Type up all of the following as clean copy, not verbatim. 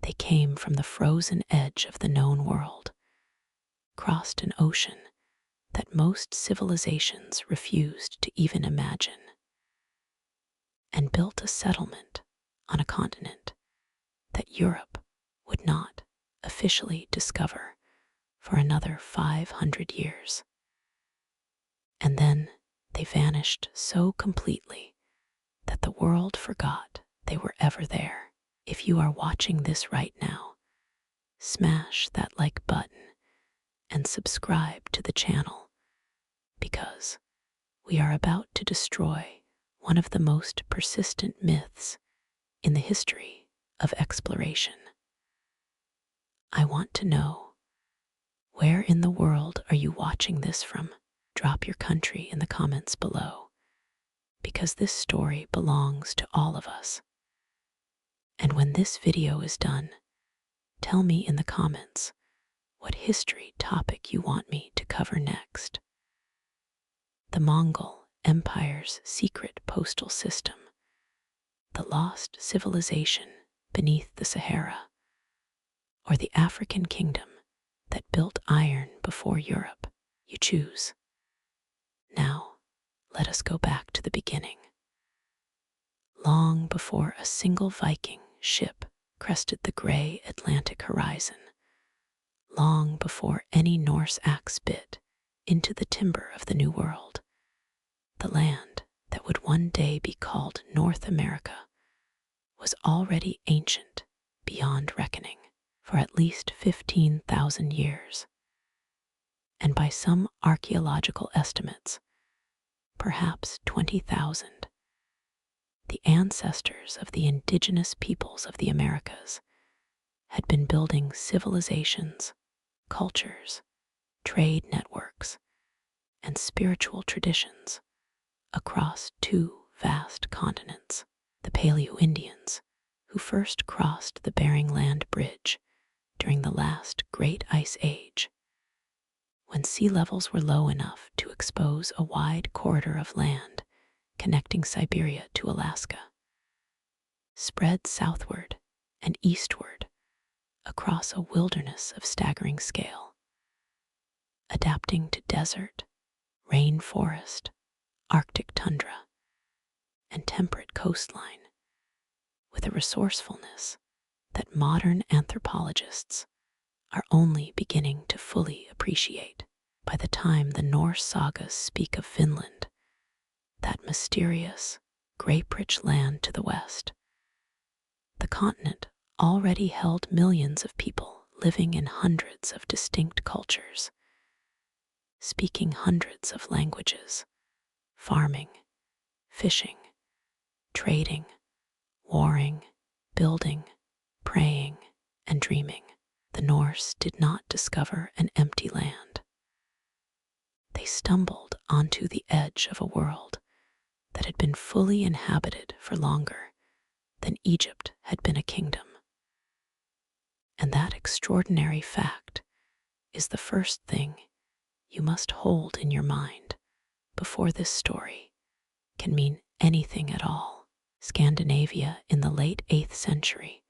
They came from the frozen edge of the known world, crossed an ocean that most civilizations refused to even imagine, and built a settlement on a continent that Europe would not officially discover for another 500 years. And then they vanished so completely that the world forgot they were ever there. If you are watching this right now, smash that like button and subscribe to the channel, because we are about to destroy one of the most persistent myths in the history of exploration. I want to know, where in the world are you watching this from? Drop your country in the comments below, because this story belongs to all of us. And when this video is done, tell me in the comments what history topic you want me to cover next. The Mongol Empire's secret postal system, the lost civilization beneath the Sahara, or the African kingdom that built iron before Europe. You choose. Now, let us go back to the beginning. Long before a single Viking ship crested the gray Atlantic horizon, long before any Norse axe bit into the timber of the New World, the land that would one day be called North America was already ancient beyond reckoning for at least 15,000 years. And by some archaeological estimates, perhaps 20,000. The ancestors of the indigenous peoples of the Americas had been building civilizations, cultures, trade networks, and spiritual traditions across two vast continents. The Paleo-Indians, who first crossed the Bering Land Bridge during the last Great Ice Age, when sea levels were low enough to expose a wide corridor of land connecting Siberia to Alaska, spread southward and eastward across a wilderness of staggering scale, adapting to desert, rainforest, Arctic tundra, and temperate coastline with a resourcefulness that modern anthropologists are only beginning to fully appreciate. By the time the Norse sagas speak of Vinland, that mysterious, grape-rich land to the west, the continent already held millions of people living in hundreds of distinct cultures, speaking hundreds of languages, farming, fishing, trading, warring, building, praying, and dreaming. The Norse did not discover an empty land. They stumbled onto the edge of a world that had been fully inhabited for longer than Egypt had been a kingdom. And that extraordinary fact is the first thing you must hold in your mind before this story can mean anything at all. Scandinavia in the late 8th century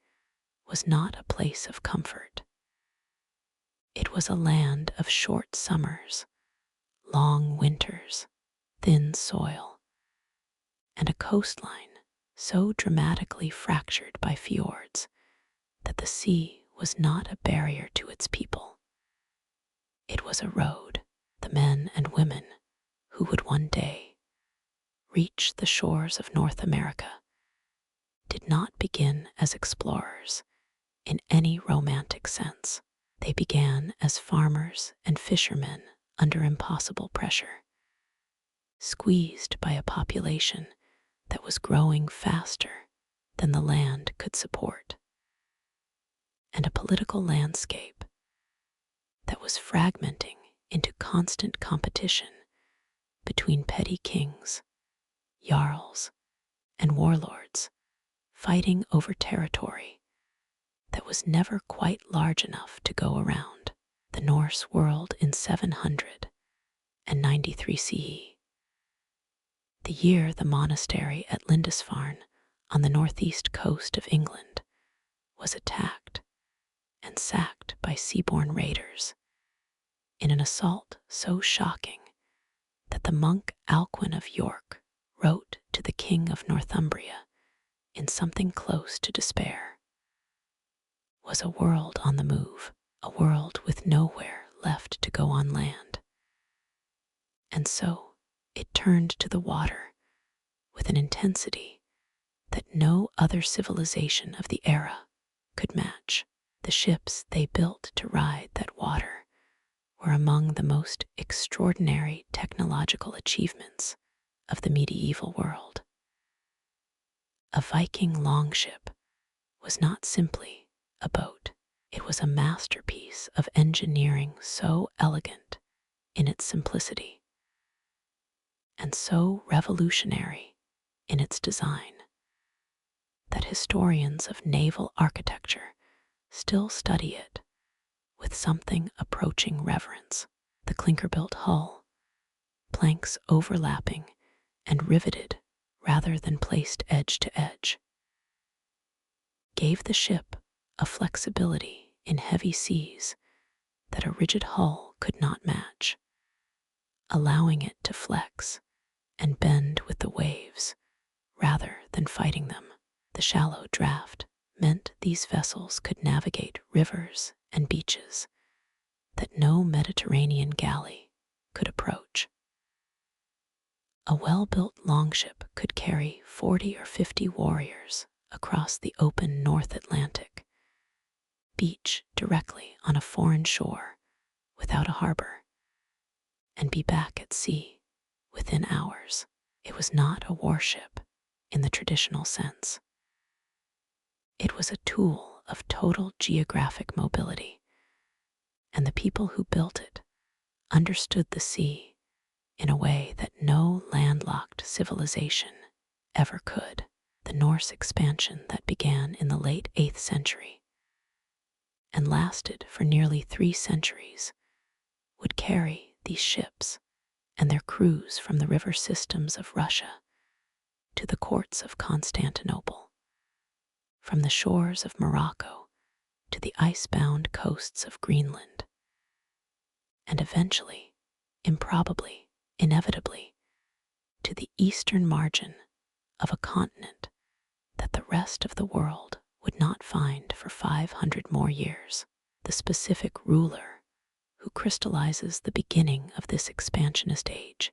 was not a place of comfort. It was a land of short summers, long winters, thin soil, and a coastline so dramatically fractured by fjords that the sea was not a barrier to its people. It was a road. The men and women who would one day reach the shores of North America did not begin as explorers in any romantic sense. They began as farmers and fishermen under impossible pressure, squeezed by a population that was growing faster than the land could support, and a political landscape that was fragmenting into constant competition between petty kings, jarls, and warlords fighting over territory that was never quite large enough to go around. The Norse world in 793 CE, the year the monastery at Lindisfarne on the northeast coast of England was attacked and sacked by seaborne raiders, in an assault so shocking that the monk Alcuin of York wrote to the king of Northumbria in something close to despair. Was a world on the move, a world with nowhere left to go on land. And so it turned to the water with an intensity that no other civilization of the era could match. The ships they built to ride that water were among the most extraordinary technological achievements of the medieval world. A Viking longship was not simply a boat. It was a masterpiece of engineering so elegant in its simplicity and so revolutionary in its design that historians of naval architecture still study it with something approaching reverence. The clinker-built hull, planks overlapping and riveted rather than placed edge to edge, gave the ship a flexibility in heavy seas that a rigid hull could not match, allowing it to flex and bend with the waves rather than fighting them. The shallow draft meant these vessels could navigate rivers and beaches that no Mediterranean galley could approach. A well-built longship could carry 40 or 50 warriors across the open North Atlantic, beach directly on a foreign shore without a harbor, and be back at sea within hours. It was not a warship in the traditional sense. It was a tool of total geographic mobility, and the people who built it understood the sea in a way that no landlocked civilization ever could. The Norse expansion that began in the late 8th century and lasted for nearly 3 centuries would carry these ships and their crews from the river systems of Russia to the courts of Constantinople, from the shores of Morocco to the ice-bound coasts of Greenland, and eventually, improbably, inevitably, to the eastern margin of a continent that the rest of the world would not find for 500 more years. The specific ruler who crystallizes the beginning of this expansionist age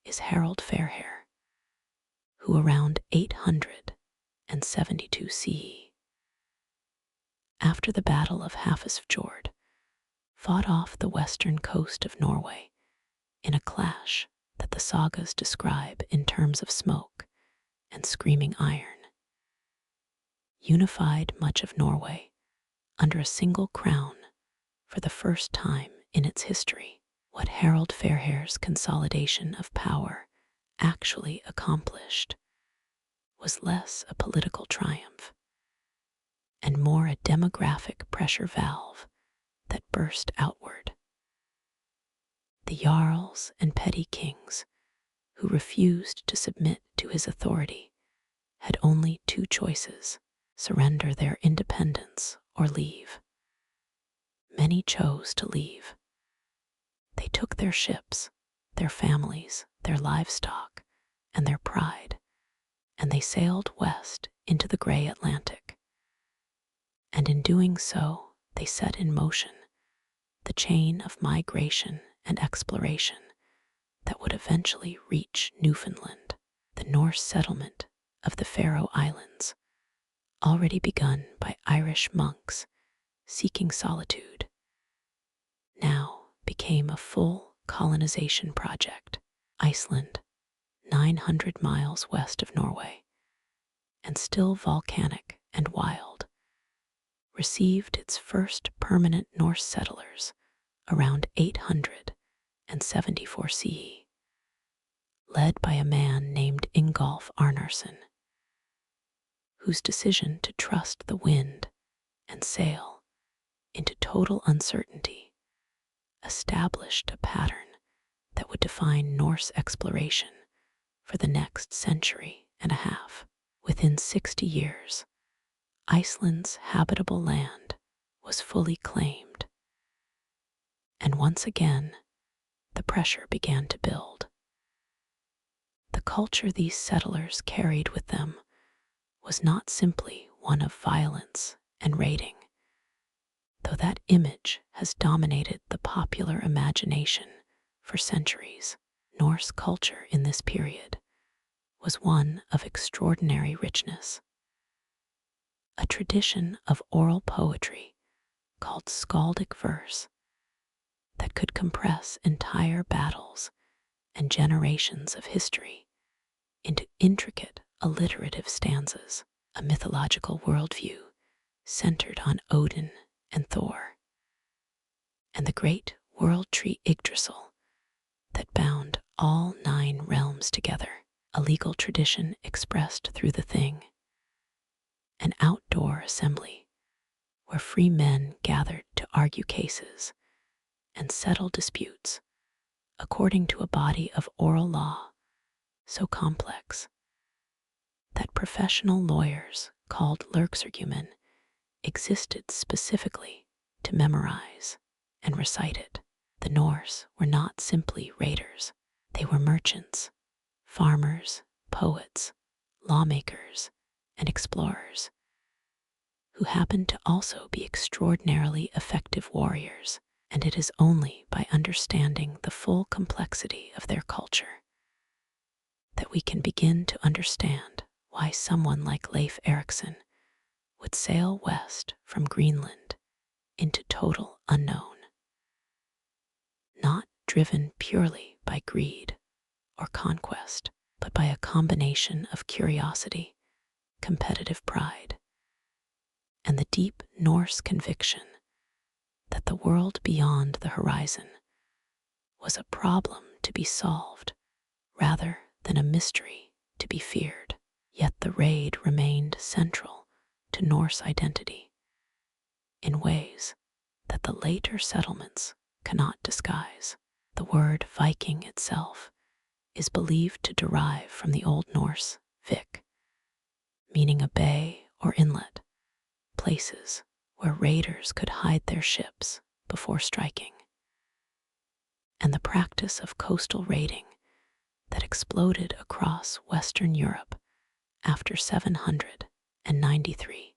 is Harald Fairhair, who around 872 CE, after the Battle of Hafrsfjord, fought off the western coast of Norway in a clash that the sagas describe in terms of smoke and screaming iron, unified much of Norway under a single crown for the first time in its history. What Harald Fairhair's consolidation of power actually accomplished was less a political triumph and more a demographic pressure valve that burst outward. The jarls and petty kings who refused to submit to his authority had only 2 choices: surrender their independence or leave. Many chose to leave. They took their ships, their families, their livestock, and their pride, and they sailed west into the gray Atlantic. And in doing so, they set in motion the chain of migration and exploration that would eventually reach Newfoundland, the Norse settlement of the Faroe Islands, already begun by Irish monks seeking solitude, now became a full colonization project. Iceland, 900 miles west of Norway, and still volcanic and wild, received its first permanent Norse settlers around 874 CE, led by a man named Ingolf Arnarson, whose decision to trust the wind and sail into total uncertainty established a pattern that would define Norse exploration for the next century and a half. Within 60 years, Iceland's habitable land was was fully claimed. And once again, the pressure began to build. The culture these settlers carried with them was not simply one of violence and raiding, though that image has dominated the popular imagination for centuries. Norse culture in this period was one of extraordinary richness. A tradition of oral poetry called skaldic verse that could compress entire battles and generations of history into intricate alliterative stanzas, a mythological worldview centered on Odin and Thor, and the great world tree Yggdrasil that bound all 9 realms together, a legal tradition expressed through the thing, an outdoor assembly where free men gathered to argue cases and settle disputes according to a body of oral law so complex that professional lawyers called lerksargumen existed specifically to memorize and recite it. The Norse were not simply raiders. They were merchants, farmers, poets, lawmakers, and explorers who happened to also be extraordinarily effective warriors, and it is only by understanding the full complexity of their culture that we can begin to understand why someone like Leif Erikson would sail west from Greenland into total unknown, not driven purely by greed or conquest, but by a combination of curiosity, competitive pride, and the deep Norse conviction that the world beyond the horizon was a problem to be solved rather than a mystery to be feared. Yet the raid remained central to Norse identity in ways that the later settlements cannot disguise. The word Viking itself is believed to derive from the Old Norse vik, meaning a bay or inlet, places where raiders could hide their ships before striking. And the practice of coastal raiding that exploded across Western Europe after 793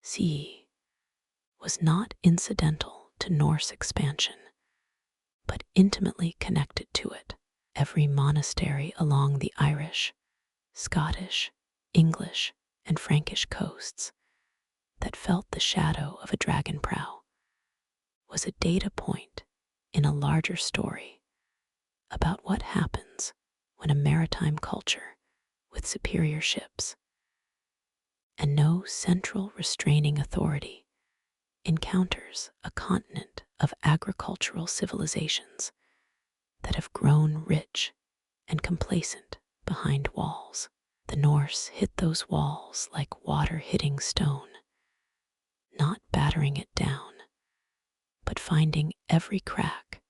CE was not incidental to Norse expansion, but intimately connected to it. Every monastery along the Irish, Scottish, English, and Frankish coasts that felt the shadow of a dragon prow was a data point in a larger story about what happens when a maritime culture with superior ships and no central restraining authority encounters a continent of agricultural civilizations that have grown rich and complacent behind walls. The Norse hit those walls like water hitting stone, not battering it down, but finding every crack,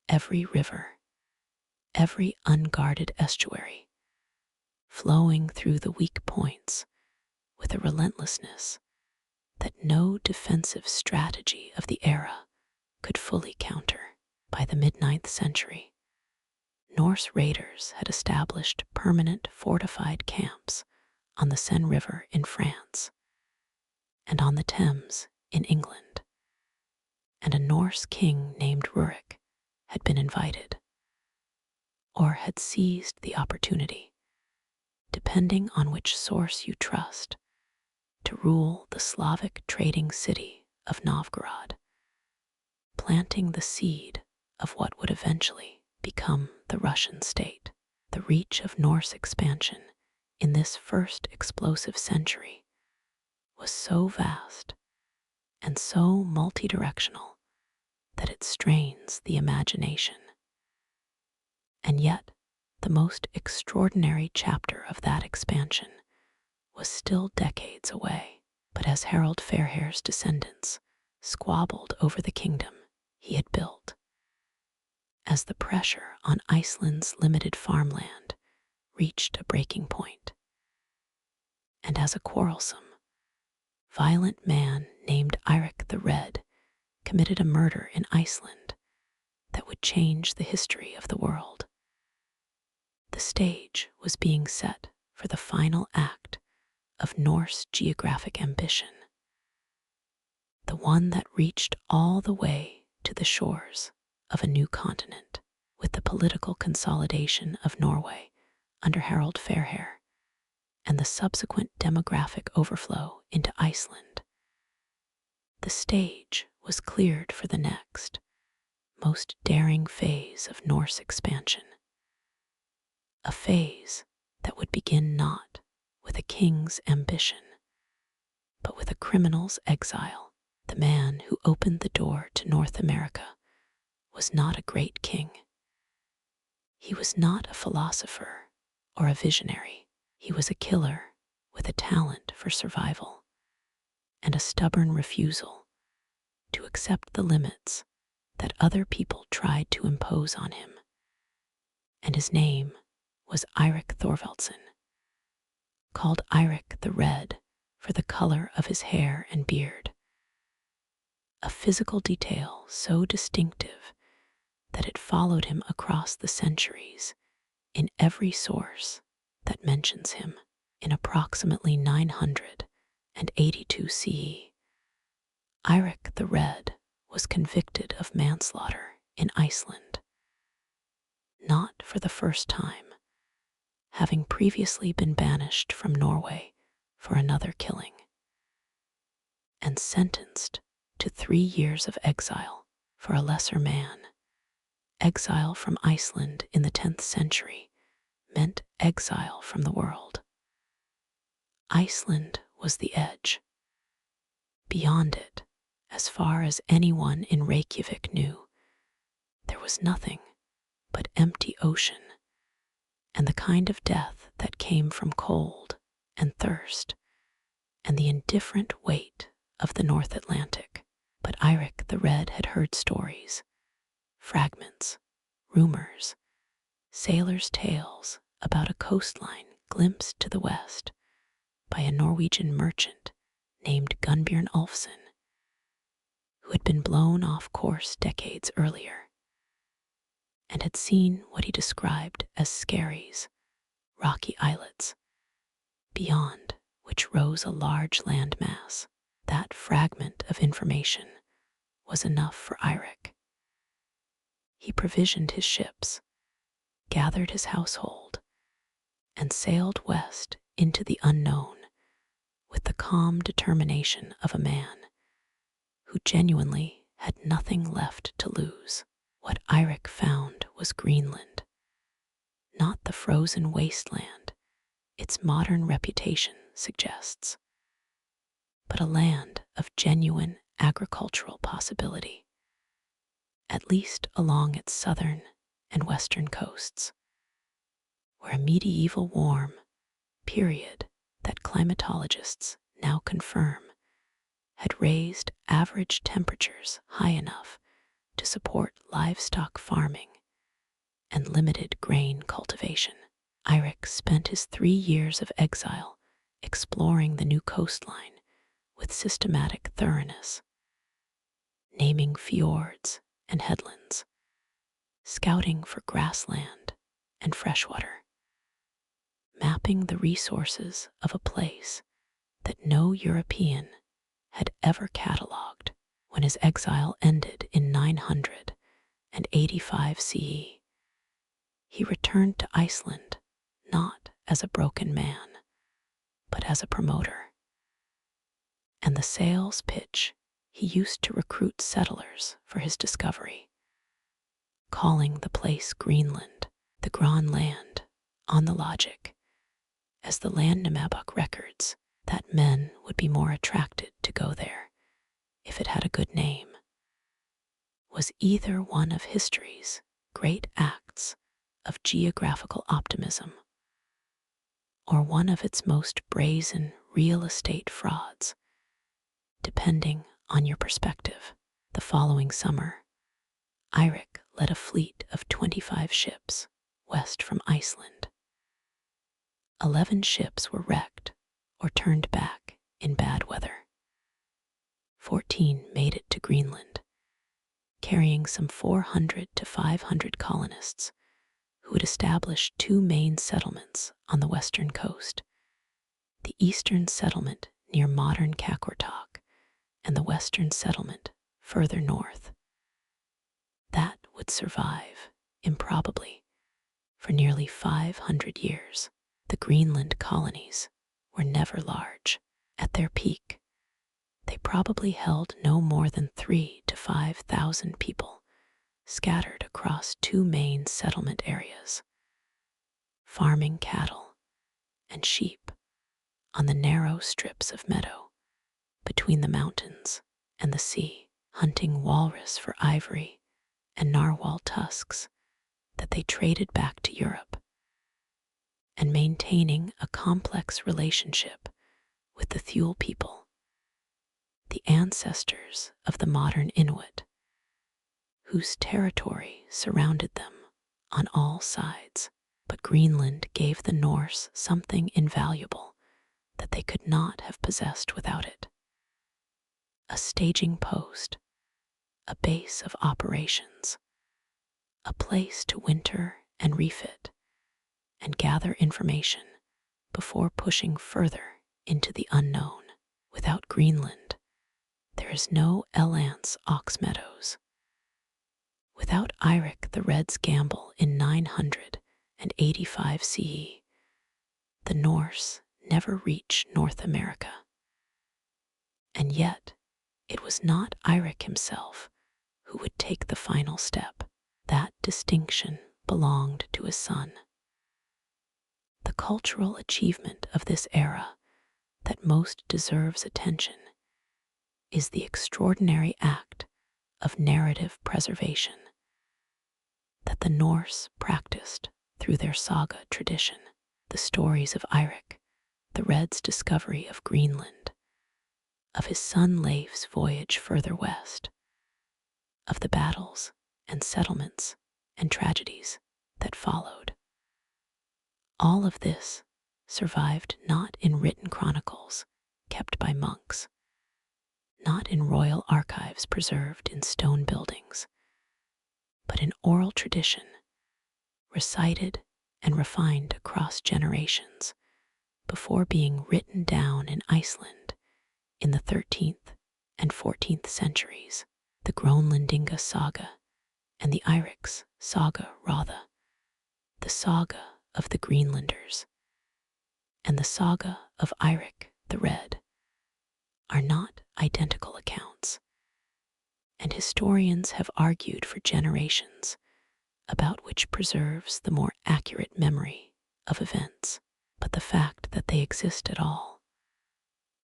every river, every unguarded estuary, flowing through the weak points with a relentlessness that no defensive strategy of the era could fully counter. By the mid-9th century, Norse raiders had established permanent fortified camps on the Seine River in France and on the Thames in England, and a Norse king named Rurik had been invited, or had seized the opportunity, depending on which source you trust, to rule the Slavic trading city of Novgorod, planting the seed of what would eventually become the Russian state. The reach of Norse expansion in this first explosive century was so vast and so multidirectional that it strains the imagination. And yet, the most extraordinary chapter of that expansion was still decades away. But as Harald Fairhair's descendants squabbled over the kingdom he had built, as the pressure on Iceland's limited farmland reached a breaking point, and as a quarrelsome, violent man named Eirik the committed a murder in Iceland that would change the history of the world. The stage was being set for the final act of Norse geographic ambition, the one that reached all the way to the shores of a new continent. With the political consolidation of Norway under Harald Fairhair and the subsequent demographic overflow into Iceland, the stage was cleared for the next, most daring phase of Norse expansion. A phase that would begin not with a king's ambition, but with a criminal's exile. The man who opened the door to North America was not a great king. He was not a philosopher or a visionary. He was a killer with a talent for survival and a stubborn refusal to accept the limits that other people tried to impose on him. And his name was Eirik Thorvaldsson, called Eirik the Red for the color of his hair and beard, a physical detail so distinctive that it followed him across the centuries in every source that mentions him. In approximately 982 CE, Eirik the Red was convicted of manslaughter in Iceland, not for the first time, having previously been banished from Norway for another killing, and sentenced to 3 years of exile for a lesser man. Exile from Iceland in the 10th century meant exile from the world. Iceland was the edge. Beyond it, as far as anyone in Reykjavik knew, there was nothing but empty ocean and the kind of death that came from cold and thirst and the indifferent weight of the North Atlantic. But Eirik the Red had heard stories, fragments, rumors, sailors' tales about a coastline glimpsed to the west by a Norwegian merchant named Gunnbjörn Ulfsson, who had been blown off course decades earlier and had seen what he described as skerries, rocky islets, beyond which rose a large landmass. That fragment of information was enough for Eirik. He provisioned his ships, gathered his household, and sailed west into the unknown with the calm determination of a man who genuinely had nothing left to lose. What Eirik found was Greenland, not the frozen wasteland its modern reputation suggests, but a land of genuine agricultural possibility, at least along its southern and western coasts, where a medieval warm period that climatologists now confirm had raised average temperatures high enough to support livestock farming and limited grain cultivation. Eirik spent his 3 years of exile exploring the new coastline with systematic thoroughness, naming fjords and headlands, scouting for grassland and freshwater, mapping the resources of a place that no European had ever catalogued. When his exile ended in 985 CE, he returned to Iceland not as a broken man, but as a promoter. And the sales pitch he used to recruit settlers for his discovery, calling the place Greenland, the Gran Land, on the logic, as the Landnámabók records, that men would be more attracted to go there if it had a good name, was either one of history's great acts of geographical optimism or one of its most brazen real estate frauds, depending on your perspective. The following summer, Eirik led a fleet of 25 ships west from Iceland. 11 ships were wrecked or turned back in bad weather. 14 made it to Greenland, carrying some 400 to 500 colonists who would establish two main settlements on the western coast: the eastern settlement near modern Qaqortoq and the western settlement further north. That would survive, improbably, for nearly 500 years. The Greenland colonies were never large. At their peak, they probably held no more than 3,000 to 5,000 people, scattered across two main settlement areas, farming cattle and sheep on the narrow strips of meadow between the mountains and the sea, hunting walrus for ivory and narwhal tusks that they traded back to Europe, and maintaining a complex relationship with the Thule people, the ancestors of the modern Inuit, whose territory surrounded them on all sides. But Greenland gave the Norse something invaluable that they could not have possessed without it: a staging post, a base of operations, a place to winter and refit and gather information before pushing further into the unknown. Without Greenland, there is no Elance ox meadows. Without Eirik the Red's gamble in 985 CE, the Norse never reached North America. And yet, it was not Eirik himself who would take the final step. That distinction belonged to his son. The cultural achievement of this era that most deserves attention is the extraordinary act of narrative preservation that the Norse practiced through their saga tradition. The stories of Eirik the Red's discovery of Greenland, of his son Leif's voyage further west, of the battles and settlements and tragedies that followed. All of this survived not in written chronicles kept by monks, not in royal archives preserved in stone buildings, but in oral tradition, recited and refined across generations before being written down in Iceland in the 13th and 14th centuries. The Grönlandinga saga and the Eiriks saga Rotha, the saga of the Greenlanders, and the saga of Eirik the Red are not identical accounts, and historians have argued for generations about which preserves the more accurate memory of events. But the fact that they exist at all,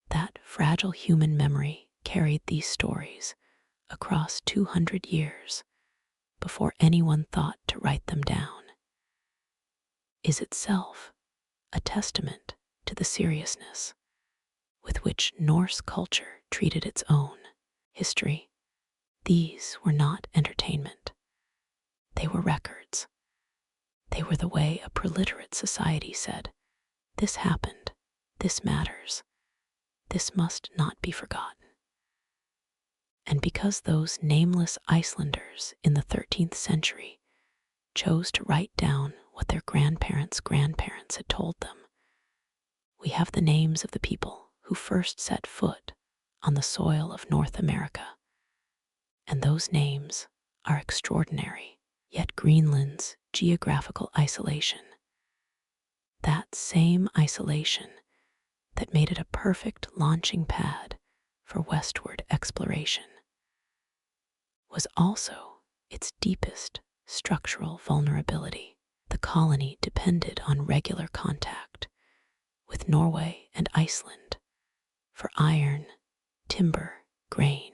that fragile human memory carried these stories across 200 years before anyone thought to write them down, is itself a testament to the seriousness with which Norse culture treated its own history. These were not entertainment. They were records. They were the way a preliterate society said, "This happened, this matters, this must not be forgotten." And because those nameless Icelanders in the 13th century chose to write down what their grandparents' grandparents had told them, we have the names of the people who first set foot on the soil of North America. And those names are extraordinary. Yet Greenland's geographical isolation, that same isolation that made it a perfect launching pad for westward exploration, was also its deepest structural vulnerability. The colony depended on regular contact with Norway and Iceland for iron, timber, grain,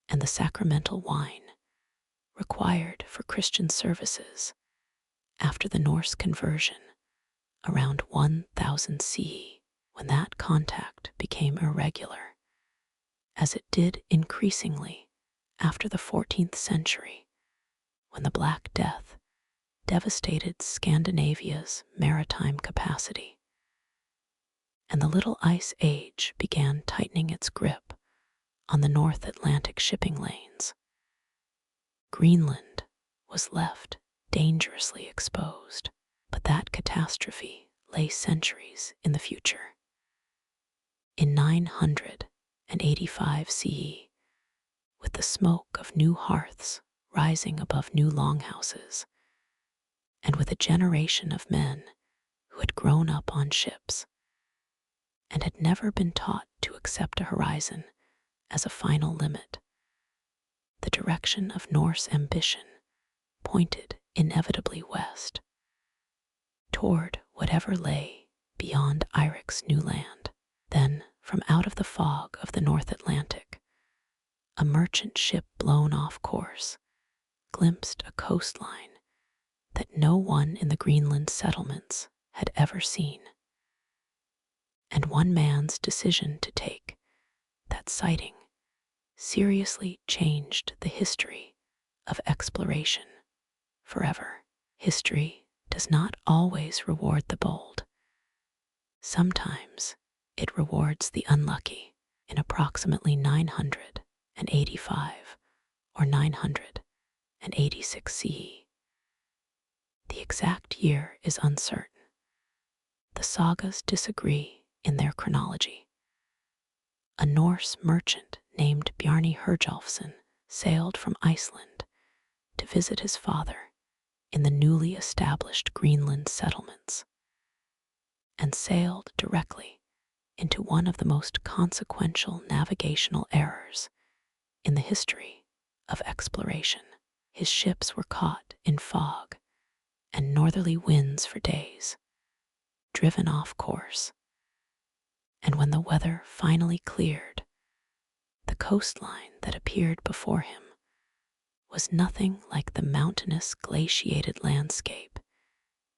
and the sacramental wine required for Christian services after the Norse conversion around 1000 CE. When that contact became irregular, as it did increasingly after the 14th century, when the Black Death devastated Scandinavia's maritime capacity, and the Little Ice Age began tightening its grip on the North Atlantic shipping lanes, Greenland was left dangerously exposed, but that catastrophe lay centuries in the future. In 985 CE, with the smoke of new hearths rising above new longhouses, and with a generation of men who had grown up on ships and had never been taught to accept a horizon as a final limit, the direction of Norse ambition pointed inevitably west, toward whatever lay beyond Eirik's new land. Then, from out of the fog of the North Atlantic, a merchant ship blown off course glimpsed a coastline that no one in the Greenland settlements had ever seen. And one man's decision to take that sighting seriously changed the history of exploration forever. History does not always reward the bold. Sometimes it rewards the unlucky. In approximately 985 or 986 CE. The exact year is uncertain. The sagas disagree in their chronology. A Norse merchant named Bjarni Herjolfsson sailed from Iceland to visit his father in the newly established Greenland settlements, and sailed directly into one of the most consequential navigational errors in the history of exploration. His ships were caught in fog and northerly winds for days, driven off course, and when the weather finally cleared, the coastline that appeared before him was nothing like the mountainous glaciated landscape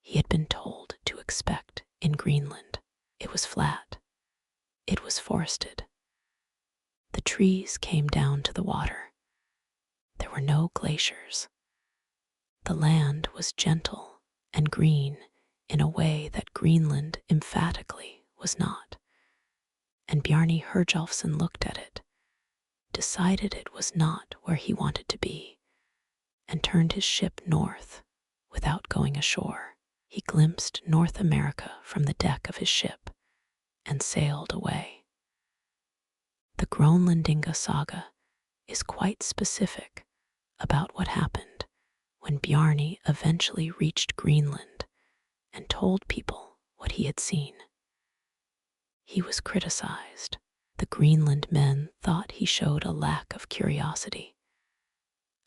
he had been told to expect in Greenland. It was flat. It was forested. The trees came down to the water. There were no glaciers. The land was gentle and green in a way that Greenland emphatically was not. And Bjarni Herjolfsson looked at it, decided it was not where he wanted to be, and turned his ship north without going ashore. He glimpsed North America from the deck of his ship and sailed away. The Grönlandinga saga is quite specific about what happened when Bjarni eventually reached Greenland and told people what he had seen. He was criticized. The Greenland men thought he showed a lack of curiosity,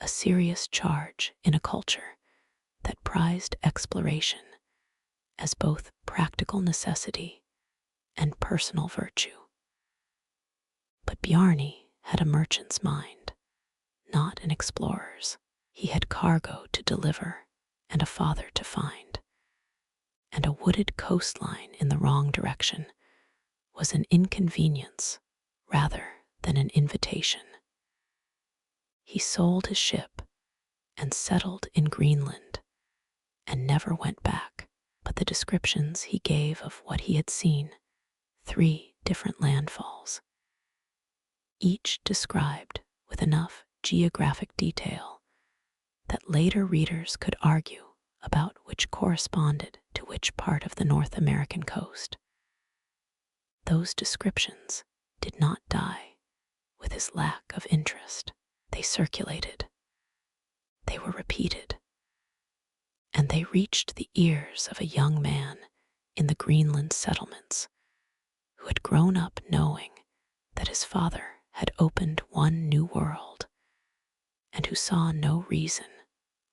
a serious charge in a culture that prized exploration as both practical necessity and personal virtue. But Bjarni had a merchant's mind, not an explorer's. He had cargo to deliver and a father to find, and a wooded coastline in the wrong direction was an inconvenience rather than an invitation. He sold his ship and settled in Greenland and never went back. But the descriptions he gave of what he had seen, 3 different landfalls, each described with enough geographic detail that later readers could argue about which corresponded to which part of the North American coast. Those descriptions did not die with his lack of interest. They circulated. They were repeated. And they reached the ears of a young man in the Greenland settlements who had grown up knowing that his father had opened one new world and who saw no reason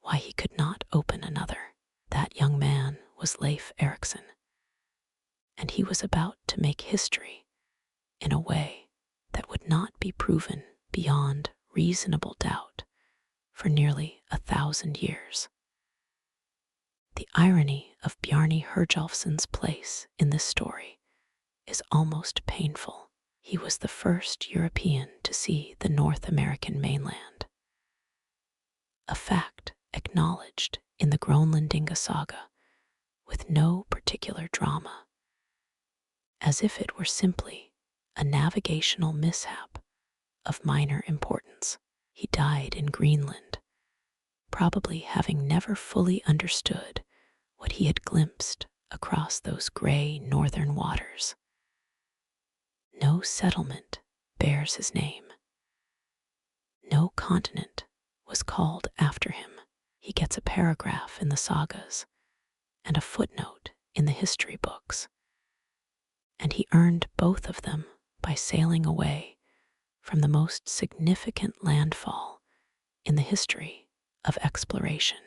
why he could not open another. That young man was Leif Erikson, and he was about to make history in a way that would not be proven beyond reasonable doubt for nearly 1,000 years. The irony of Bjarni Herjolfsson's place in this story is almost painful. He was the first European to see the North American mainland, a fact acknowledged in the Grönlandinga saga with no particular drama, as if it were simply a navigational mishap of minor importance. He died in Greenland probably having never fully understood what he had glimpsed across those gray northern waters. No settlement bears his name. No continent was called after him. He gets a paragraph in the sagas and a footnote in the history books, and he earned both of them by sailing away from the most significant landfall in the history of exploration,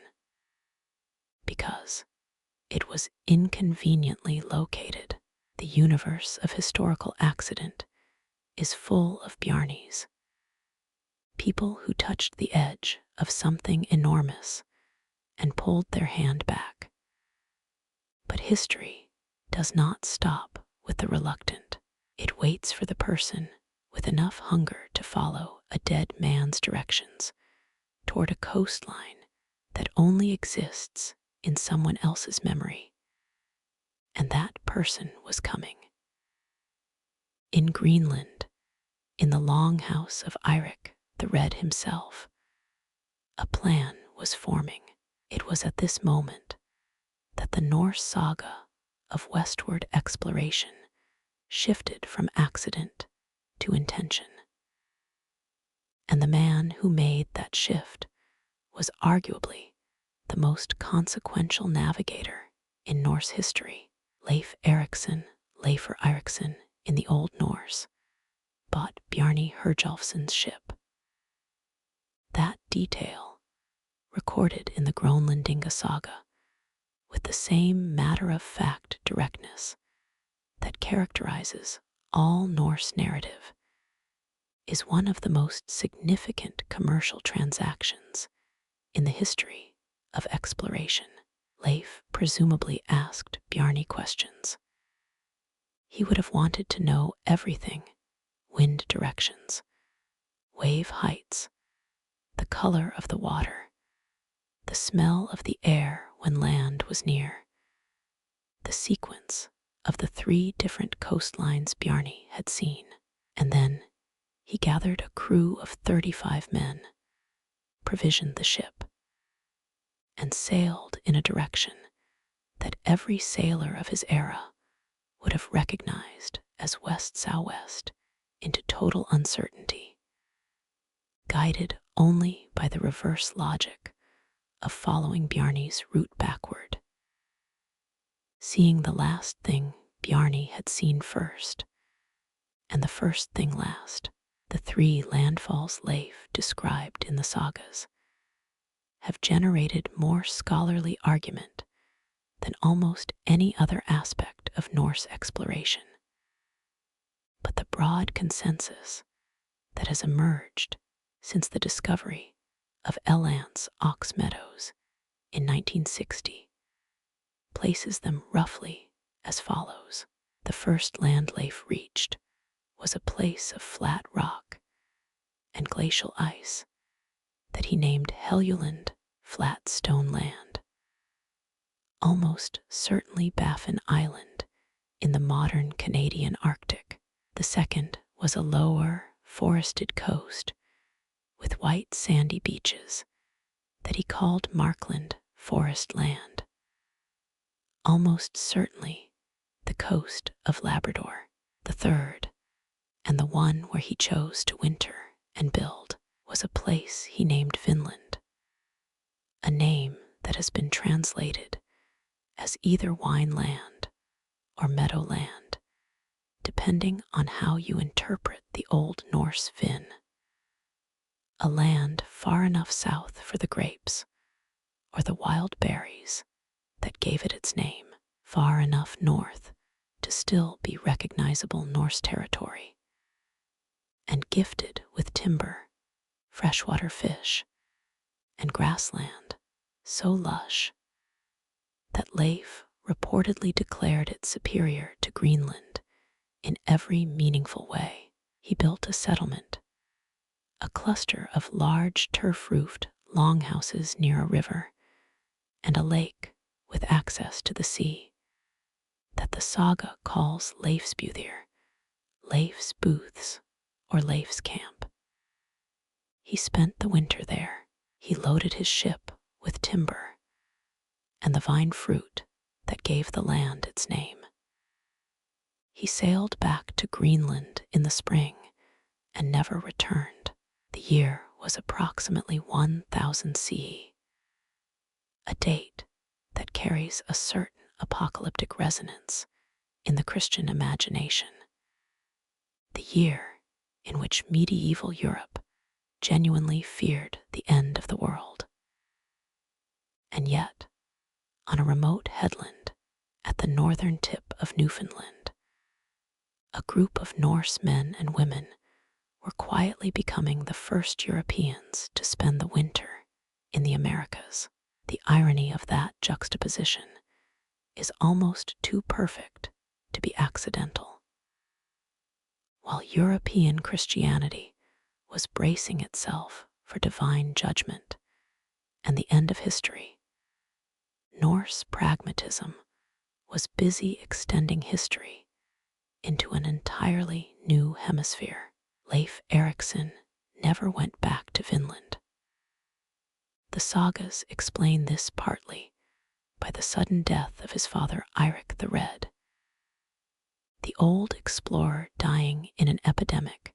because it was inconveniently located. The universe of historical accident is full of Bjarnis, people who touched the edge of something enormous and pulled their hand back. But history does not stop with the reluctant. It waits for the person with enough hunger to follow a dead man's directions toward a coastline that only exists in someone else's memory. And that person was coming. In Greenland, in the longhouse of Eirik the Red himself, a plan was forming. It was at this moment that the Norse saga of westward exploration shifted from accident to intention. And the man who made that shift was arguably the most consequential navigator in Norse history. Leif Erikson, Leifr Erikson in the Old Norse, bought Bjarni Herjolfsson's ship. That detail, recorded in the Grönlandinga saga with the same matter-of-fact directness that characterizes all Norse narrative, is one of the most significant commercial transactions in the history of exploration. Leif presumably asked Bjarni questions. He would have wanted to know everything: wind directions, wave heights, the color of the water, the smell of the air when land was near, the sequence of the 3 different coastlines Bjarni had seen. And then he gathered a crew of 35 men, provisioned the ship, and sailed in a direction that every sailor of his era would have recognized as west-southwest into total uncertainty, guided only by the reverse logic of following Bjarni's route backward. Seeing the last thing Bjarni had seen first, and the first thing last, the 3 landfalls Leif described in the sagas have generated more scholarly argument than almost any other aspect of Norse exploration. But the broad consensus that has emerged since the discovery of Elant's Ox Meadows in 1960 places them roughly as follows. The first land Leif reached was a place of flat rock and glacial ice that he named Helluland, Flat Stone Land, almost certainly Baffin Island in the modern Canadian Arctic. The second was a lower, forested coast with white sandy beaches that he called Markland Forest Land, almost certainly the coast of Labrador. The third, and the one where he chose to winter and build, was a place he named Vinland, a name that has been translated as either wine land or meadow land, depending on how you interpret the Old Norse Vin, a land far enough south for the grapes or the wild berries that gave it its name, far enough north to still be recognizable Norse territory, and gifted with timber, freshwater fish, and grassland so lush that Leif reportedly declared it superior to Greenland in every meaningful way. He built a settlement, a cluster of large turf-roofed longhouses near a river, and a lake with access to the sea, that the saga calls Leifsbúðir, Leif's booths, or Leif's camp. He spent the winter there. He loaded his ship with timber and the vine fruit that gave the land its name. He sailed back to Greenland in the spring and never returned. The year was approximately 1000 CE, a date that carries a certain apocalyptic resonance in the Christian imagination. The year in which medieval Europe genuinely feared the end of the world. And yet, on a remote headland at the northern tip of Newfoundland, a group of Norse men and women were quietly becoming the first Europeans to spend the winter in the Americas. The irony of that juxtaposition is almost too perfect to be accidental. While European Christianity was bracing itself for divine judgment and the end of history, Norse pragmatism was busy extending history into an entirely new hemisphere. Leif Erikson never went back to Vinland. The sagas explain this partly by the sudden death of his father Eirik the Red, the old explorer dying in an epidemic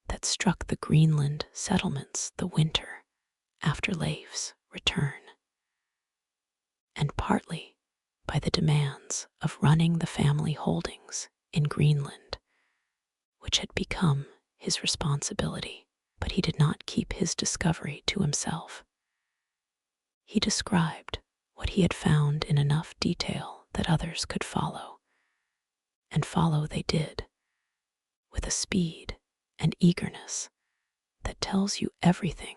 that struck the Greenland settlements the winter after Leif's return, and partly by the demands of running the family holdings in Greenland, which had become his responsibility. But he did not keep his discovery to himself. He described what he had found in enough detail that others could follow, and follow they did, with a speed and eagerness that tells you everything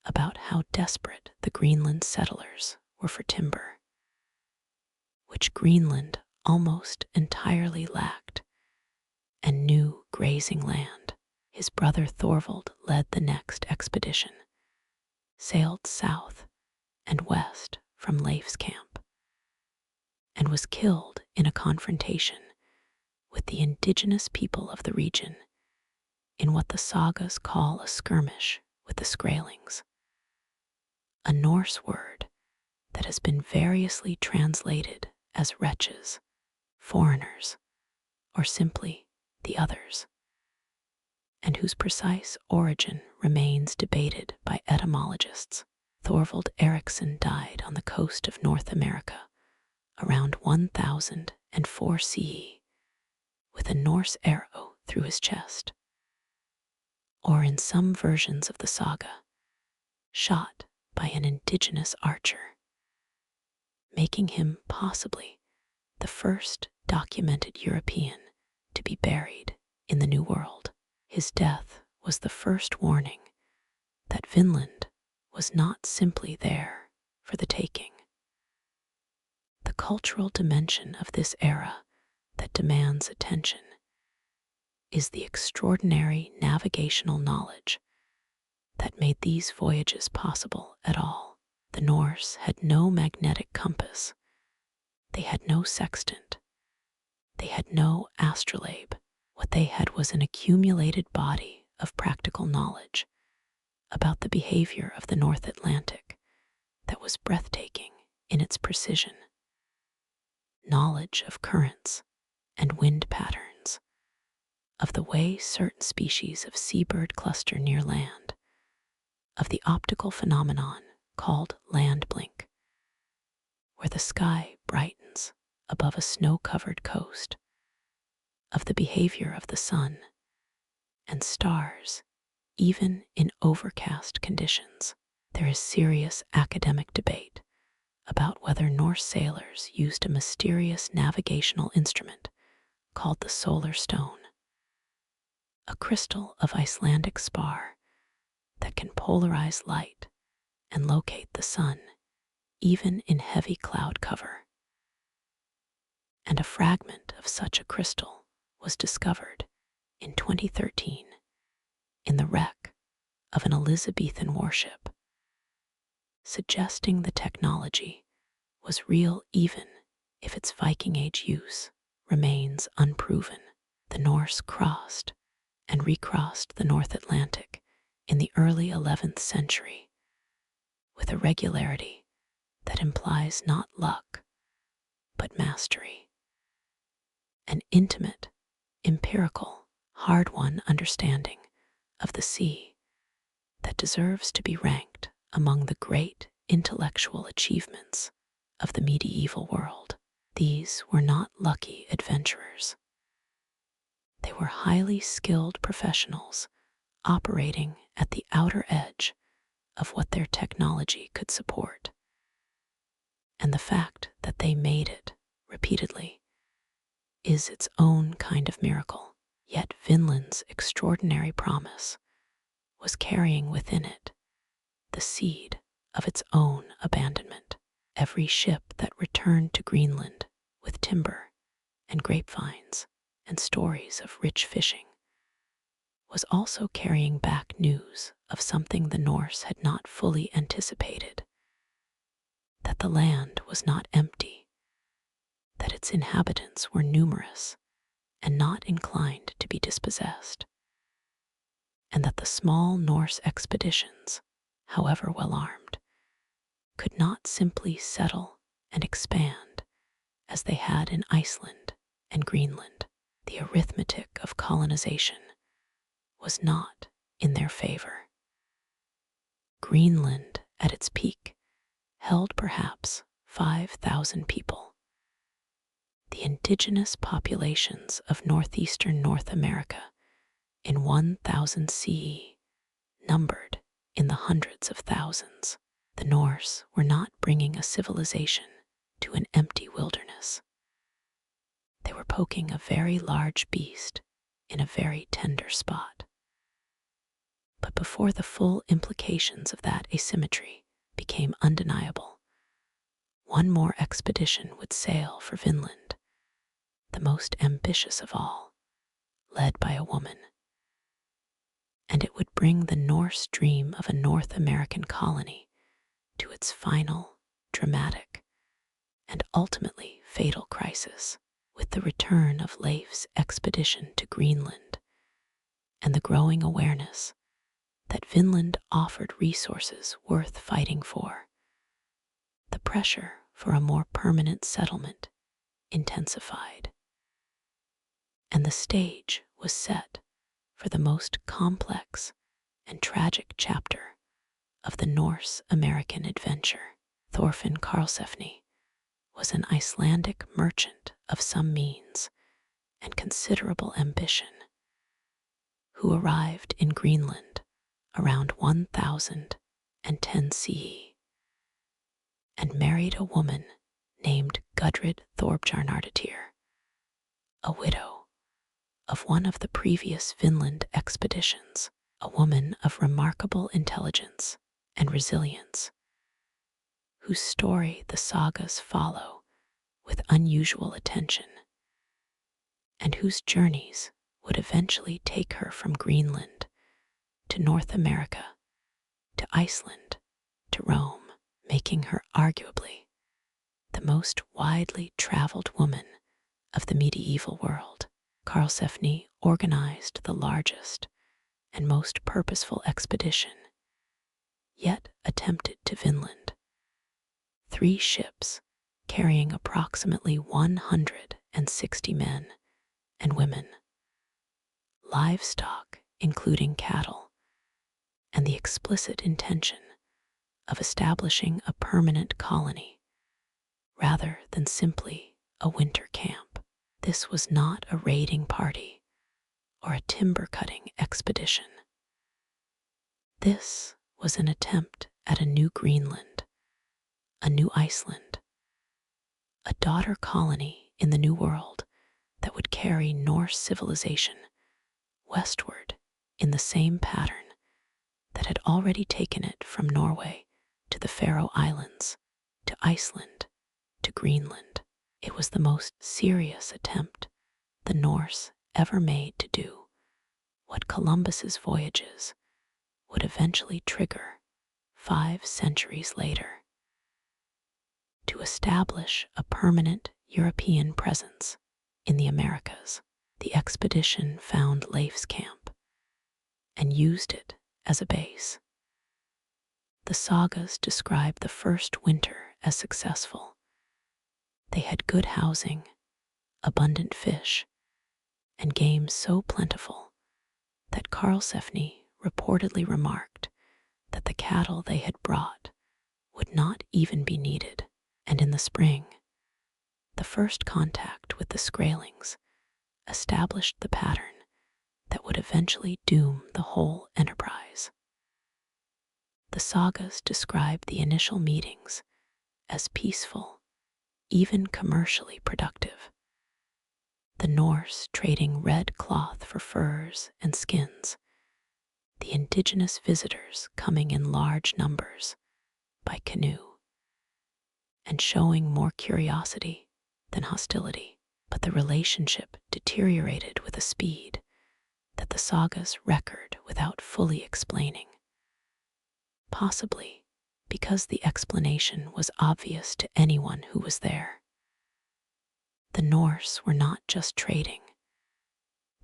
about how desperate the Greenland settlers were for timber, which Greenland almost entirely lacked, and new grazing land. His brother Thorvald led the next expedition, sailed south and west from Leif's camp, and was killed in a confrontation with the indigenous people of the region in what the sagas call a skirmish with the Skraelings, a Norse word that has been variously translated as wretches, foreigners, or simply the others, and whose precise origin remains debated by etymologists. Thorvald Eriksson died on the coast of North America around 1004 CE with a Norse arrow through his chest, or in some versions of the saga, shot by an indigenous archer, making him possibly the first documented European to be buried in the New World. His death was the first warning that Vinland was not simply there for the taking. The cultural dimension of this era that demands attention is the extraordinary navigational knowledge that made these voyages possible at all. The Norse had no magnetic compass. They had no sextant. They had no astrolabe. What they had was an accumulated body of practical knowledge about the behavior of the North Atlantic that was breathtaking in its precision. Knowledge of currents and wind patterns, of the way certain species of seabird cluster near land, of the optical phenomenon called land blink, where the sky brightens above a snow-covered coast, of the behavior of the sun and stars even in overcast conditions. There is serious academic debate about whether Norse sailors used a mysterious navigational instrument called the solar stone, a crystal of Icelandic spar that can polarize light and locate the sun even in heavy cloud cover. And a fragment of such a crystal was discovered in 2013 in the wreck of an Elizabethan warship, suggesting the technology was real even if its Viking Age use remains unproven. The Norse crossed and recrossed the North Atlantic in the early 11th century with a regularity that implies not luck, but mastery. An intimate, empirical, hard-won understanding of the sea that deserves to be ranked among the great intellectual achievements of the medieval world. These were not lucky adventurers. They were highly skilled professionals operating at the outer edge of what their technology could support. And the fact that they made it repeatedly is its own kind of miracle. Yet Vinland's extraordinary promise was carrying within it the seed of its own abandonment. Every ship that returned to Greenland with timber and grapevines and stories of rich fishing was also carrying back news of something the Norse had not fully anticipated: that the land was not empty, that its inhabitants were numerous and not inclined to be dispossessed, and that the small Norse expeditions, however well armed, could not simply settle and expand as they had in Iceland and Greenland. The arithmetic of colonization was not in their favor. Greenland, at its peak, held perhaps 5,000 people. The indigenous populations of northeastern North America in 1000 CE numbered in the hundreds of thousands. The Norse were not bringing a civilization to an empty wilderness. They were poking a very large beast in a very tender spot. But before the full implications of that asymmetry became undeniable, one more expedition would sail for Vinland, the most ambitious of all, led by a woman. And it would bring the Norse dream of a North American colony to its final, dramatic, and ultimately fatal crisis, with the return of Leif's expedition to Greenland and the growing awareness that Vinland offered resources worth fighting for. The pressure for a more permanent settlement intensified, and the stage was set for the most complex and tragic chapter of the Norse American adventure. Thorfinn Karlsefni was an Icelandic merchant of some means and considerable ambition, who arrived in Greenland around 1010 CE and married a woman named Gudrid Thorbjarnardatir, a widow of one of the previous Vinland expeditions, a woman of remarkable intelligence and resilience, whose story the sagas follow with unusual attention, and whose journeys would eventually take her from Greenland to North America, to Iceland, to Rome, making her arguably the most widely traveled woman of the medieval world. Karlsefni organized the largest and most purposeful expedition yet attempted to Vinland. 3 ships carrying approximately 160 men and women, livestock including cattle, and the explicit intention of establishing a permanent colony rather than simply a winter camp. This was not a raiding party or a timber-cutting expedition. This was an attempt at a new Greenland, a new Iceland, a daughter colony in the New World that would carry Norse civilization westward in the same pattern that had already taken it from Norway to the Faroe Islands, to Iceland, to Greenland. It was the most serious attempt the Norse ever made to do what Columbus's voyages would eventually trigger 5 centuries later: to establish a permanent European presence in the Americas. The expedition found Leif's camp and used it as a base. The sagas describe the first winter as successful. They had good housing, abundant fish, and game so plentiful that Karlsefni reportedly remarked that the cattle they had brought would not even be needed. And in the spring, the first contact with the Skraelings established the pattern that would eventually doom the whole enterprise. The sagas describe the initial meetings as peaceful, even commercially productive. The Norse trading red cloth for furs and skins, the indigenous visitors coming in large numbers by canoe, and showing more curiosity than hostility. But the relationship deteriorated with a speed that the sagas record without fully explaining, possibly because the explanation was obvious to anyone who was there. The Norse were not just trading.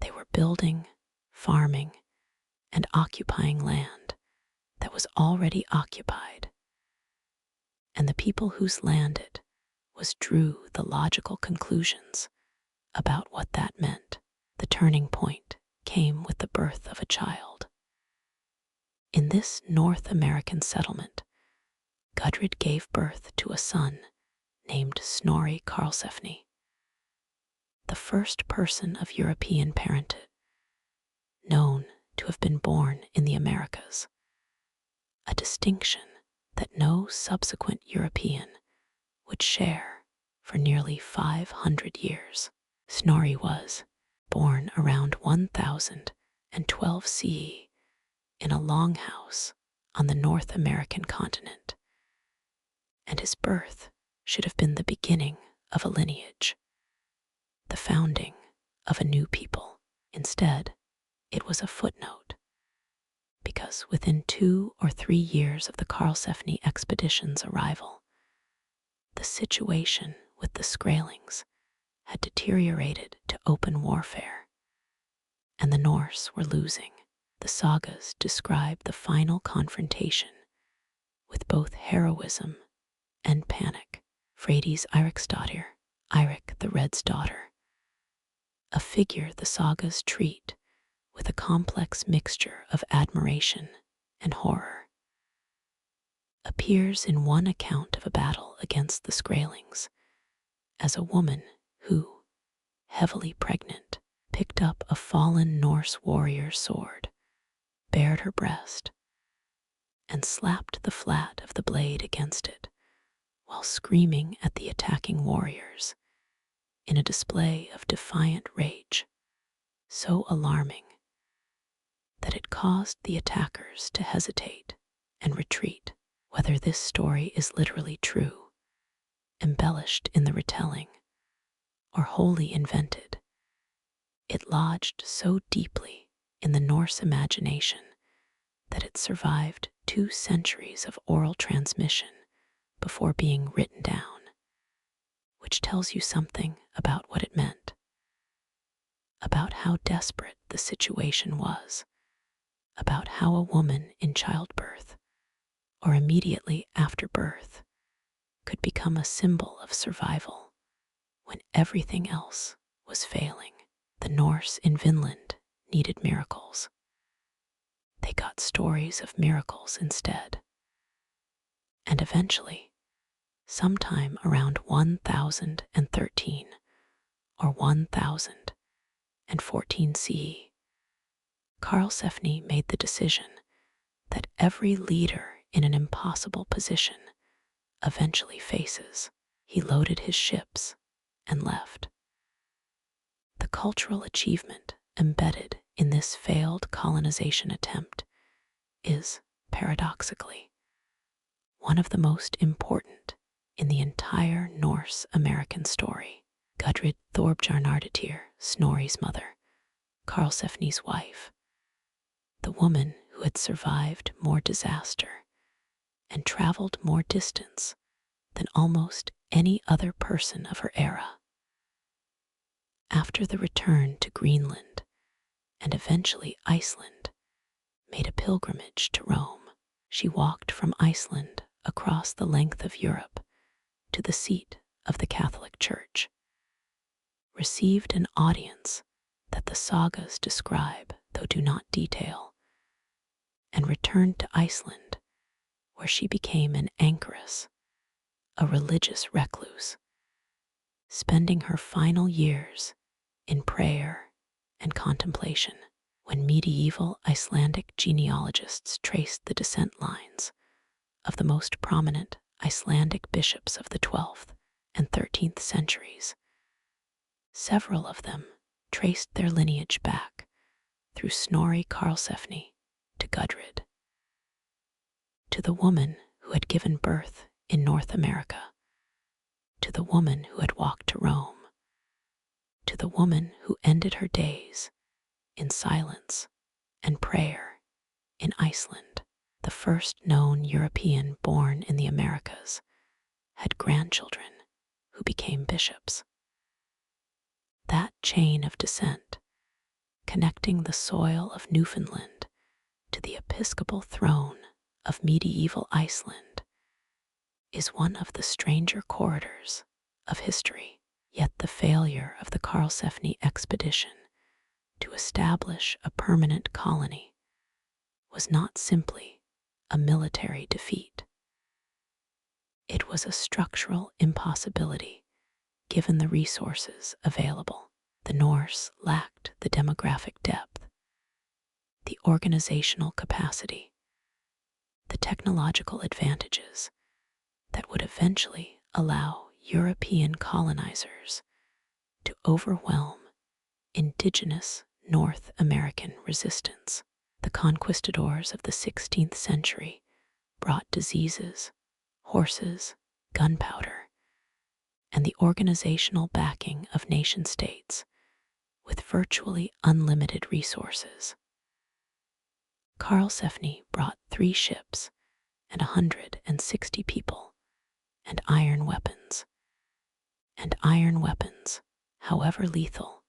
They were building, farming, and occupying land that was already occupied. And the people whose land it was drew the logical conclusions about what that meant. The turning point came with the birth of a child. In this North American settlement, Gudrid gave birth to a son named Snorri Karlsefni, the first person of European parentage known to have been born in the Americas, a distinction that no subsequent European would share for nearly 500 years. Snorri was born around 1012 CE in a longhouse on the North American continent, and his birth should have been the beginning of a lineage, the founding of a new people. Instead, it was a footnote, because within 2 or 3 years of the Karlsefni expedition's arrival, the situation with the Skraelings had deteriorated to open warfare, and the Norse were losing. The sagas describe the final confrontation with both heroism and panic. Freydis Eiriksdottir, Eirik the Red's daughter, a figure the sagas treat with a complex mixture of admiration and horror, appears in one account of a battle against the Skraelings as a woman who, heavily pregnant, picked up a fallen Norse warrior's sword, bared her breast, and slapped the flat of the blade against it while screaming at the attacking warriors in a display of defiant rage so alarming that it caused the attackers to hesitate and retreat. Whether this story is literally true, embellished in the retelling, or wholly invented, it lodged so deeply in the Norse imagination that it survived 2 centuries of oral transmission before being written down, which tells you something about what it meant, about how desperate the situation was, about how a woman in childbirth, or immediately after birth, could become a symbol of survival when everything else was failing. The Norse in Vinland needed miracles. They got stories of miracles instead. And eventually, sometime around 1013 or 1014 CE, Karlsefni made the decision that every leader in an impossible position eventually faces. He loaded his ships and left. The cultural achievement embedded in this failed colonization attempt is, paradoxically, one of the most important in the entire Norse American story. Gudrid Thorbjarnardottir, Snorri's mother, Karlsefni's wife, the woman who had survived more disaster and traveled more distance than almost any other person of her era. After the return to Greenland and eventually Iceland, made a pilgrimage to Rome. she walked from Iceland across the length of Europe to the seat of the Catholic Church, received an audience that the sagas describe though do not detail, and returned to Iceland, where she became an anchoress, a religious recluse, spending her final years in prayer and contemplation. When medieval Icelandic genealogists traced the descent lines of the most prominent Icelandic bishops of the 12th and 13th centuries, several of them traced their lineage back through Snorri Karlsefni to Gudrid, to the woman who had given birth in North America, to the woman who had walked to Rome, to the woman who ended her days in silence and prayer in Iceland. The first known European born in the Americas had grandchildren who became bishops. That chain of descent, connecting the soil of Newfoundland to the episcopal throne of medieval Iceland, is one of the stranger corridors of history. Yet the failure of the Karlsefni expedition to establish a permanent colony was not simply a military defeat. It was a structural impossibility given the resources available. The Norse lacked the demographic depth, the organizational capacity, the technological advantages that would eventually allow European colonizers to overwhelm indigenous North American resistance. The conquistadors of the 16th century brought diseases, horses, gunpowder, and the organizational backing of nation-states with virtually unlimited resources. Karlsefni brought 3 ships and 160 people and iron weapons. And iron weapons, however lethal,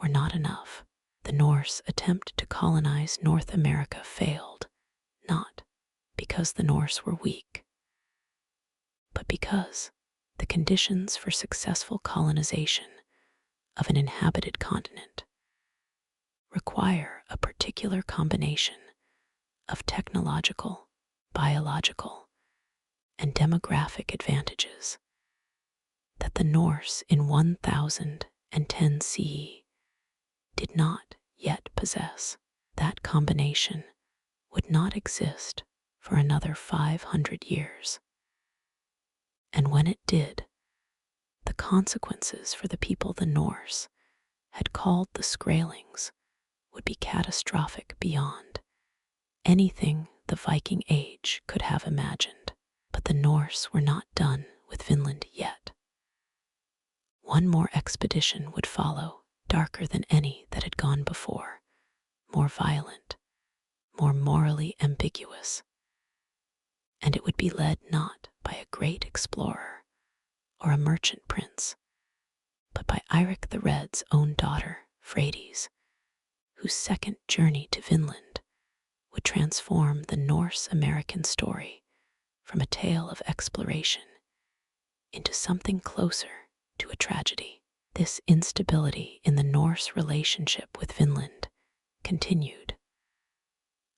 were not enough. The Norse attempt to colonize North America failed, not because the Norse were weak, but because the conditions for successful colonization of an inhabited continent require a particular combination of technological, biological, and demographic advantages that the Norse in 1010 CE did not yet possess. That combination would not exist for another 500 years. And when it did, the consequences for the people the Norse had called the Skraelings would be catastrophic beyond anything the Viking Age could have imagined. But the Norse were not done with Vinland yet. One more expedition would follow, darker than any that had gone before, more violent, more morally ambiguous. And it would be led not by a great explorer or a merchant prince, but by Eirik the Red's own daughter, Freydis, whose second journey to Vinland would transform the Norse American story from a tale of exploration into something closer to a tragedy. This instability in the Norse relationship with Vinland continued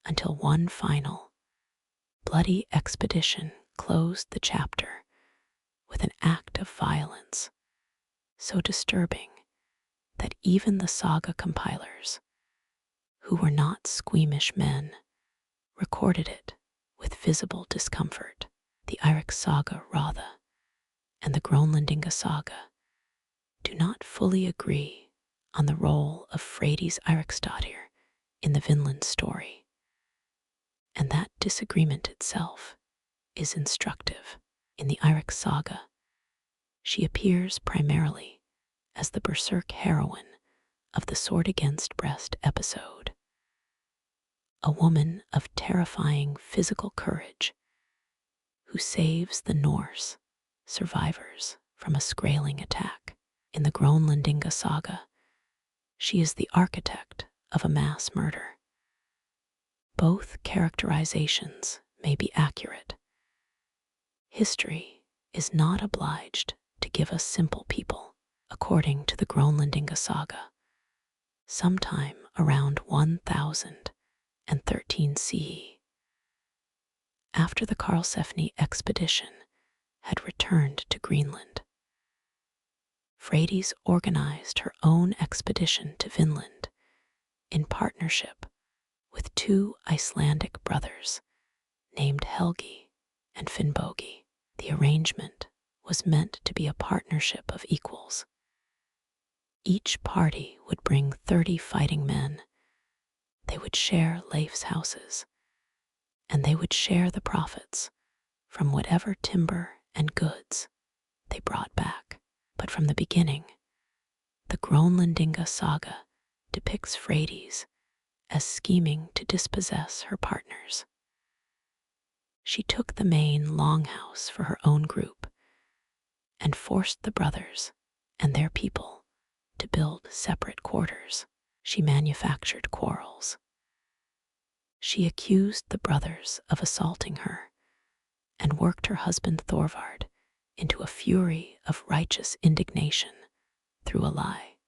until one final, bloody expedition closed the chapter with an act of violence so disturbing that even the saga compilers, who were not squeamish men, recorded it with visible discomfort. The Eirik saga Ratha and the Grönlandinga saga do not fully agree on the role of Freydis Eiriksdottir in the Vinland story, and that disagreement itself is instructive. In the Eirik saga, she appears primarily as the berserk heroine of the sword against breast episode, a woman of terrifying physical courage who saves the Norse survivors from a Skraeling attack. In the Grönlandinga saga, she is the architect of a mass murder. Both characterizations may be accurate. History is not obliged to give us simple people. According to the Grönlandinga saga, sometime around 1013 CE, after the Karlsefni expedition had returned to Greenland, Freydis organized her own expedition to Vinland in partnership with two Icelandic brothers named Helgi and Finnbogi. The arrangement was meant to be a partnership of equals. Each party would bring 30 fighting men. They would share Leif's houses, and they would share the profits from whatever timber and goods they brought back. But from the beginning, the Grönlandinga saga depicts Freydis as scheming to dispossess her partners. She took the main longhouse for her own group and forced the brothers and their people to build separate quarters. She manufactured quarrels. She accused the brothers of assaulting her and worked her husband Thorvard into a fury of righteous indignation through a lie,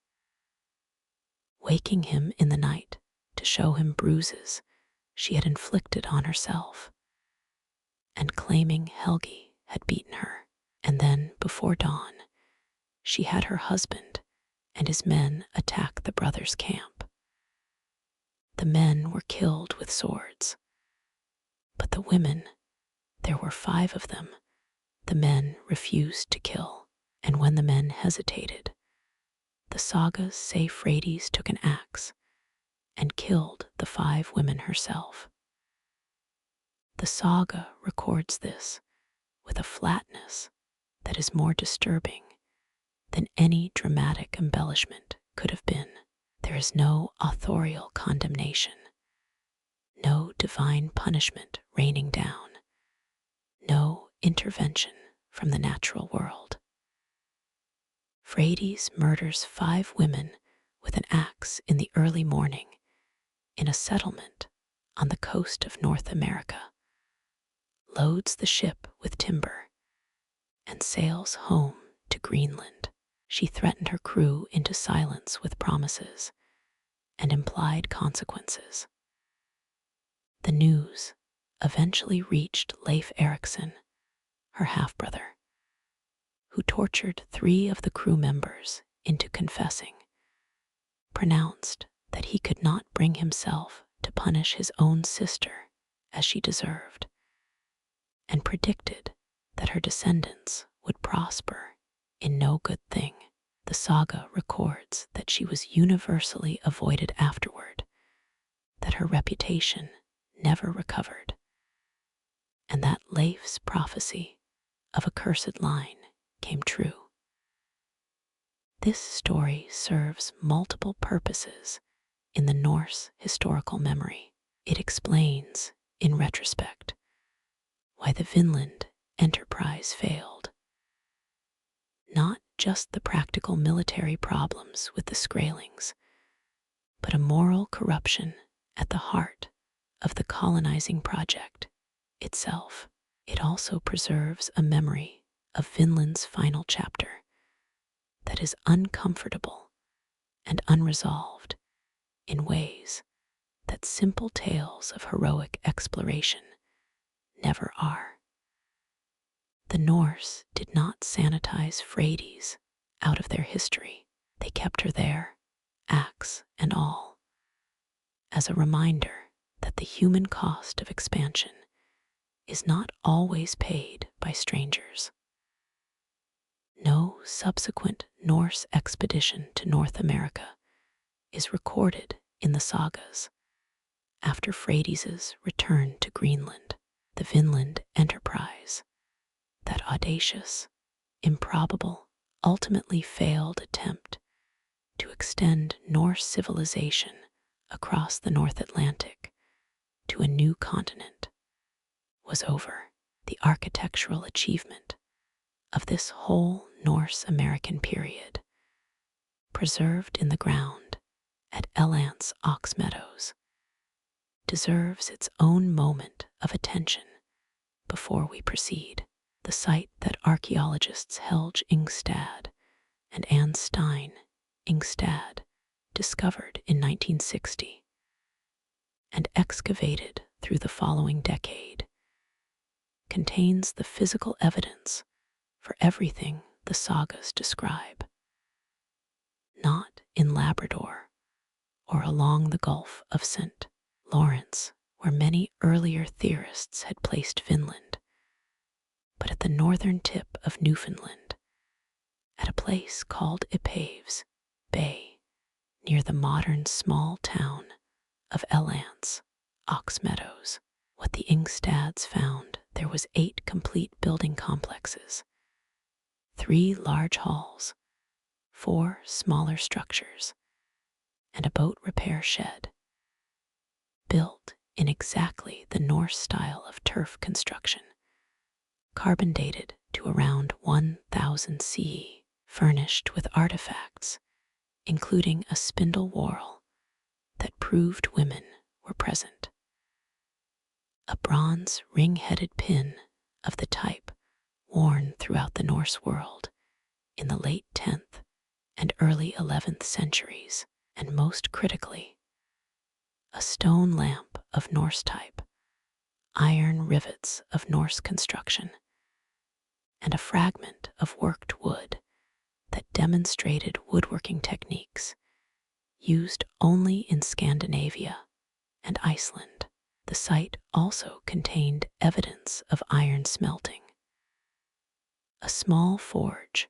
waking him in the night to show him bruises she had inflicted on herself, and claiming Helgi had beaten her. And then, before dawn, she had her husband and his men attack the brothers' camp. The men were killed with swords, but the women, there were 5 of them, the men refused to kill. And when the men hesitated, the sagas say Freydis took an axe and killed the 5 women herself. The saga records this with a flatness that is more disturbing than any dramatic embellishment could have been. There is no authorial condemnation, no divine punishment raining down, no intervention from the natural world. Freydis murders 5 women with an axe in the early morning in a settlement on the coast of North America, loads the ship with timber, and sails home to Greenland. She threatened her crew into silence with promises and implied consequences. The news eventually reached Leif Erikson, her half-brother, who tortured 3 of the crew members into confessing, pronounced that he could not bring himself to punish his own sister as she deserved, and predicted that her descendants would prosper in no good thing. The saga records that she was universally avoided afterward, that her reputation never recovered, and that Leif's prophecy of a cursed line came true. This story serves multiple purposes in the Norse historical memory. It explains, in retrospect, why the Vinland enterprise failed. Not just the practical military problems with the Skraelings, but a moral corruption at the heart of the colonizing project itself. It also preserves a memory of Vinland's final chapter that is uncomfortable and unresolved in ways that simple tales of heroic exploration never are. The Norse did not sanitize Freydis out of their history. They kept her there, axe and all, as a reminder that the human cost of expansion is not always paid by strangers. No subsequent Norse expedition to North America is recorded in the sagas after Freydis' return to Greenland. The Vinland enterprise, that audacious, improbable, ultimately failed attempt to extend Norse civilization across the North Atlantic to a new continent, was over. The architectural achievement of this whole Norse American period, preserved in the ground at Elant's Ox Meadows, deserves its own moment of attention. before we proceed. The site that archaeologists Helge Ingstad and Anne Stein Ingstad discovered in 1960 and excavated through the following decade contains the physical evidence for everything the sagas describe. Not in Labrador or along the Gulf of St. Lawrence, where many earlier theorists had placed Vinland, but at the northern tip of Newfoundland, at a place called Epaves Bay, near the modern small town of Elance, Meadows. What the Ingstads found, there was 8 complete building complexes, 3 large halls, 4 smaller structures, and a boat repair shed, built in exactly the Norse style of turf construction, carbon dated to around 1000 CE, furnished with artifacts, including a spindle whorl that proved women were present, a bronze ring-headed pin of the type worn throughout the Norse world in the late 10th and early 11th centuries, and most critically, a stone lamp of Norse type, iron rivets of Norse construction, and a fragment of worked wood that demonstrated woodworking techniques used only in Scandinavia and Iceland. The site also contained evidence of iron smelting, a small forge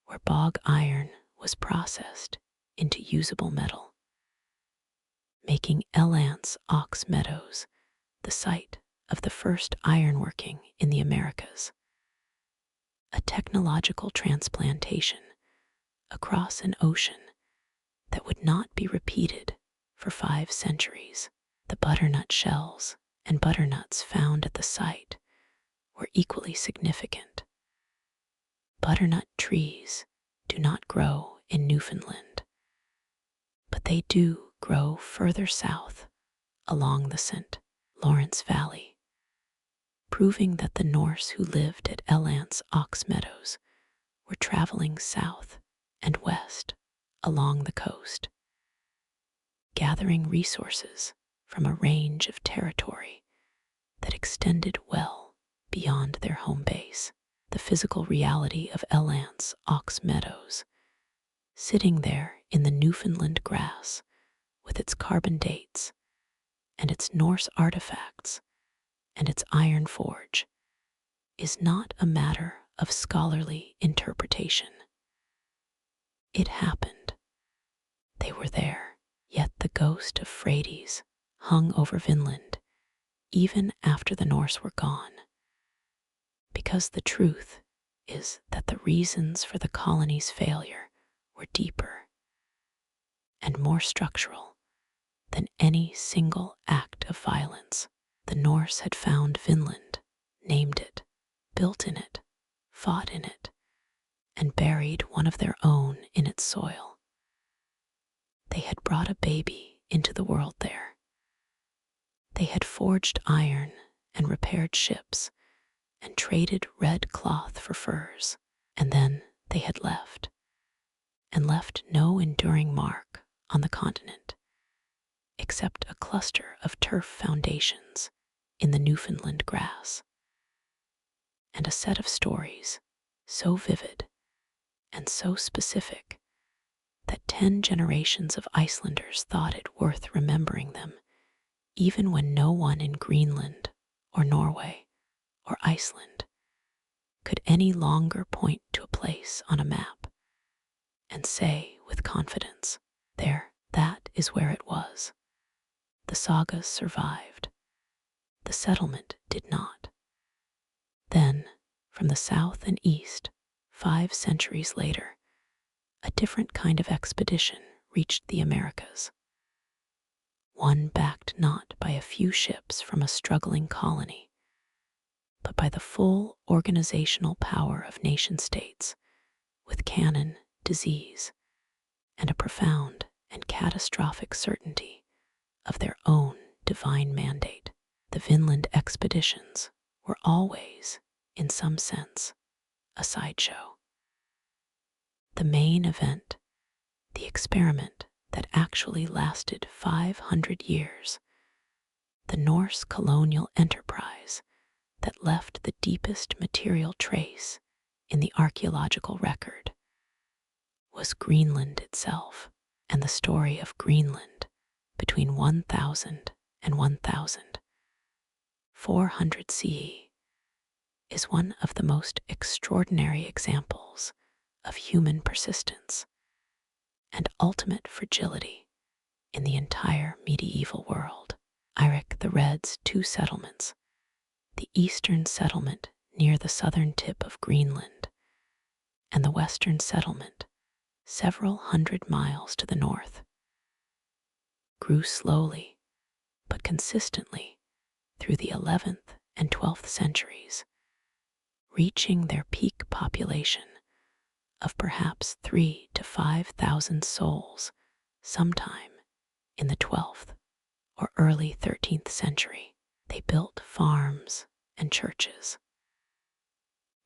where bog iron was processed into usable metal, making Elance Meadows the site of the first ironworking in the Americas, a technological transplantation across an ocean that would not be repeated for 5 centuries. The butternut shells and butternuts found at the site were equally significant. Butternut trees do not grow in Newfoundland, but they do grow further south along the St. Lawrence Valley, proving that the Norse who lived at Elance Meadows were traveling south and west along the coast, gathering resources from a range of territory that extended well beyond their home base. The physical reality of Elance Meadows, sitting there in the Newfoundland grass with its carbon dates and its Norse artifacts and its iron forge, is not a matter of scholarly interpretation. It happened. They were there, yet the ghost of Frades hung over Vinland even after the Norse were gone, because the truth is that the reasons for the colony's failure were deeper and more structural than any single act of violence. The Norse had found Vinland, named it, built in it, fought in it, and buried one of their own in its soil. They had brought a baby into the world there. They had forged iron and repaired ships and traded red cloth for furs, and then they had left, and left no enduring mark on the continent, except a cluster of turf foundations in the Newfoundland grass, and a set of stories so vivid and so specific that 10 generations of Icelanders thought it worth remembering them, even when no one in Greenland or Norway or Iceland could any longer point to a place on a map and say with confidence, there, that is where it was. The sagas survived. The settlement did not. Then, from the south and east, 5 centuries later, a different kind of expedition reached the Americas. One backed not by a few ships from a struggling colony, but by the full organizational power of nation-states, with cannon, disease, and a profound and catastrophic certainty of their own divine mandate. The Vinland expeditions were always, in some sense, a sideshow. The main event, the experiment that actually lasted 500 years, the Norse colonial enterprise that left the deepest material trace in the archaeological record, was Greenland itself. And the story of Greenland between 1000 and 1400 CE is one of the most extraordinary examples of human persistence and ultimate fragility in the entire medieval world. Eirik the Red's two settlements, the eastern settlement near the southern tip of Greenland, and the western settlement several hundred miles to the north, grew slowly but consistently through the 11th and 12th centuries, reaching their peak population of perhaps 3,000 to 5,000 souls sometime in the 12th or early 13th century. They built farms and churches.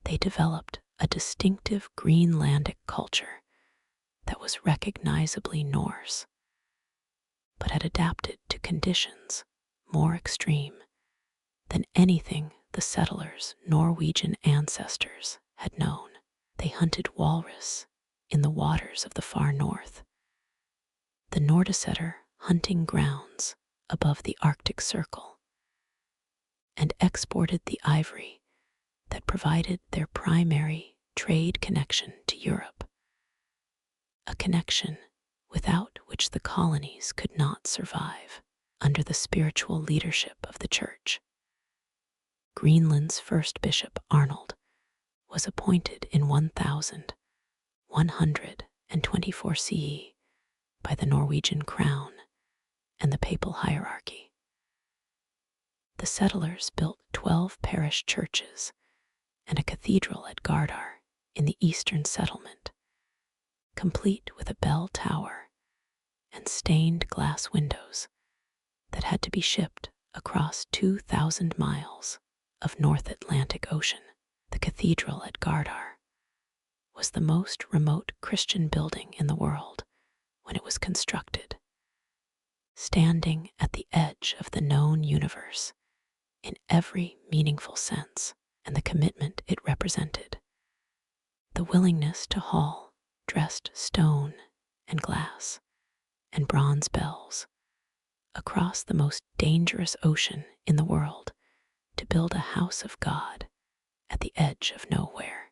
They developed a distinctive Greenlandic culture that was recognizably Norse, but had adapted to conditions more extreme than anything the settlers' Norwegian ancestors had known. They hunted walrus in the waters of the far north, the Nordisetter hunting grounds above the Arctic Circle, and exported the ivory that provided their primary trade connection to Europe, a connection without which the colonies could not survive. Under the spiritual leadership of the Church, Greenland's first bishop, Arnold, was appointed in 1124 CE by the Norwegian crown and the papal hierarchy. The settlers built 12 parish churches and a cathedral at Gardar in the eastern settlement, complete with a bell tower and stained glass windows that had to be shipped across 2,000 miles of North Atlantic Ocean. The cathedral at Gardar was the most remote Christian building in the world when it was constructed, standing at the edge of the known universe in every meaningful sense, and the commitment it represented, the willingness to haul dressed stone and glass and bronze bells across the most dangerous ocean in the world to build a house of God at the edge of nowhere,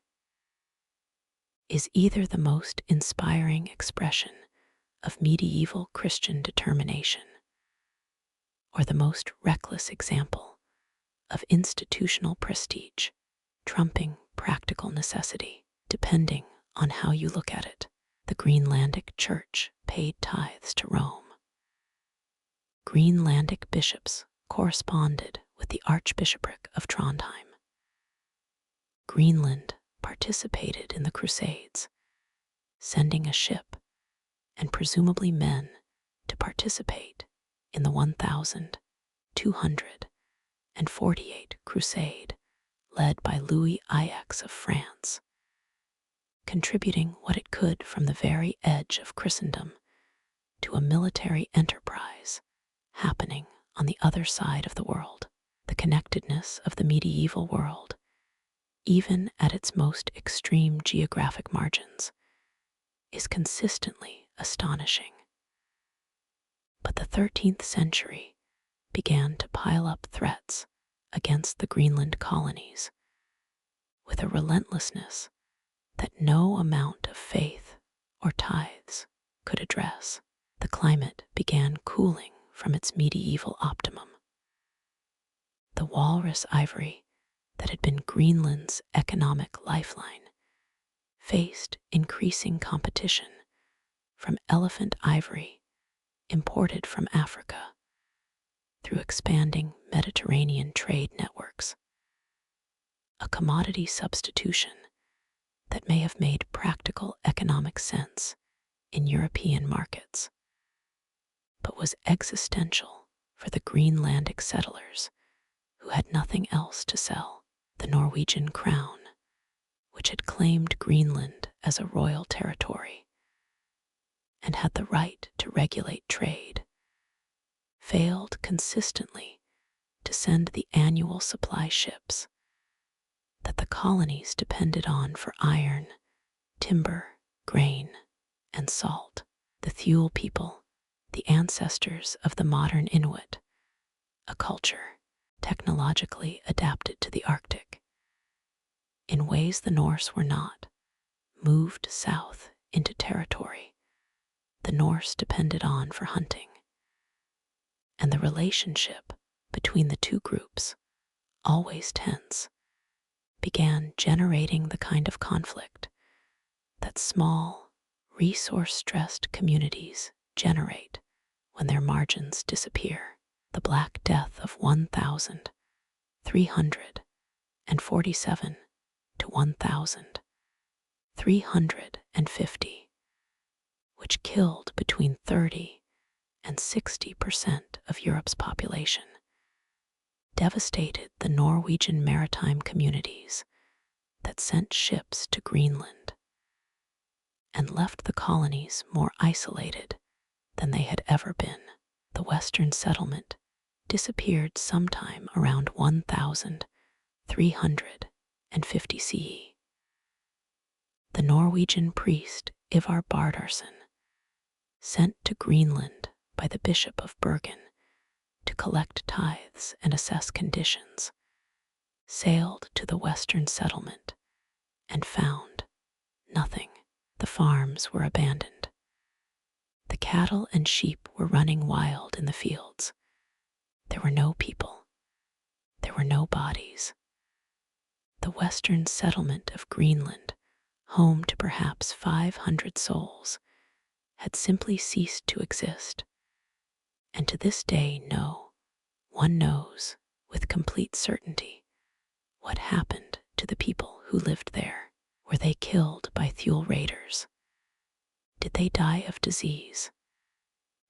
is either the most inspiring expression of medieval Christian determination or the most reckless example of institutional prestige trumping practical necessity, depending on how you look at it. The Greenlandic Church paid tithes to Rome. Greenlandic bishops corresponded with the Archbishopric of Trondheim. Greenland participated in the Crusades, sending a ship and presumably men to participate in the 1248 Crusade led by Louis Ix of France, contributing what it could from the very edge of Christendom to a military enterprise happening on the other side of the world. The connectedness of the medieval world, even at its most extreme geographic margins, is consistently astonishing. But the 13th century began to pile up threats against the Greenland colonies with a relentlessness that no amount of faith or tithes could address. The climate began cooling from its medieval optimum. The walrus ivory that had been Greenland's economic lifeline faced increasing competition from elephant ivory imported from Africa through expanding Mediterranean trade networks, a commodity substitution that may have made practical economic sense in European markets, but was existential for the Greenlandic settlers who had nothing else to sell. The Norwegian crown, which had claimed Greenland as a royal territory and had the right to regulate trade, failed consistently to send the annual supply ships that the colonies depended on for iron, timber, grain, and salt. The Thule people, the ancestors of the modern Inuit, a culture technologically adapted to the Arctic, in ways the Norse were not, moved south into territory the Norse depended on for hunting. And the relationship between the two groups, always tense, began generating the kind of conflict that small, resource-stressed communities generate when their margins disappear. The Black Death of 1347 to 1350, which killed between 30 and 60% of Europe's population, devastated the Norwegian maritime communities that sent ships to Greenland and left the colonies more isolated than they had ever been. The Western settlement disappeared sometime around 1350 CE. The Norwegian priest Ivar Bardarson, sent to Greenland by the Bishop of Bergen to collect tithes and assess conditions, sailed to the Western settlement and found nothing. The farms were abandoned. The cattle and sheep were running wild in the fields. There were no people. There were no bodies. The Western settlement of Greenland, home to perhaps 500 souls, had simply ceased to exist. And to this day, no one knows with complete certainty what happened to the people who lived there. Were they killed by Thule raiders? Did they die of disease?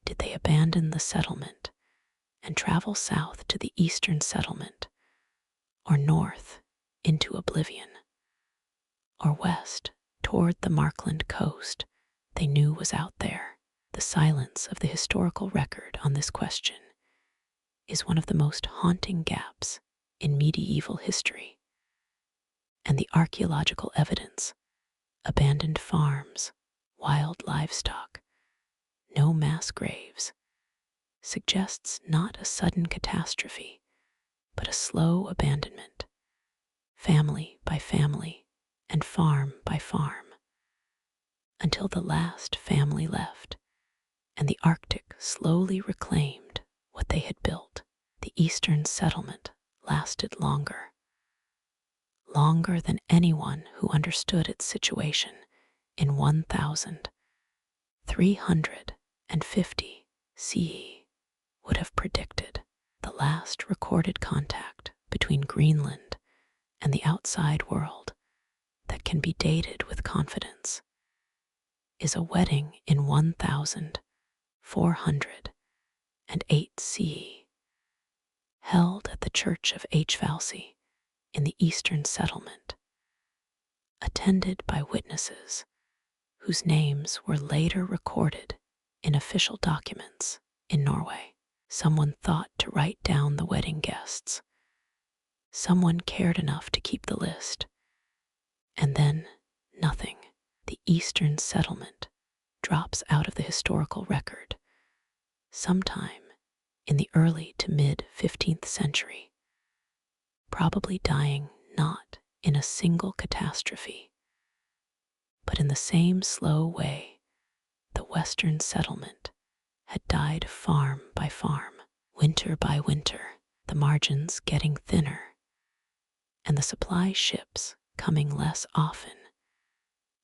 Did they abandon the settlement and travel south to the eastern settlement, or north into oblivion, or west toward the Markland coast they knew was out there? The silence of the historical record on this question is one of the most haunting gaps in medieval history. And the archaeological evidence, abandoned farms, wild livestock, no mass graves, suggests not a sudden catastrophe, but a slow abandonment, family by family and farm by farm, until the last family left and the Arctic slowly reclaimed what they had built. The eastern settlement lasted longer than anyone who understood its situation in 1350 CE would have predicted. The last recorded contact between Greenland and the outside world that can be dated with confidence is a wedding in 1408 CE, held at the Church of Hvalsey in the eastern settlement, attended by witnesses whose names were later recorded in official documents in Norway. Someone thought to write down the wedding guests. Someone cared enough to keep the list. And then nothing. The eastern settlement drops out of the historical record sometime in the early to mid-15th century, probably dying not in a single catastrophe, but in the same slow way the Western settlement had died farm by farm, winter by winter, the margins getting thinner, and the supply ships coming less often,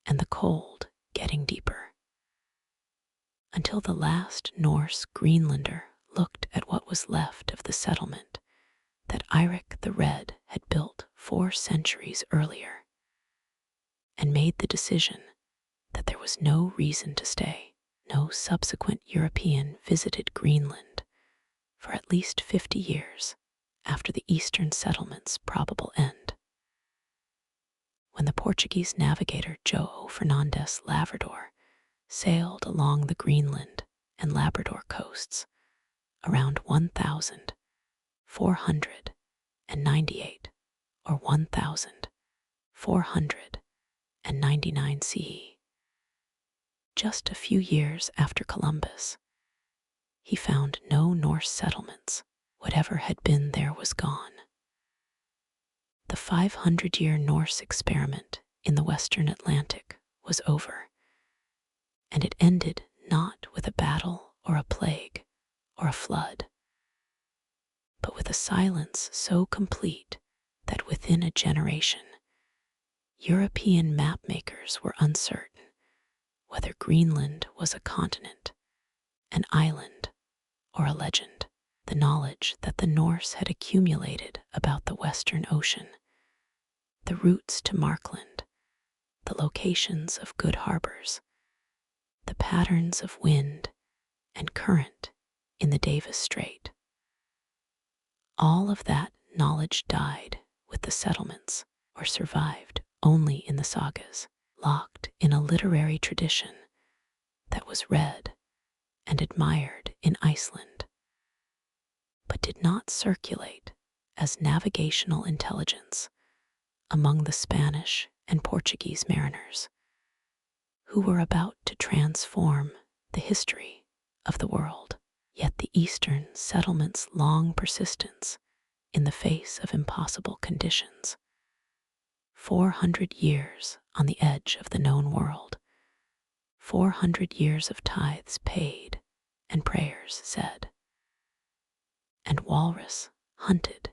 and the cold getting deeper, until the last Norse Greenlander looked at what was left of the settlement that Eirik the Red had built 4 centuries earlier, and made the decision that there was no reason to stay. No subsequent European visited Greenland for at least 50 years after the eastern settlement's probable end. When the Portuguese navigator João Fernandes Lavrador sailed along the Greenland and Labrador coasts around 1498 or 1499 CE, just a few years after Columbus, he found no Norse settlements. Whatever had been there was gone. The 500-year Norse experiment in the Western Atlantic was over, and it ended not with a battle or a plague or a flood, but with a silence so complete that within a generation, European mapmakers were uncertain whether Greenland was a continent, an island, or a legend. The knowledge that the Norse had accumulated about the Western Ocean, the routes to Markland, the locations of good harbors, the patterns of wind and current in the Davis Strait. All of that knowledge died with the settlements, or survived only in the sagas, locked in a literary tradition that was read and admired in Iceland, but did not circulate as navigational intelligence among the Spanish and Portuguese mariners who were about to transform the history of the world. Yet the Eastern settlement's long persistence in the face of impossible conditions, 400 years on the edge of the known world, 400 years of tithes paid and prayers said, and walrus hunted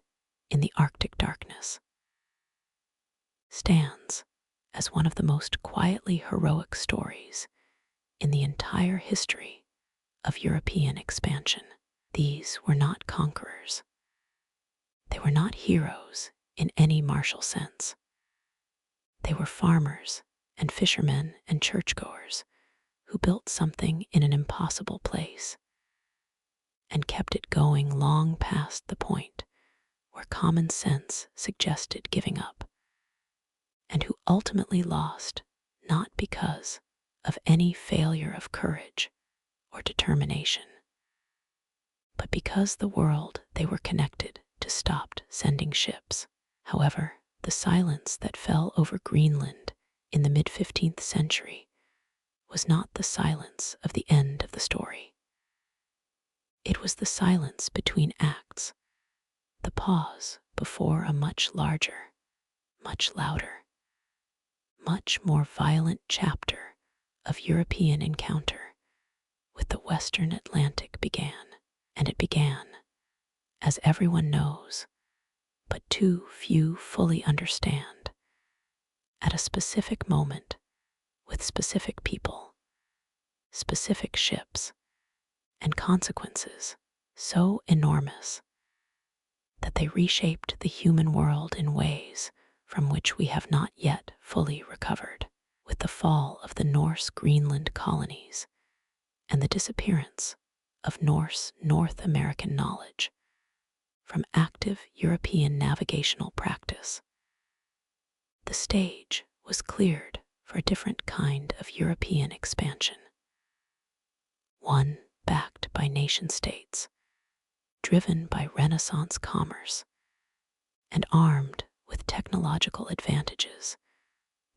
in the Arctic darkness, stands as one of the most quietly heroic stories in the entire history of European expansion. These were not conquerors. They were not heroes in any martial sense. They were farmers and fishermen and churchgoers who built something in an impossible place and kept it going long past the point where common sense suggested giving up, and who ultimately lost not because of any failure of courage or determination, but because the world they were connected to stopped sending ships. However, the silence that fell over Greenland in the mid-15th century was not the silence of the end of the story. It was the silence between acts, the pause before a much larger, much louder, much more violent chapter of European encounter with the Western Atlantic began. And it began, as everyone knows, but too few fully understand, at a specific moment with specific people, specific ships, and consequences so enormous that they reshaped the human world in ways from which we have not yet fully recovered. With the fall of the Norse Greenland colonies and the disappearance of Norse North American knowledge from active European navigational practice, the stage was cleared for a different kind of European expansion, one backed by nation-states, driven by Renaissance commerce, and armed with technological advantages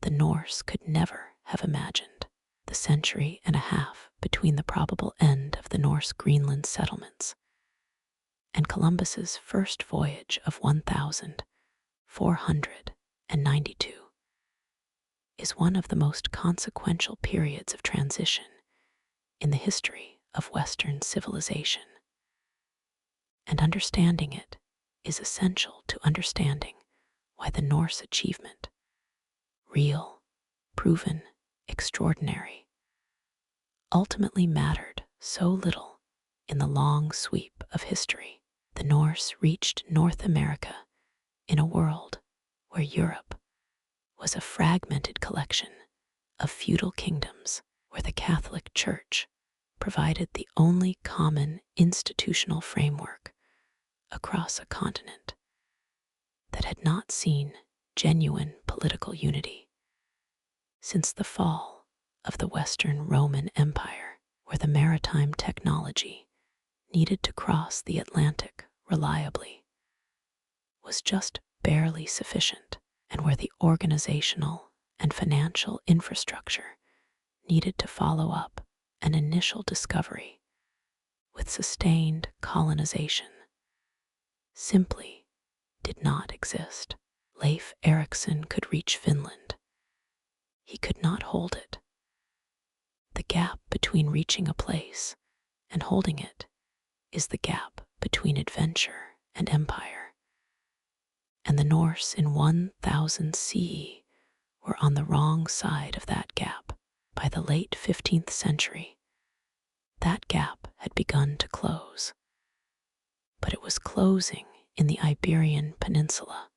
the Norse could never have imagined. The century and a half between the probable end of the Norse Greenland settlements and Columbus's first voyage of 1492 is one of the most consequential periods of transition in the history of Western civilization. And understanding it is essential to understanding why the Norse achievement, real, proven, extraordinary, ultimately mattered so little in the long sweep of history. The Norse reached North America in a world where Europe was a fragmented collection of feudal kingdoms, where the Catholic Church provided the only common institutional framework across a continent that had not seen genuine political unity since the fall of the Western Roman Empire, where the maritime technology needed to cross the Atlantic reliably was just barely sufficient, and where the organizational and financial infrastructure needed to follow up an initial discovery with sustained colonization simply did not exist. Leif Erikson could reach Vinland. He could not hold it. The gap between reaching a place and holding it is the gap between adventure and empire. And the Norse in 1000 CE were on the wrong side of that gap. By the late 15th century, that gap had begun to close. But it was closing in the Iberian Peninsula,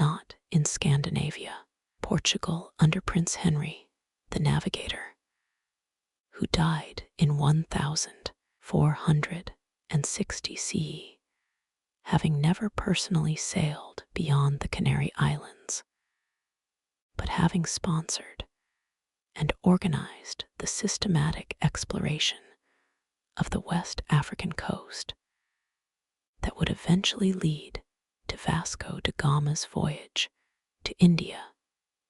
not in Scandinavia. Portugal under Prince Henry, the Navigator, who died in 1460 CE, having never personally sailed beyond the Canary Islands, but having sponsored and organized the systematic exploration of the West African coast that would eventually lead to Vasco da Gama's voyage to India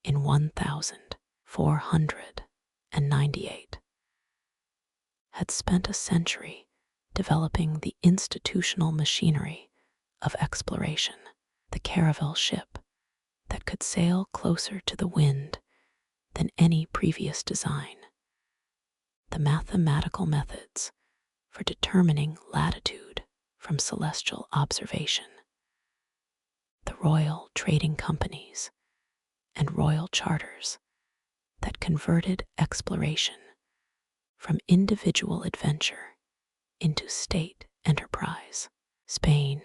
in 1498, had spent a century developing the institutional machinery of exploration, the caravel ship that could sail closer to the wind than any previous design, the mathematical methods for determining latitude from celestial observation, the royal trading companies and royal charters that converted exploration from individual adventure into state enterprise. Spain,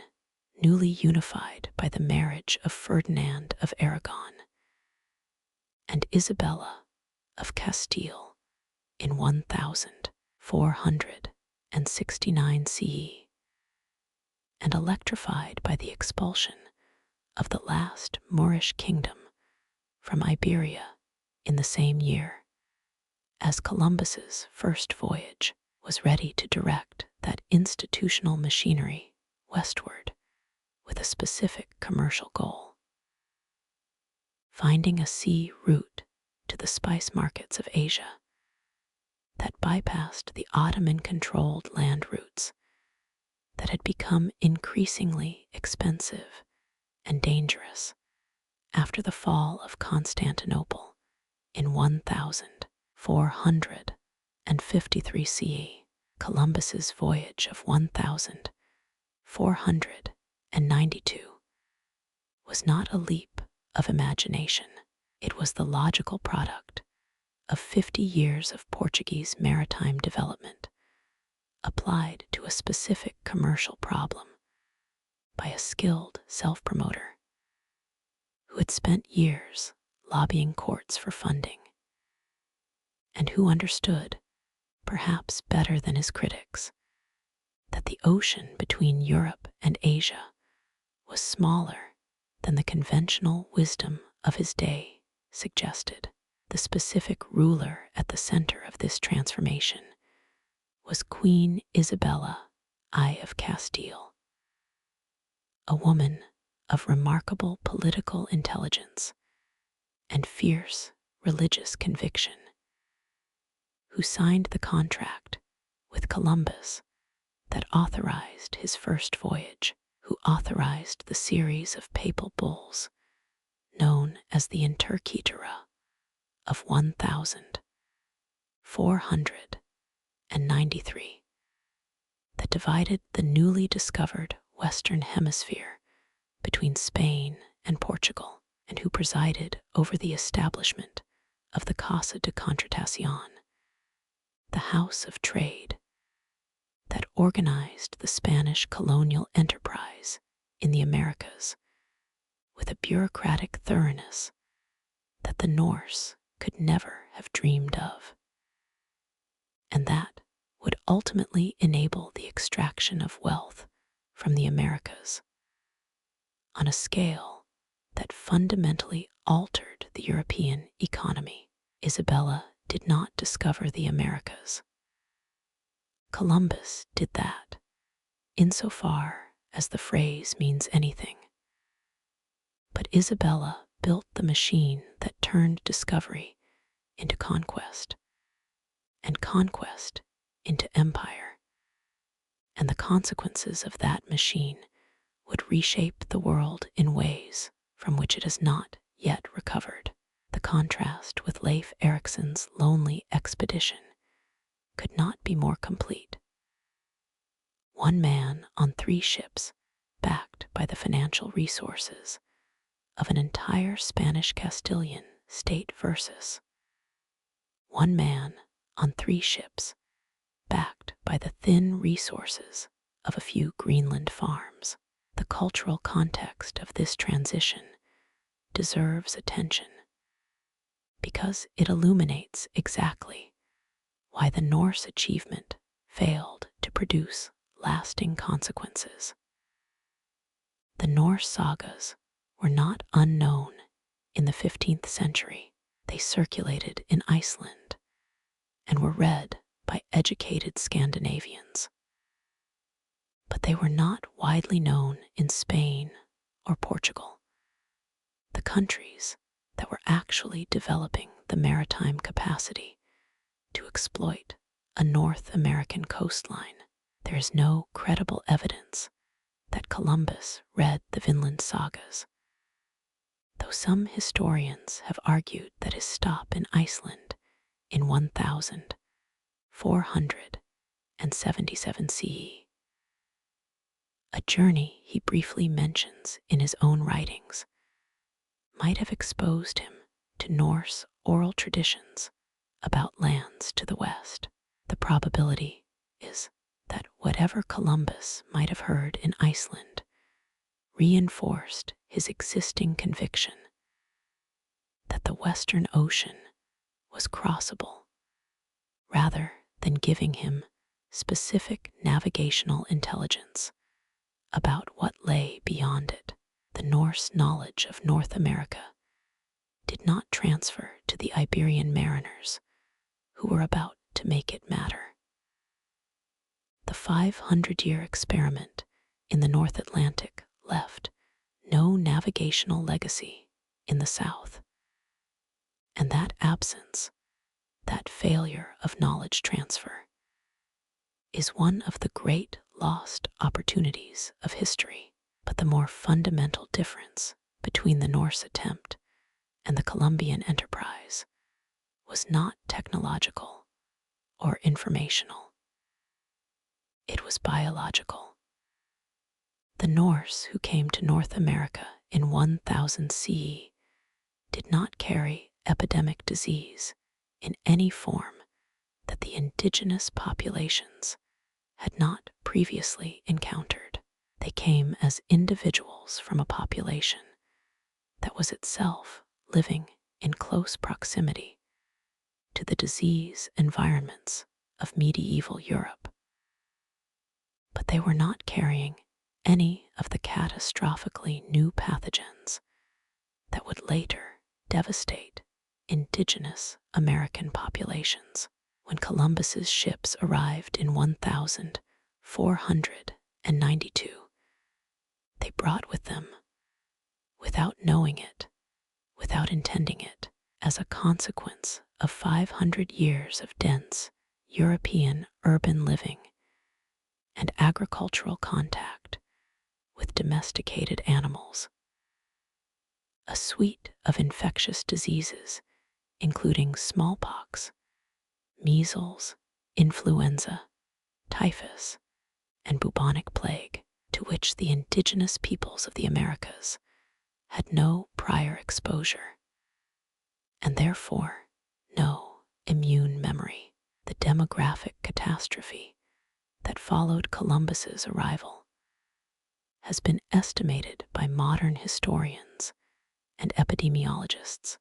newly unified by the marriage of Ferdinand of Aragon and Isabella of Castile in 1469 CE, and electrified by the expulsion of the last Moorish kingdom from Iberia in the same year, as Columbus's first voyage was ready to direct that institutional machinery westward with a specific commercial goal: finding a sea route to the spice markets of Asia that bypassed the Ottoman-controlled land routes that had become increasingly expensive and dangerous after the fall of Constantinople in 1453 CE. Columbus's voyage of 1492 was not a leap of imagination. It was the logical product of 50 years of Portuguese maritime development applied to a specific commercial problem by a skilled self-promoter who had spent years lobbying courts for funding and who understood, perhaps better than his critics, that the ocean between Europe and Asia was smaller than the conventional wisdom of his day suggested. The specific ruler at the center of this transformation was Queen Isabella I of Castile, a woman of remarkable political intelligence and fierce religious conviction, who signed the contract with Columbus that authorized his first voyage, who authorized the series of papal bulls known as the Intercetera of 1493 that divided the newly discovered Western Hemisphere between Spain and Portugal, and who presided over the establishment of the Casa de Contratación, the House of Trade that organized the Spanish colonial enterprise in the Americas with a bureaucratic thoroughness that the Norse could never have dreamed of, and that would ultimately enable the extraction of wealth from the Americas on a scale that fundamentally altered the European economy. Isabella did not discover the Americas. Columbus did that, insofar as the phrase means anything. But Isabella built the machine that turned discovery into conquest, and conquest into empire. And the consequences of that machine would reshape the world in ways from which it has not yet recovered. The contrast with Leif Erikson's lonely expedition could not be more complete. One man on 3 ships, backed by the financial resources of an entire Spanish Castilian state versus one man on 3 ships, backed by the thin resources of a few Greenland farms. The cultural context of this transition deserves attention because it illuminates exactly why the Norse achievement failed to produce lasting consequences. The Norse sagas were not unknown in the 15th century. They circulated in Iceland and were read by educated Scandinavians. But they were not widely known in Spain or Portugal, the countries that were actually developing the maritime capacity to exploit a North American coastline. There is no credible evidence that Columbus read the Vinland sagas, though some historians have argued that his stop in Iceland in 1477 CE, a journey he briefly mentions in his own writings, might have exposed him to Norse oral traditions about lands to the west. The probability is that whatever Columbus might have heard in Iceland reinforced his existing conviction that the Western Ocean was crossable, rather than giving him specific navigational intelligence about what lay beyond it. The Norse knowledge of North America did not transfer to the Iberian mariners who were about to make it matter. The 500-year experiment in the North Atlantic left no navigational legacy in the South, and that absence, that failure of knowledge transfer, is one of the great lost opportunities of history. But the more fundamental difference between the Norse attempt and the Columbian enterprise was not technological or informational. It was biological. The Norse who came to North America in 1000 CE did not carry epidemic disease in any form that the indigenous populations had not previously encountered. They came as individuals from a population that was itself living in close proximity to the disease environments of medieval Europe. But they were not carrying any of the catastrophically new pathogens that would later devastate indigenous American populations. When Columbus's ships arrived in 1492, they brought with them, without knowing it, without intending it, as a consequence of 500 years of dense European urban living and agricultural contact with domesticated animals, a suite of infectious diseases including smallpox, measles, influenza, typhus, and bubonic plague, to which the indigenous peoples of the Americas had no prior exposure, and therefore no immune memory. The demographic catastrophe that followed Columbus's arrival has been estimated by modern historians and epidemiologists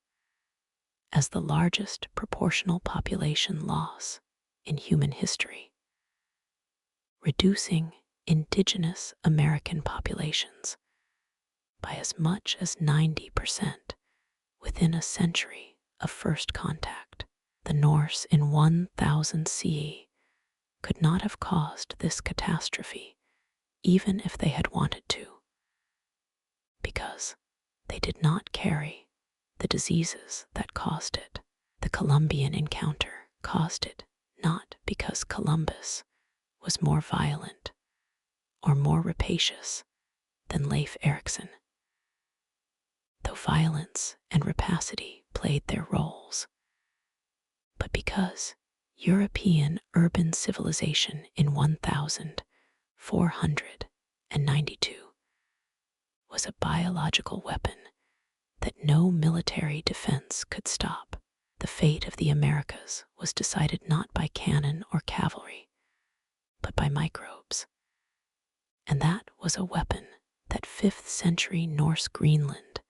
as the largest proportional population loss in human history. Reducing indigenous American populations by as much as 90% within a century of first contact. The Norse in 1000 CE could not have caused this catastrophe even if they had wanted to, because they did not carry the diseases that caused it. The Columbian encounter caused it not because Columbus was more violent or more rapacious than Leif Erikson, though violence and rapacity played their roles, but because European urban civilization in 1492 was a biological weapon that no military defense could stop. The fate of the Americas was decided not by cannon or cavalry, but by microbes. And that was a weapon that 5th century Norse Greenland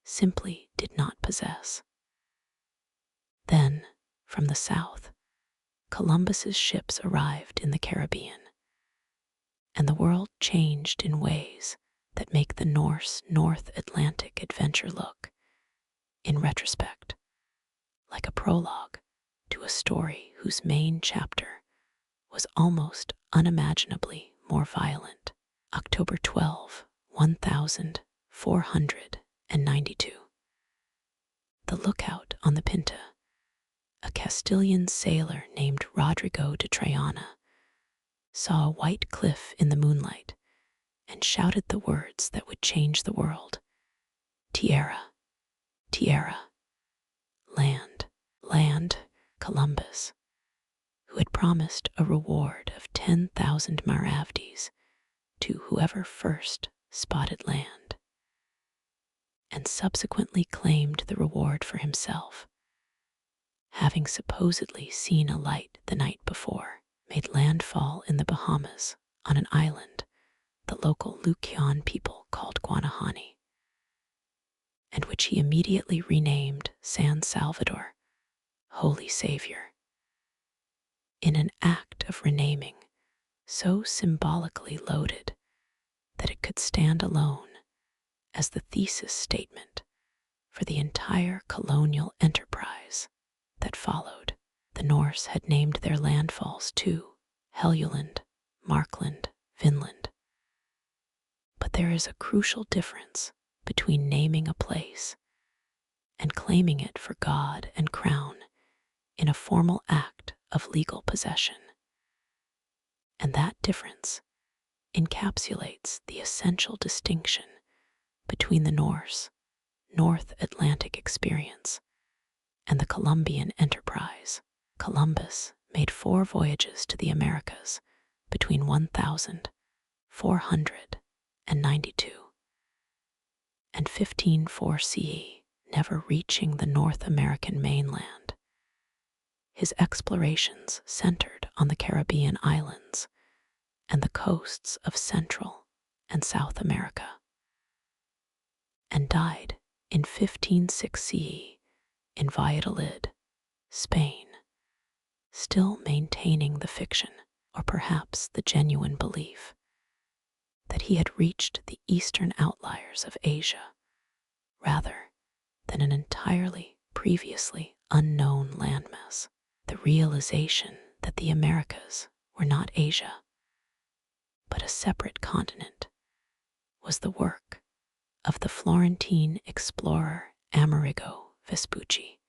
simply did not possess. Then, from the south, Columbus's ships arrived in the Caribbean, and the world changed in ways that make the Norse North Atlantic adventure look, in retrospect, like a prologue to a story whose main chapter was almost unimaginably more violent. October 12, 1492. The lookout on the Pinta, a Castilian sailor named Rodrigo de Triana, saw a white cliff in the moonlight and shouted the words that would change the world. Tierra, tierra, land, land. Columbus, who had promised a reward of 10,000 maravedis to whoever first spotted land, and subsequently claimed the reward for himself, having supposedly seen a light the night before, made landfall in the Bahamas on an island the local Lucian people called Guanahani, and which he immediately renamed San Salvador, Holy Savior, in an act of renaming so symbolically loaded that it could stand alone as the thesis statement for the entire colonial enterprise that followed. The Norse had named their landfalls too, Helluland, Markland, Vinland. But there is a crucial difference between naming a place and claiming it for God and crown in a formal act of legal possession. And that difference encapsulates the essential distinction between the Norse North Atlantic experience and the Columbian enterprise. Columbus made 4 voyages to the Americas between 1492 and 1504 CE, never reaching the North American mainland. His explorations centered on the Caribbean islands and the coasts of Central and South America, and died in 1506 CE in Valladolid, Spain, still maintaining the fiction, or perhaps the genuine belief, that he had reached the eastern outliers of Asia rather than an entirely previously unknown landmass. The realization that the Americas were not Asia, but a separate continent, was the work of the Florentine explorer Amerigo Vespucci,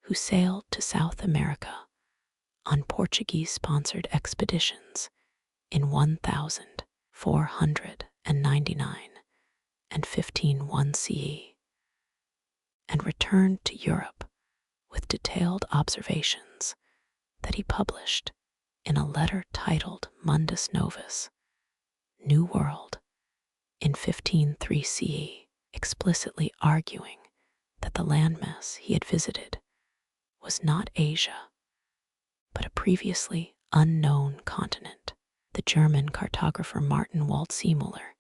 who sailed to South America on Portuguese-sponsored expeditions in 1499 and 1501 CE, and returned to Europe with detailed observations that he published in a letter titled Mundus Novus, New World, in 1503 CE, explicitly arguing that the landmass he had visited was not Asia, but a previously unknown continent. The German cartographer Martin Waldseemüller,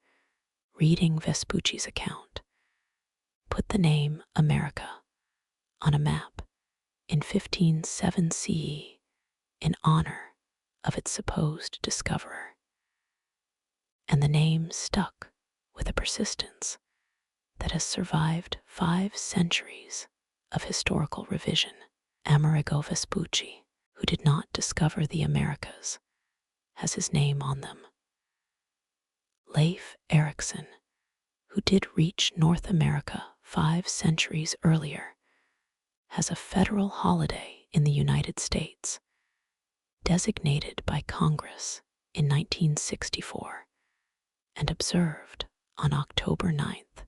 reading Vespucci's account, put the name America on a map in 1507 CE in honor of its supposed discoverer. and the name stuck with a persistence that has survived 5 centuries of historical revision. Amerigo Vespucci, who did not discover the Americas, has his name on them. Leif Erikson, who did reach North America 5 centuries earlier, has a federal holiday in the United States, designated by Congress in 1964 and observed on October 9th,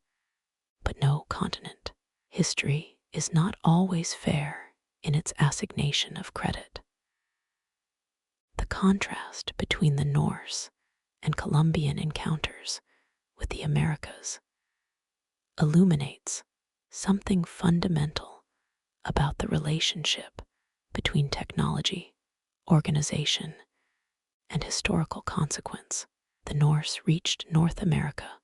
but no continent. History is not always fair in its assignation of credit. The contrast between the Norse and Columbian encounters with the Americas illuminates something fundamental about the relationship between technology, organization, and historical consequence. The Norse reached North America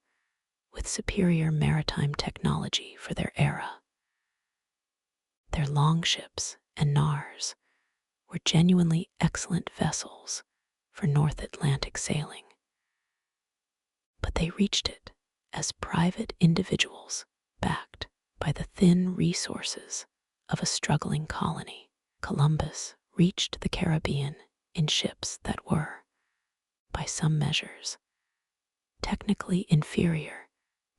with superior maritime technology for their era. Their longships and knarrs were genuinely excellent vessels for North Atlantic sailing. But they reached it as private individuals backed by the thin resources of a struggling colony. Columbus reached the Caribbean in ships that were, by some measures, technically inferior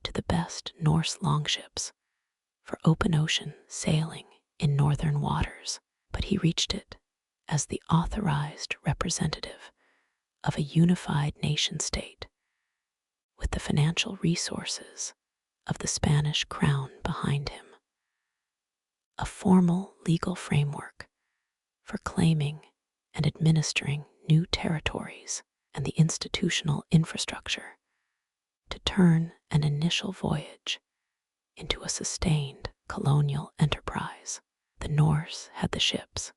to the best Norse longships for open ocean sailing in northern waters, but he reached it as the authorized representative of a unified nation-state with the financial resources of the Spanish crown behind him. A formal legal framework for claiming and administering new territories and the institutional infrastructure to turn an initial voyage into a sustained colonial enterprise. The Norse had the ships,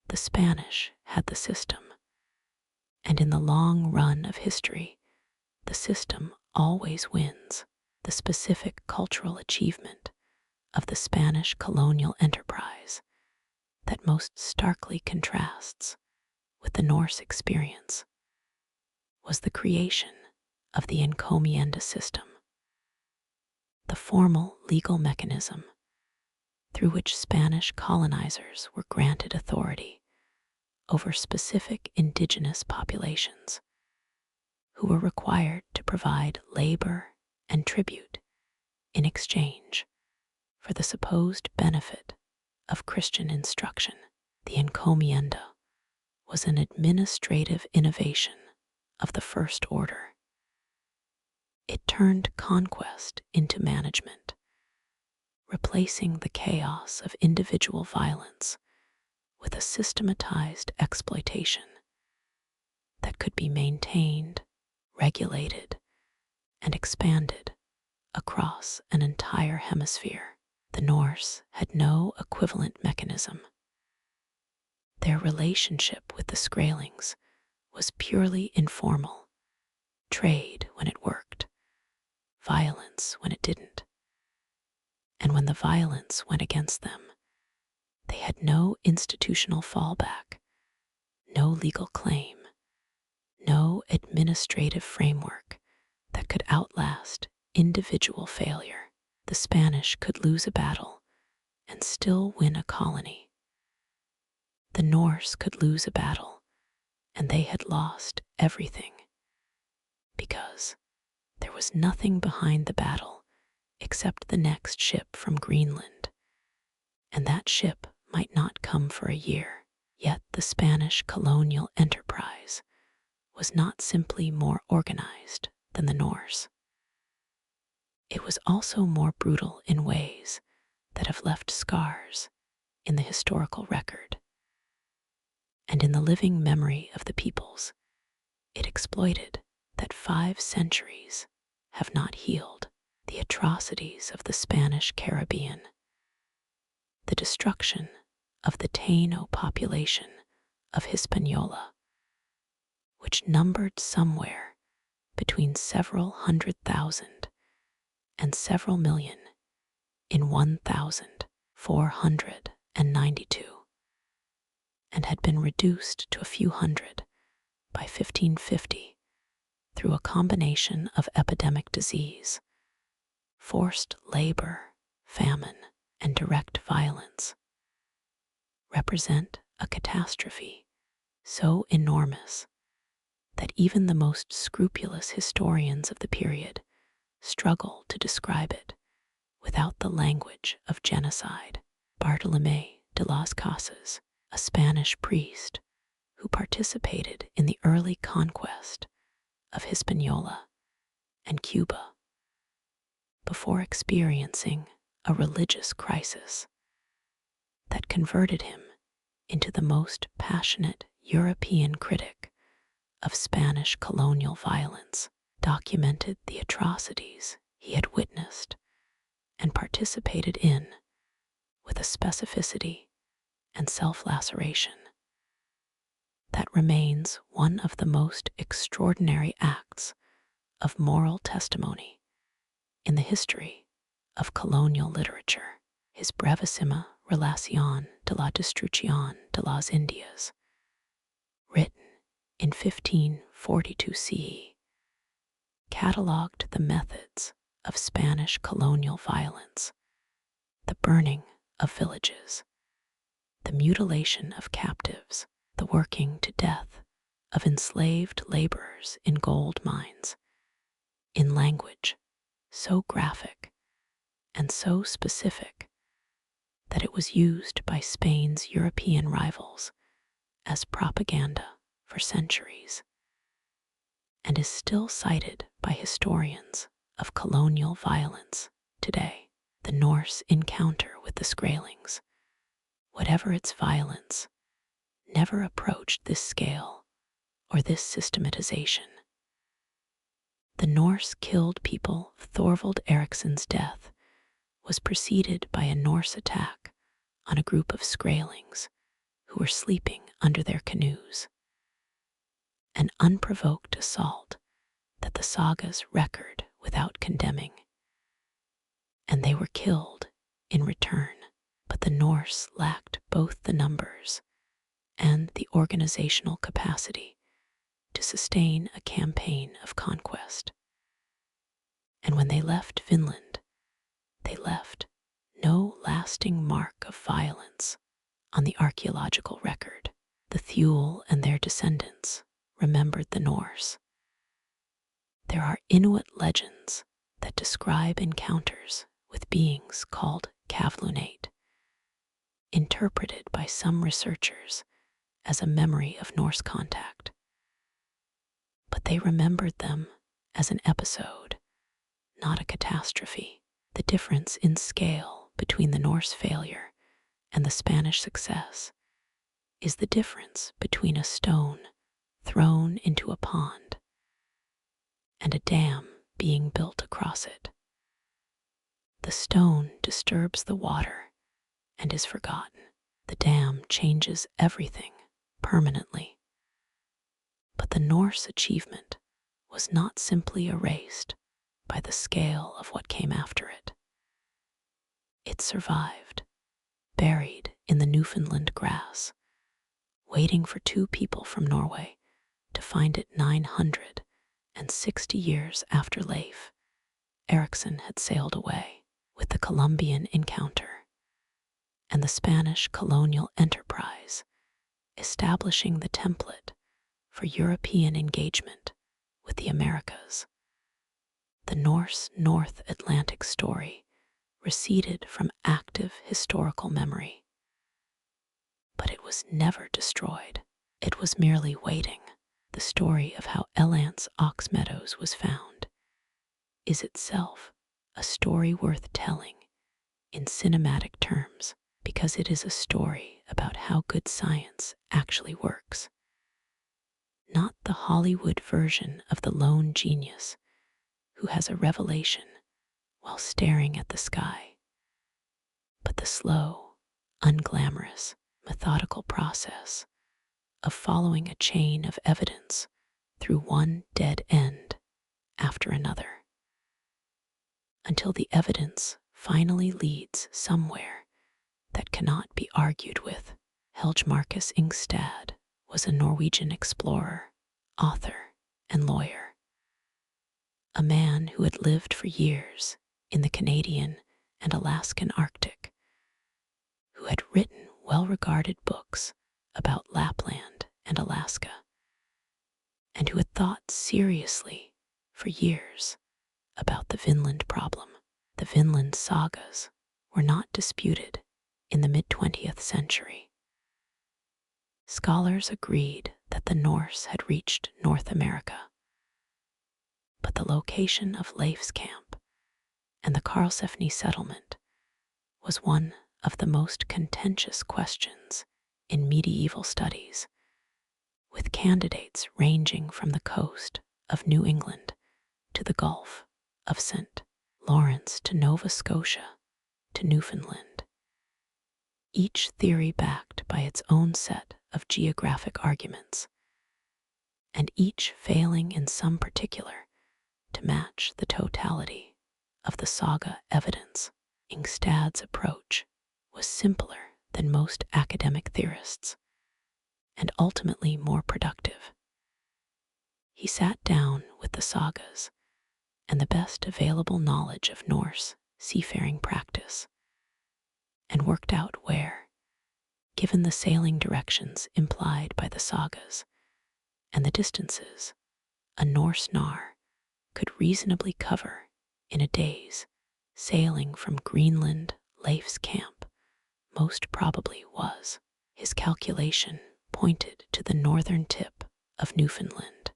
the Spanish had the system, and in the long run of history, the system always wins. The specific cultural achievement of the Spanish colonial enterprise that most starkly contrasts with the Norse experience was the creation of the encomienda system, the formal legal mechanism through which Spanish colonizers were granted authority over specific indigenous populations who were required to provide labor and tribute in exchange for the supposed benefit of Christian instruction. The encomienda was an administrative innovation of the first order. It turned conquest into management, replacing the chaos of individual violence with a systematized exploitation that could be maintained, regulated, and expanded across an entire hemisphere. The Norse had no equivalent mechanism. Their relationship with the Skraelings was purely informal, trade when it worked, violence when it didn't. And when the violence went against them, they had no institutional fallback, no legal claim, no administrative framework that could outlast individual failure. The Spanish could lose a battle and still win a colony. The Norse could lose a battle and they had lost everything because there was nothing behind the battle except the next ship from Greenland, and that ship might not come for a year. Yet the Spanish colonial enterprise was not simply more organized than the Norse. It was also more brutal in ways that have left scars in the historical record. And in the living memory of the peoples, it exploited that 5 centuries have not healed. The atrocities of the Spanish Caribbean, the destruction of the Taino population of Hispaniola, which numbered somewhere between several 100,000 and several million in 1492, and had been reduced to a few hundred by 1550 through a combination of epidemic disease, forced labor, famine, and direct violence, represent a catastrophe so enormous that even the most scrupulous historians of the period struggle to describe it without the language of genocide. Bartolomé de las Casas, a Spanish priest who participated in the early conquest of Hispaniola and Cuba, before experiencing a religious crisis that converted him into the most passionate European critic of Spanish colonial violence, documented the atrocities he had witnessed and participated in with a specificity and self-laceration that remains one of the most extraordinary acts of moral testimony in the history of colonial literature. His Brevísima Relación de la Destrucción de las Indias, written in 1542 CE, catalogued the methods of Spanish colonial violence, the burning of villages, the mutilation of captives, the working to death of enslaved laborers in gold mines, in language so graphic and so specific that it was used by Spain's European rivals as propaganda for centuries, and is still cited by historians of colonial violence today. The Norse encounter with the Skraelings, whatever its violence, never approached this scale or this systematization. The Norse killed people. Thorvald Eriksson's death was preceded by a Norse attack on a group of Skraelings who were sleeping under their canoes, an unprovoked assault that the sagas record without condemning, and they were killed in return. But the Norse lacked both the numbers and the organizational capacity to sustain a campaign of conquest. And when they left Vinland, they left no lasting mark of violence on the archaeological record. The Thule and their descendants remembered the Norse. There are Inuit legends that describe encounters with beings called kavlunate, interpreted by some researchers as a memory of Norse contact. But they remembered them as an episode, not a catastrophe. The difference in scale between the Norse failure and the Spanish success is the difference between a stone thrown into a pond and a dam being built across it. The stone disturbs the water and is forgotten. The dam changes everything permanently. But the Norse achievement was not simply erased by the scale of what came after it. It survived, buried in the Newfoundland grass, waiting for two people from Norway to find it 960 years after Leif Erikson had sailed away. With the Columbian encounter and the Spanish colonial enterprise establishing the template for European engagement with the Americas, the Norse North Atlantic story receded from active historical memory. But it was never destroyed. It was merely waiting. The story of how Elant's Ox Meadows was found is itself a story worth telling in cinematic terms, because it is a story about how good science actually works. Not the Hollywood version of the lone genius who has a revelation while staring at the sky, but the slow, unglamorous, methodical process of following a chain of evidence through one dead end after another, until the evidence finally leads somewhere that cannot be argued with. Helge Marcus Ingstad was a Norwegian explorer, author, and lawyer. a man who had lived for years in the Canadian and Alaskan Arctic, who had written well-regarded books about Lapland and Alaska, and who had thought seriously for years about the Vinland problem. The Vinland sagas were not disputed in the mid-20th century. Scholars agreed that the Norse had reached North America, but the location of Leif's camp and the Karlsefni settlement was one of the most contentious questions in medieval studies, with candidates ranging from the coast of New England to the Gulf of St. Lawrence to Nova Scotia to Newfoundland, each theory backed by its own set of geographic arguments, and each failing in some particular to match the totality of the saga evidence. Ingstad's approach was simpler than most academic theorists, and ultimately more productive. He sat down with the sagas and the best available knowledge of Norse seafaring practice, and worked out where, given the sailing directions implied by the sagas and the distances a Norse nar could reasonably cover in a day's sailing from Greenland, Leif's camp most probably was. His calculation pointed to the northern tip of Newfoundland,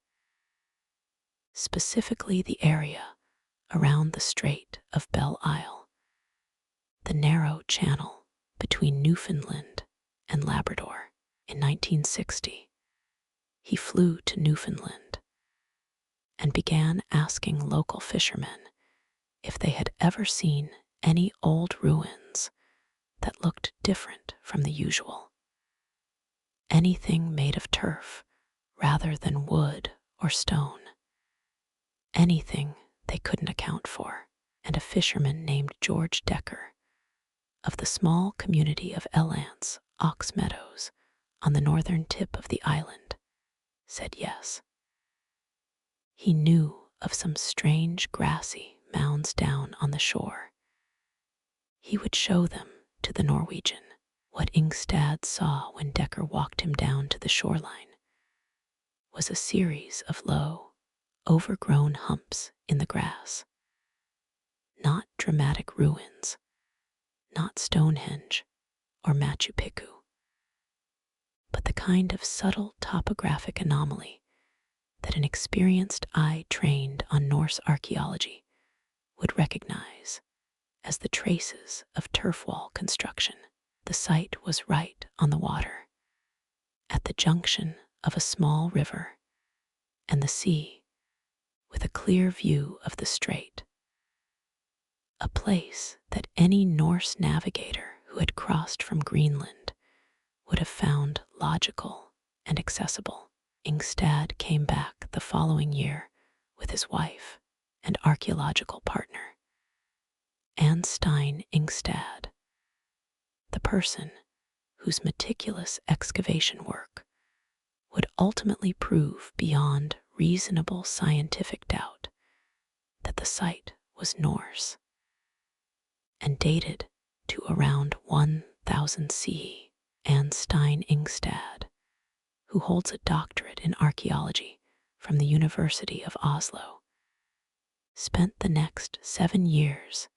specifically the area around the Strait of Belle Isle, the narrow channel between Newfoundland and Labrador. In 1960, he flew to Newfoundland and began asking local fishermen if they had ever seen any old ruins that looked different from the usual. Anything made of turf rather than wood or stone. Anything they couldn't account for. And a fisherman named George Decker of the small community of Elance, Ox Meadows, on the northern tip of the island, said yes. He knew of some strange grassy mounds down on the shore. He would show them to the Norwegian. What Ingstad saw when Decker walked him down to the shoreline was a series of low, overgrown humps in the grass. Not dramatic ruins, not Stonehenge or Machu Picchu, but the kind of subtle topographic anomaly that an experienced eye trained on Norse archaeology would recognize as the traces of turf wall construction. The site was right on the water, at the junction of a small river and the sea, with a clear view of the strait. A place that any Norse navigator who had crossed from Greenland would have found logical and accessible. Ingstad came back the following year with his wife and archaeological partner, Anne Stein Ingstad, the person whose meticulous excavation work would ultimately prove beyond reasonable scientific doubt that the site was Norse and dated to around 1000 CE. Anne Stein Ingstad, who holds a doctorate in archaeology from the University of Oslo, spent the next 7 years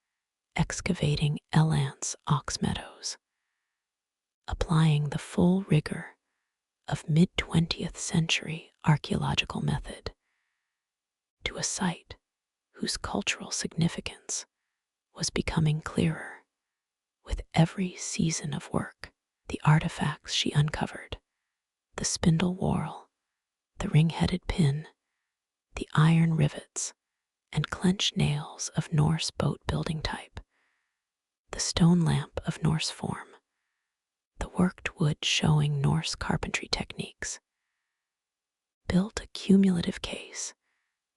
excavating Elance Ox Meadows, applying the full rigor of mid-20th century archaeological method to a site whose cultural significance was becoming clearer with every season of work. The artifacts she uncovered, the spindle whorl, the ring-headed pin, the iron rivets and clenched nails of Norse boat-building type, the stone lamp of Norse form, the worked wood showing Norse carpentry techniques, built a cumulative case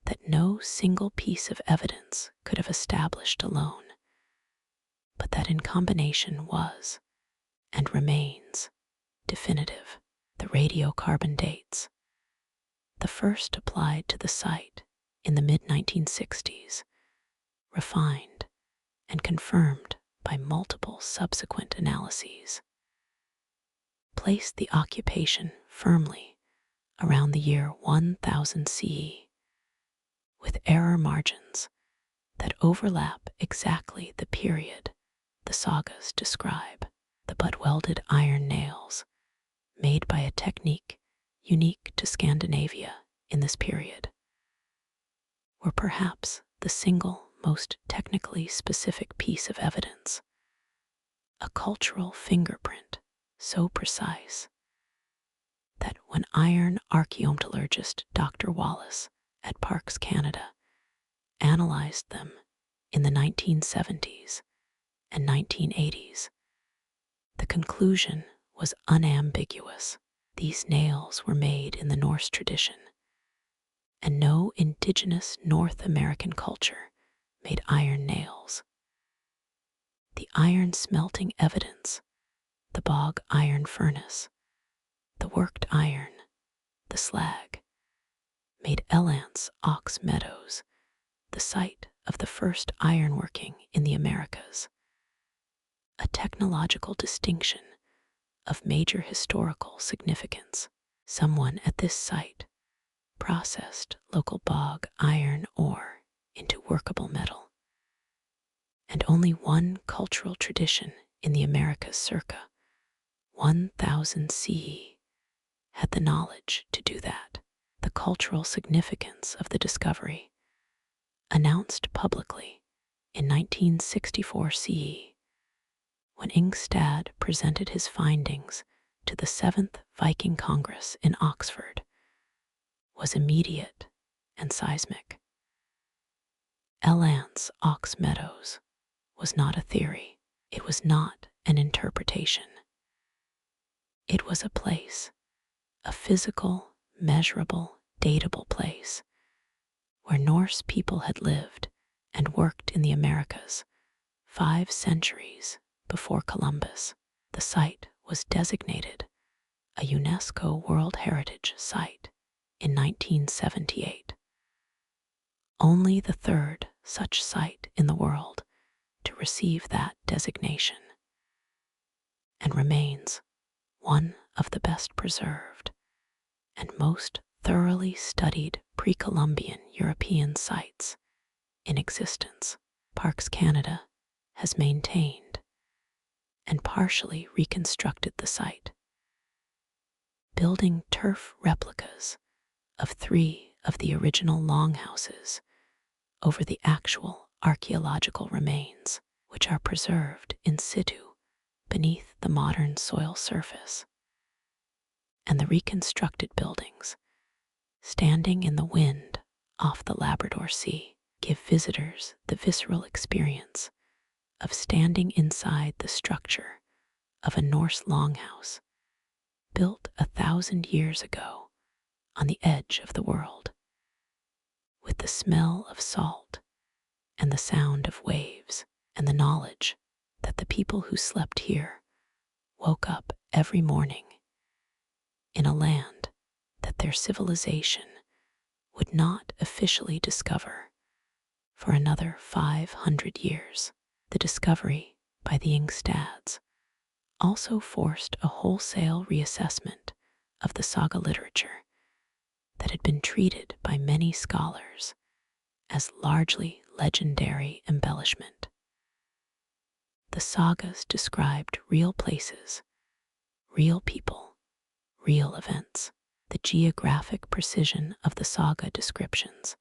that no single piece of evidence could have established alone, but that in combination was, and remains, definitive. The radiocarbon dates, the first applied to the site in the mid-1960s, refined and confirmed by multiple subsequent analyses, placed the occupation firmly around the year 1000 CE, with error margins that overlap exactly the period the sagas describe. The butt-welded iron nails, made by a technique unique to Scandinavia in this period, were perhaps the single most technically specific piece of evidence, a cultural fingerprint so precise that when iron archaeometallurgist Dr. Wallace at Parks Canada analyzed them in the 1970s and 1980s, the conclusion was unambiguous. These nails were made in the Norse tradition, and no indigenous North American culture made iron nails. The iron smelting evidence, the bog iron furnace, the worked iron, the slag, made Elance Ox Meadows the site of the first ironworking in the Americas, a technological distinction of major historical significance. Someone at this site processed local bog iron ore into workable metal, and only one cultural tradition in the Americas circa 1000 CE had the knowledge to do that. The cultural significance of the discovery, announced publicly in 1964 CE, when Ingstad presented his findings to the 7th Viking Congress in Oxford, was immediate and seismic. Elance Ox Meadows was not a theory. It was not an interpretation. It was a place, a physical, measurable, datable place, where Norse people had lived and worked in the Americas 5 centuries before Columbus. The site was designated a UNESCO World Heritage Site in 1978, only the 3rd such site in the world to receive that designation, and remains one of the best preserved and most thoroughly studied pre-Columbian European sites in existence. Parks Canada has maintained and partially reconstructed the site, building turf replicas of 3 of the original longhouses over the actual archaeological remains, which are preserved in situ beneath the modern soil surface. And the reconstructed buildings, standing in the wind off the Labrador Sea, give visitors the visceral experience of standing inside the structure of a Norse longhouse built 1,000 years ago on the edge of the world, with the smell of salt and the sound of waves, and the knowledge that the people who slept here woke up every morning in a land that their civilization would not officially discover for another 500 years. The discovery by the Ingstads also forced a wholesale reassessment of the saga literature that had been treated by many scholars as largely legendary embellishment. The sagas described real places, real people, real events. The geographic precision of the saga descriptions,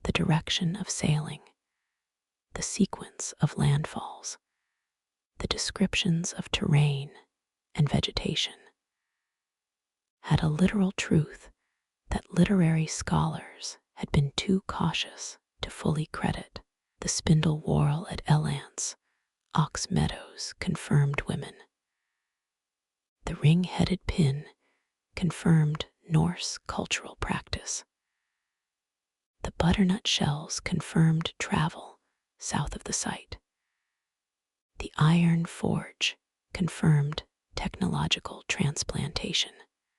the direction of sailing, the sequence of landfalls, the descriptions of terrain and vegetation, had a literal truth that literary scholars had been too cautious to fully credit. The spindle whorl at Elance Ox Meadows confirmed women. The ring-headed pin confirmed Norse cultural practice. The butternut shells confirmed travel south of the site. The iron forge confirmed technological transplantation.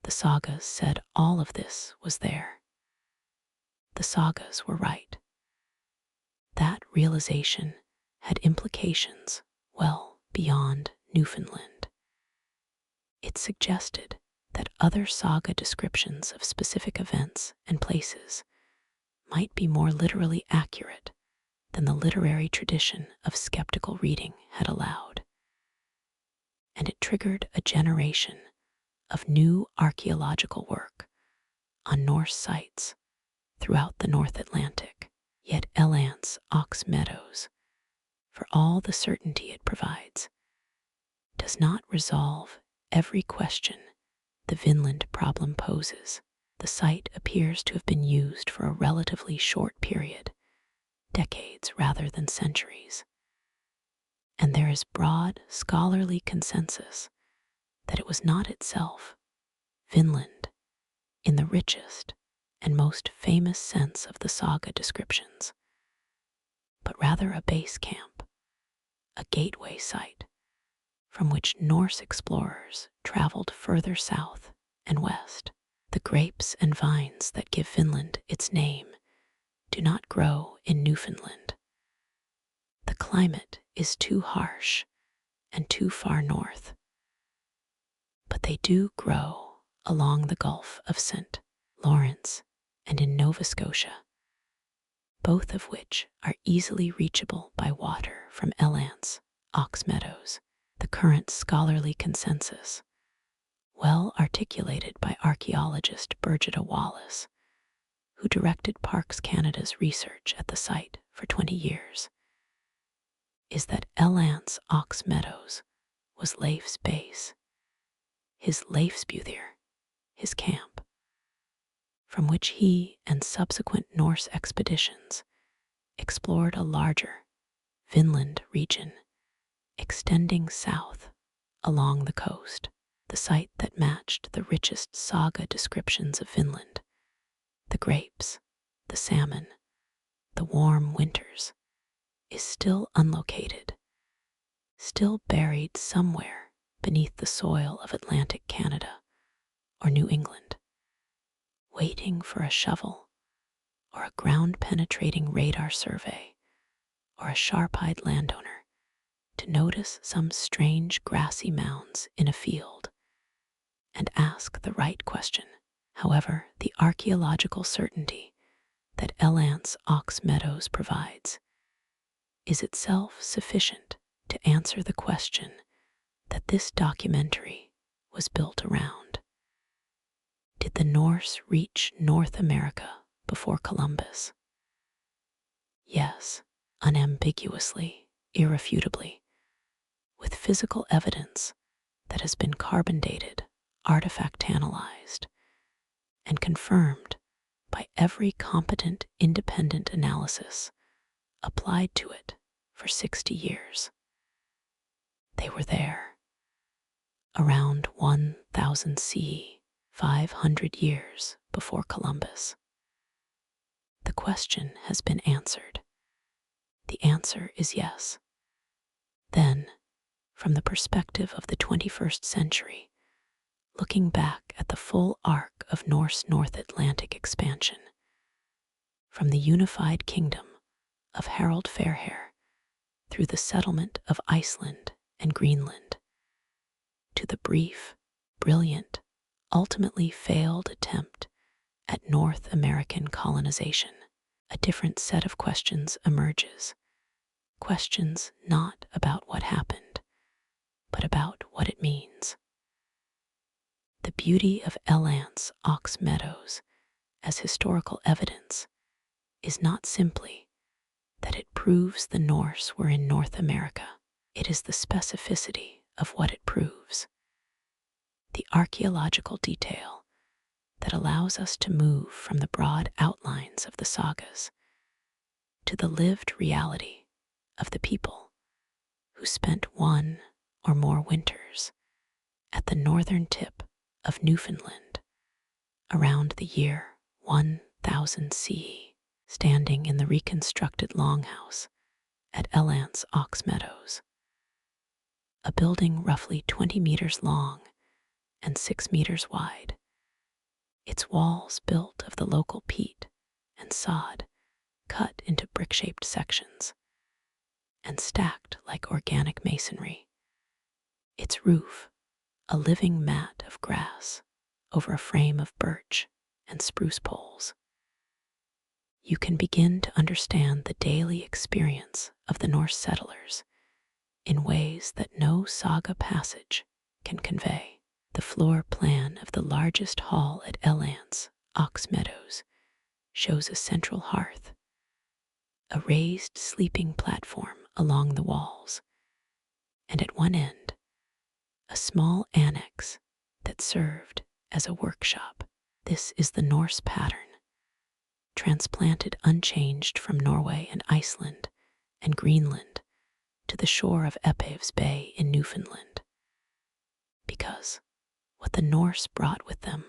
The sagas said all of this was there. the sagas were right. That realization had implications well beyond Newfoundland. It suggested that other saga descriptions of specific events and places might be more literally accurate than the literary tradition of skeptical reading had allowed. And it triggered a generation of new archaeological work on Norse sites throughout the North Atlantic. Yet Elance Ox Meadows, for all the certainty it provides, does not resolve every question the Vinland problem poses. The site appears to have been used for a relatively short period, decades rather than centuries. And there is broad scholarly consensus that it was not itself Vinland in the richest and most famous sense of the saga descriptions, but rather a base camp, a gateway site from which Norse explorers traveled further south and west. The grapes and vines that give Vinland its name do not grow in Newfoundland. The climate is too harsh and too far north, but they do grow along the Gulf of St. Lawrence and in Nova Scotia, both of which are easily reachable by water from Elance Ox Meadows. The current scholarly consensus, well articulated by archaeologist Birgitta Wallace, who directed Parks Canada's research at the site for 20 years, is that Elance Ox Meadows was Leif's base, his Leifsbuthyr, his camp, from which he and subsequent Norse expeditions explored a larger Vinland region extending south along the coast. The site that matched the richest saga descriptions of Vinland, the grapes, the salmon, the warm winters, is still unlocated, still buried somewhere beneath the soil of Atlantic Canada or New England, waiting for a shovel or a ground-penetrating radar survey or a sharp-eyed landowner to notice some strange grassy mounds in a field and ask the right question. However, the archaeological certainty that Elance Ox Meadows provides is itself sufficient to answer the question that this documentary was built around. Did the Norse reach North America before Columbus? Yes, unambiguously, irrefutably, with physical evidence that has been carbon dated, artifact analyzed, and confirmed by every competent independent analysis applied to it for 60 years. They were there, around 1000 CE, 500 years before Columbus. The question has been answered. The answer is yes. Then, from the perspective of the 21st century, looking back at the full arc of Norse North Atlantic expansion, from the unified kingdom of Harald Fairhair through the settlement of Iceland and Greenland, to the brief, brilliant, ultimately failed attempt at North American colonization, a different set of questions emerges. Questions not about what happened, but about what it means. The beauty of Elance Ox Meadows as historical evidence is not simply that it proves the Norse were in North America. It is the specificity of what it proves, the archaeological detail that allows us to move from the broad outlines of the sagas to the lived reality of the people who spent one or more winters at the northern tip of Newfoundland around the year 1000 CE, standing in the reconstructed longhouse at Elance Ox Meadows, a building roughly 20 meters long and 6 meters wide, its walls built of the local peat and sod, cut into brick-shaped sections and stacked like organic masonry. Its roof, a living mat of grass over a frame of birch and spruce poles. You can begin to understand the daily experience of the Norse settlers in ways that no saga passage can convey. The floor plan of the largest hall at Elance, Meadows, shows a central hearth, a raised sleeping platform along the walls, and at one end, a small annex that served as a workshop. This is the Norse pattern, transplanted unchanged from Norway and Iceland and Greenland to the shore of Epavs Bay in Newfoundland. Because what the Norse brought with them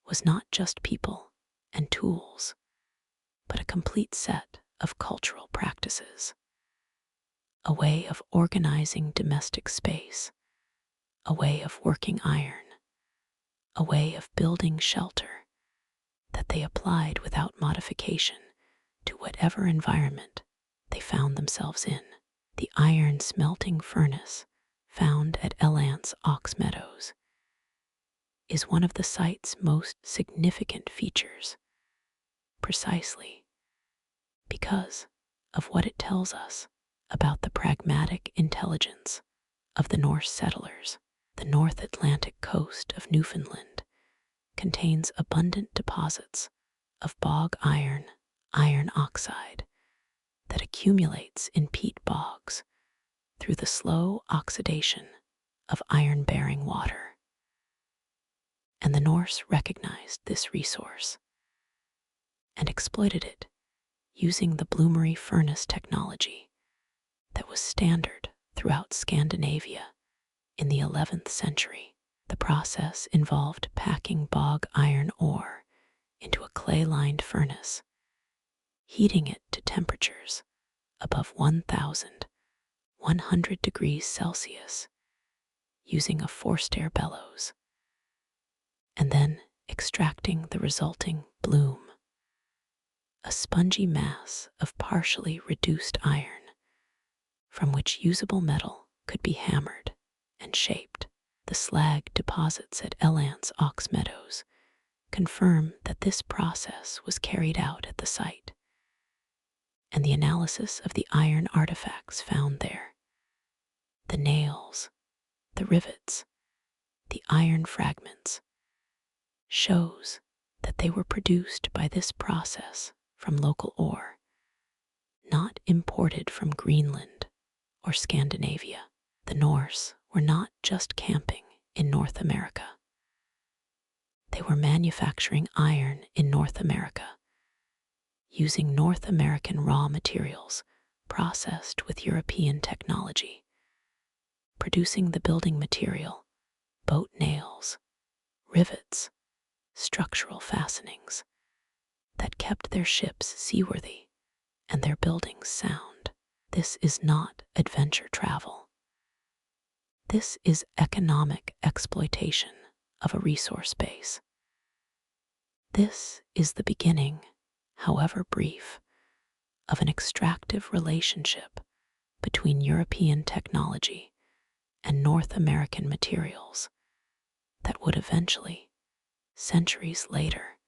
was not just people and tools, but a complete set of cultural practices, a way of organizing domestic space, a way of working iron, a way of building shelter that they applied without modification to whatever environment they found themselves in. The iron smelting furnace found at Elance Meadows is one of the site's most significant features, precisely because of what it tells us about the pragmatic intelligence of the Norse settlers. The North Atlantic coast of Newfoundland contains abundant deposits of bog iron, iron oxide, that accumulates in peat bogs through the slow oxidation of iron-bearing water. And the Norse recognized this resource and exploited it using the bloomery furnace technology that was standard throughout Scandinavia in the 11th century. The process involved packing bog iron ore into a clay-lined furnace, heating it to temperatures above 1,100 degrees Celsius using a forced air bellows, and then extracting the resulting bloom, a spongy mass of partially reduced iron from which usable metal could be hammered and shaped. The slag deposits at Elance Meadows confirm that this process was carried out at the site, and the analysis of the iron artifacts found there, the nails, the rivets, the iron fragments, shows that they were produced by this process from local ore, not imported from Greenland or Scandinavia. The Norse were not just camping in North America. They were manufacturing iron in North America, using North American raw materials processed with European technology, producing the building material, boat nails, rivets, structural fastenings that kept their ships seaworthy and their buildings sound. This is not adventure travel. This is economic exploitation of a resource base. This is the beginning, however brief, of an extractive relationship between European technology and North American materials that would eventually, centuries later,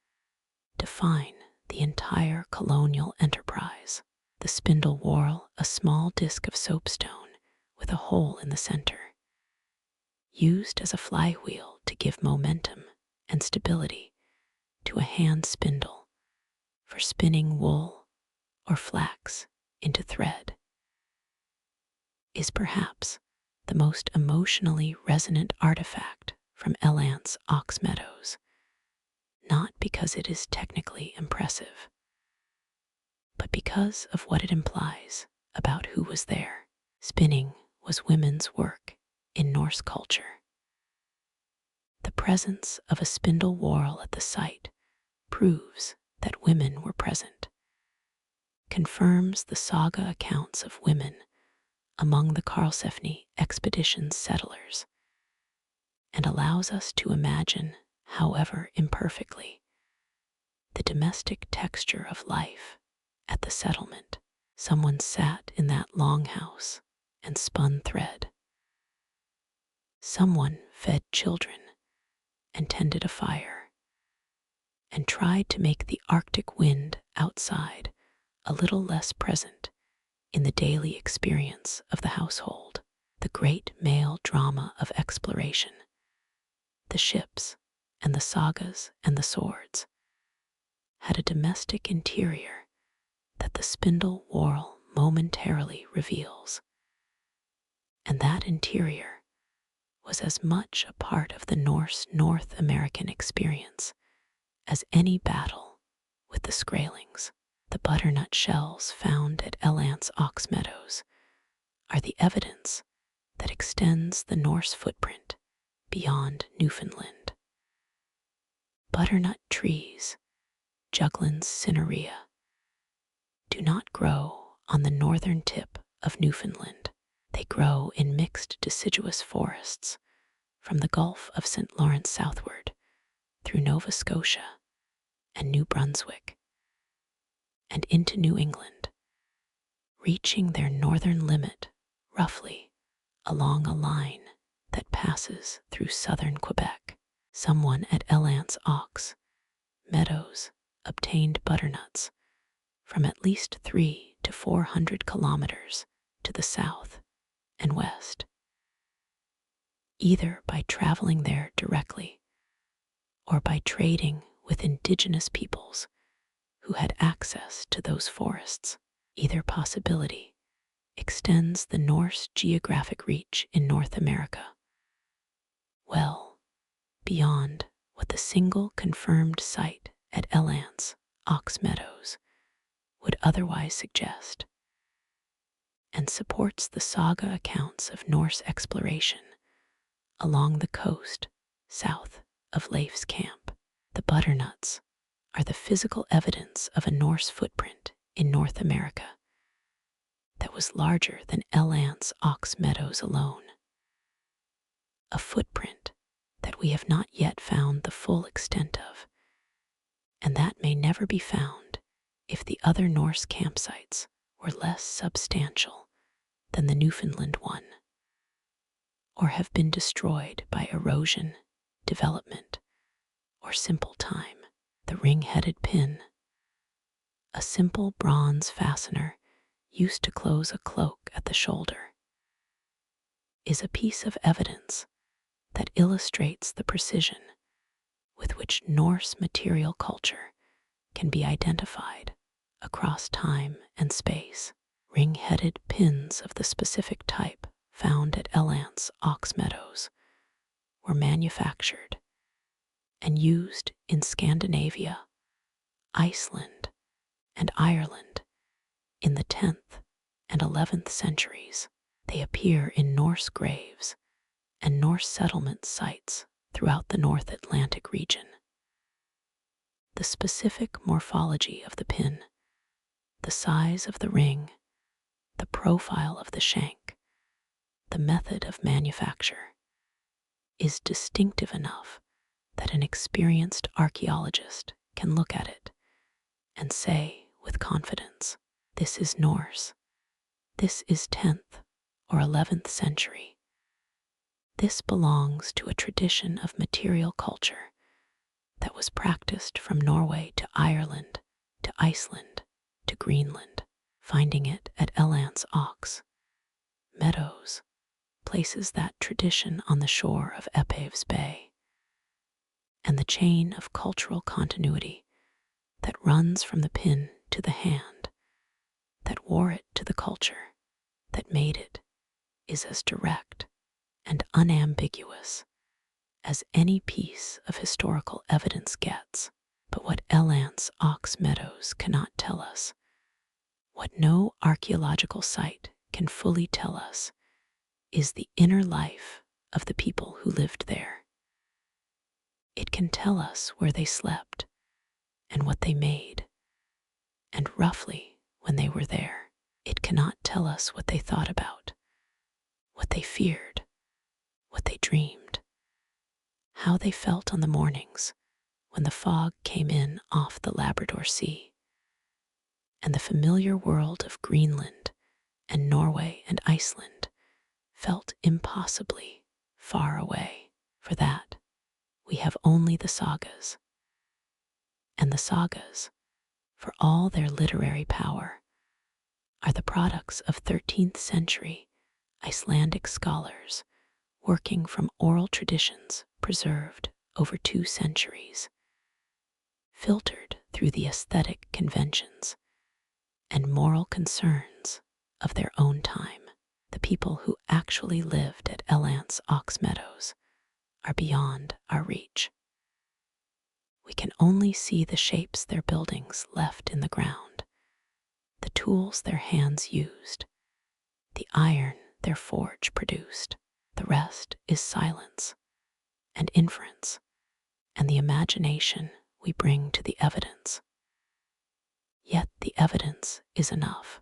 define the entire colonial enterprise. The spindle whorl, a small disc of soapstone with a hole in the center, used as a flywheel to give momentum and stability to a hand spindle for spinning wool or flax into thread, is perhaps the most emotionally resonant artifact from Elance Meadows, not because it is technically impressive, but because of what it implies about who was there. Spinning was women's work in Norse culture. The presence of a spindle whorl at the site proves that women were present, confirms the saga accounts of women among the Karlsefni expedition's settlers, and allows us to imagine, however imperfectly, the domestic texture of life at the settlement. Someone sat in that longhouse and spun thread. Someone fed children and tended a fire and tried to make the Arctic wind outside a little less present in the daily experience of the household. The great male drama of exploration, the ships and the sagas and the swords, had a domestic interior that the spindle whorl momentarily reveals. And that interior was as much a part of the Norse North American experience as any battle with the Skraelings. The butternut shells found at Elance Ox Meadows are the evidence that extends the Norse footprint beyond Newfoundland. Butternut trees, Juglans cinerea, do not grow on the northern tip of Newfoundland. They grow in mixed deciduous forests from the Gulf of St. Lawrence southward through Nova Scotia and New Brunswick and into New England, reaching their northern limit roughly along a line that passes through southern Quebec. Someone at Elance Ox Meadows obtained butternuts from at least 300 to 400 kilometers to the south and west, either by traveling there directly or by trading with indigenous peoples who had access to those forests. Either possibility extends the Norse geographic reach in North America well beyond what the single confirmed site at Elance Ox Meadows would otherwise suggest, and supports the saga accounts of Norse exploration along the coast south of Leif's camp. The butternuts are the physical evidence of a Norse footprint in North America that was larger than Elance Ox Meadows alone. A footprint that we have not yet found the full extent of, and that may never be found if the other Norse campsites were less substantial than the Newfoundland one, or have been destroyed by erosion, development, or simple time. The ring-headed pin, a simple bronze fastener used to close a cloak at the shoulder, is a piece of evidence that illustrates the precision with which Norse material culture can be identified across time and space. Ring-headed pins of the specific type found at Elance Ox Meadows were manufactured and used in Scandinavia, Iceland, and Ireland in the 10th and 11th centuries. They appear in Norse graves and Norse settlement sites throughout the North Atlantic region. The specific morphology of the pin, the size of the ring, the profile of the shank, the method of manufacture, is distinctive enough that an experienced archaeologist can look at it and say with confidence, this is Norse, this is 10th or 11th century. This belongs to a tradition of material culture that was practiced from Norway to Ireland to Iceland to Greenland. Finding it at Elance Ox Meadows places that tradition on the shore of Epaves Bay, and the chain of cultural continuity that runs from the pin to the hand that wore it to the culture that made it is as direct and unambiguous as any piece of historical evidence gets. But what Elance Ox Meadows cannot tell us, what no archaeological site can fully tell us, is the inner life of the people who lived there. It can tell us where they slept and what they made, and roughly when they were there. It cannot tell us what they thought about, what they feared, what they dreamed, how they felt on the mornings when the fog came in off the Labrador Sea, and the familiar world of Greenland and Norway and Iceland felt impossibly far away. For that, we have only the sagas. And the sagas, for all their literary power, are the products of 13th century Icelandic scholars working from oral traditions preserved over 2 centuries, filtered through the aesthetic conventions and moral concerns of their own time. The people who actually lived at Elant's Ox Meadows are beyond our reach. We can only see the shapes their buildings left in the ground, the tools their hands used, the iron their forge produced. The rest is silence and inference and the imagination we bring to the evidence. Yet the evidence is enough.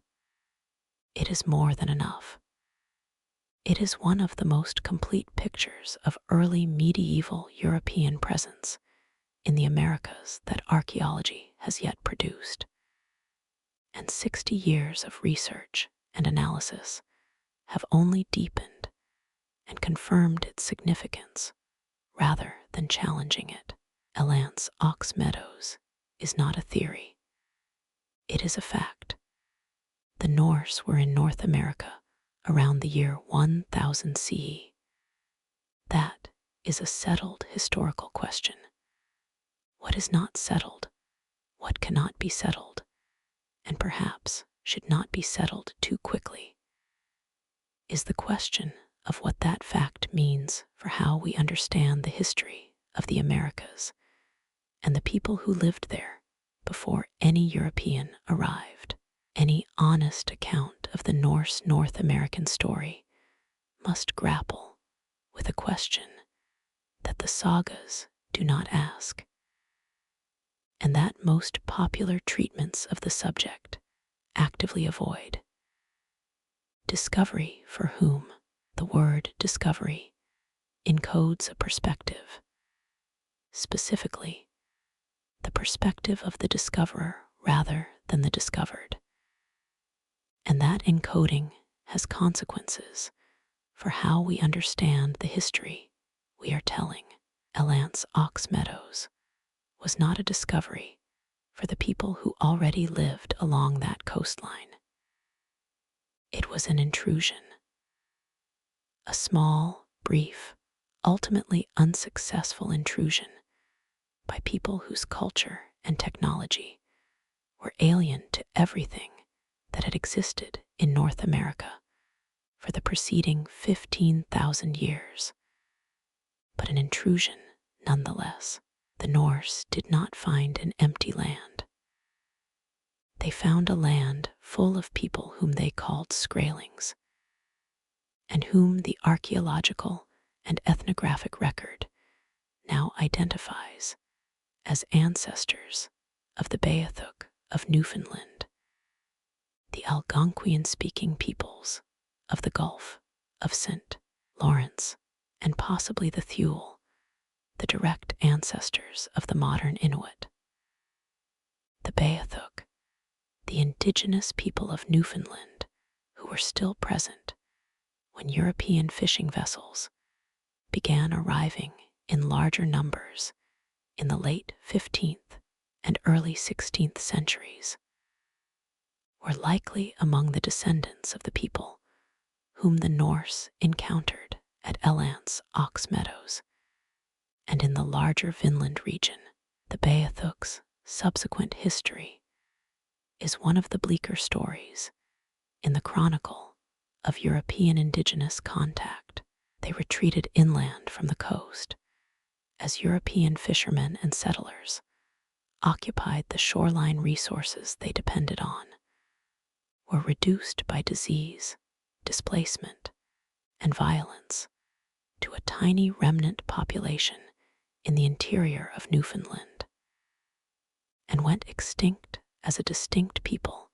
It is more than enough. It is one of the most complete pictures of early medieval European presence in the Americas that archaeology has yet produced. And 60 years of research and analysis have only deepened and confirmed its significance rather than challenging it. Elant's Ox Meadows is not a theory. It is a fact. The Norse were in North America around the year 1000 CE. That is a settled historical question. What is not settled, what cannot be settled, and perhaps should not be settled too quickly, is the question of what that fact means for how we understand the history of the Americas and the people who lived there before any European arrived. Any honest account of the Norse North American story must grapple with a question that the sagas do not ask, and that most popular treatments of the subject actively avoid. Discovery for whom the word discovery encodes a perspective, specifically the perspective of the discoverer rather than the discovered. And that encoding has consequences for how we understand the history we are telling. Elant's Ox Meadows was not a discovery for the people who already lived along that coastline. It was an intrusion. A small, brief, ultimately unsuccessful intrusion by people whose culture and technology were alien to everything that had existed in North America for the preceding 15,000 years. But an intrusion nonetheless. The Norse did not find an empty land. They found a land full of people whom they called Skraelings, and whom the archaeological and ethnographic record now identifies as ancestors of the Beothuk of Newfoundland, the Algonquian-speaking peoples of the Gulf of St. Lawrence, and possibly the Thule, the direct ancestors of the modern Inuit. The Beothuk, the indigenous people of Newfoundland who were still present when European fishing vessels began arriving in larger numbers in the late 15th and early 16th centuries, were likely among the descendants of the people whom the Norse encountered at Elant's Ox Meadows and in the larger Vinland region. The Beothuk's subsequent history is one of the bleaker stories in the chronicle of European indigenous contact. They retreated inland from the coast as European fishermen and settlers occupied the shoreline resources they depended on, were reduced by disease, displacement, and violence to a tiny remnant population in the interior of Newfoundland, and went extinct as a distinct people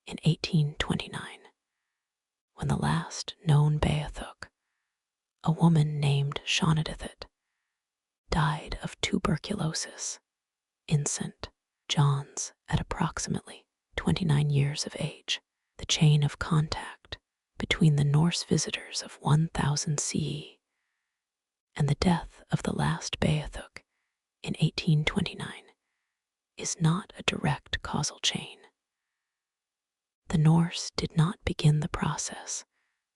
in 1829, when the last known Beothuk, a woman named Shaunadithit, died of tuberculosis infant Johns at approximately 29 years of age. The chain of contact between the Norse visitors of 1000 CE and the death of the last Beathuk in 1829 is not a direct causal chain. The Norse did not begin the process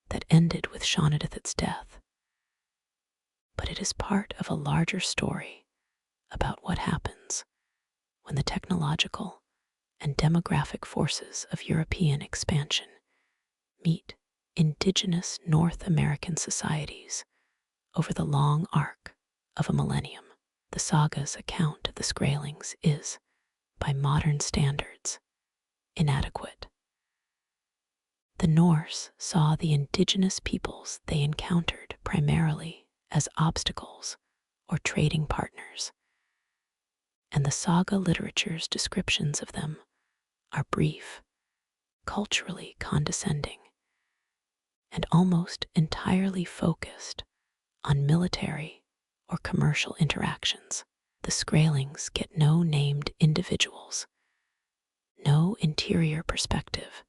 that ended with Shonadith's death, but it is part of a larger story about what happens when the technological and demographic forces of European expansion meet indigenous North American societies over the long arc of a millennium. The saga's account of the Skraelings is, by modern standards, inadequate. The Norse saw the indigenous peoples they encountered primarily as obstacles or trading partners, and the saga literature's descriptions of them are brief, culturally condescending, and almost entirely focused on military or commercial interactions. The Skraelings get no named individuals, no interior perspective,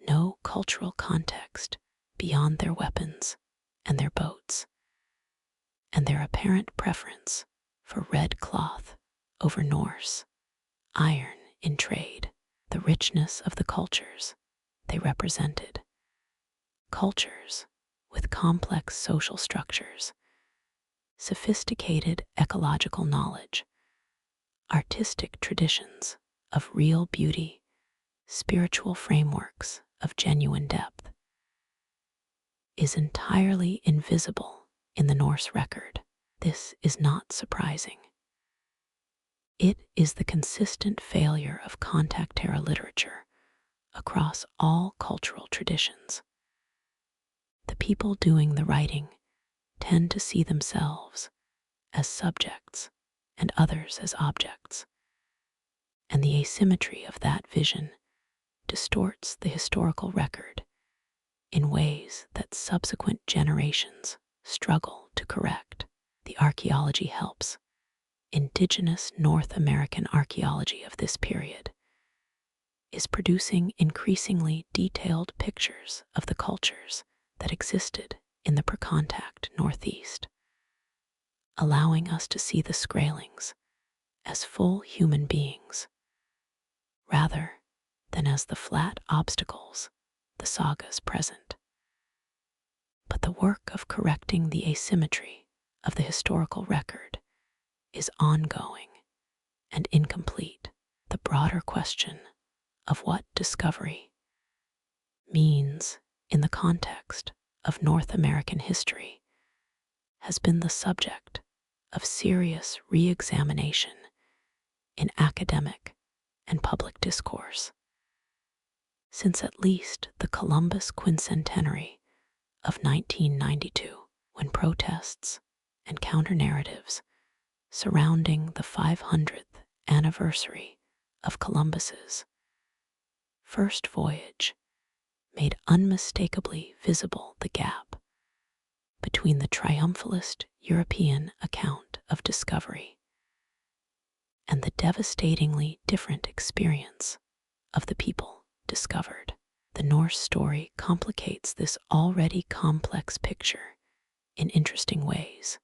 no cultural context beyond their weapons and their boats, and their apparent preference for red cloth over Norse iron in trade. The richness of the cultures they represented, cultures with complex social structures, sophisticated ecological knowledge, artistic traditions of real beauty, spiritual frameworks of genuine depth, is entirely invisible in the Norse record. This is not surprising. It is the consistent failure of contact era literature across all cultural traditions. The people doing the writing tend to see themselves as subjects and others as objects, and the asymmetry of that vision distorts the historical record in ways that subsequent generations struggle to correct. The archaeology helps. Indigenous North American archaeology of this period is producing increasingly detailed pictures of the cultures that existed in the pre-contact Northeast, allowing us to see the Skraelings as full human beings, rather than as the flat obstacles the sagas present. But the work of correcting the asymmetry of the historical record is ongoing and incomplete. The broader question of what discovery means in the context of North American history has been the subject of serious re-examination in academic and public discourse since at least the Columbus quincentenary of 1992, when protests and counter-narratives surrounding the 500th anniversary of Columbus's first voyage made unmistakably visible the gap between the triumphalist European account of discovery and the devastatingly different experience of the people discovered. The Norse story complicates this already complex picture in interesting ways.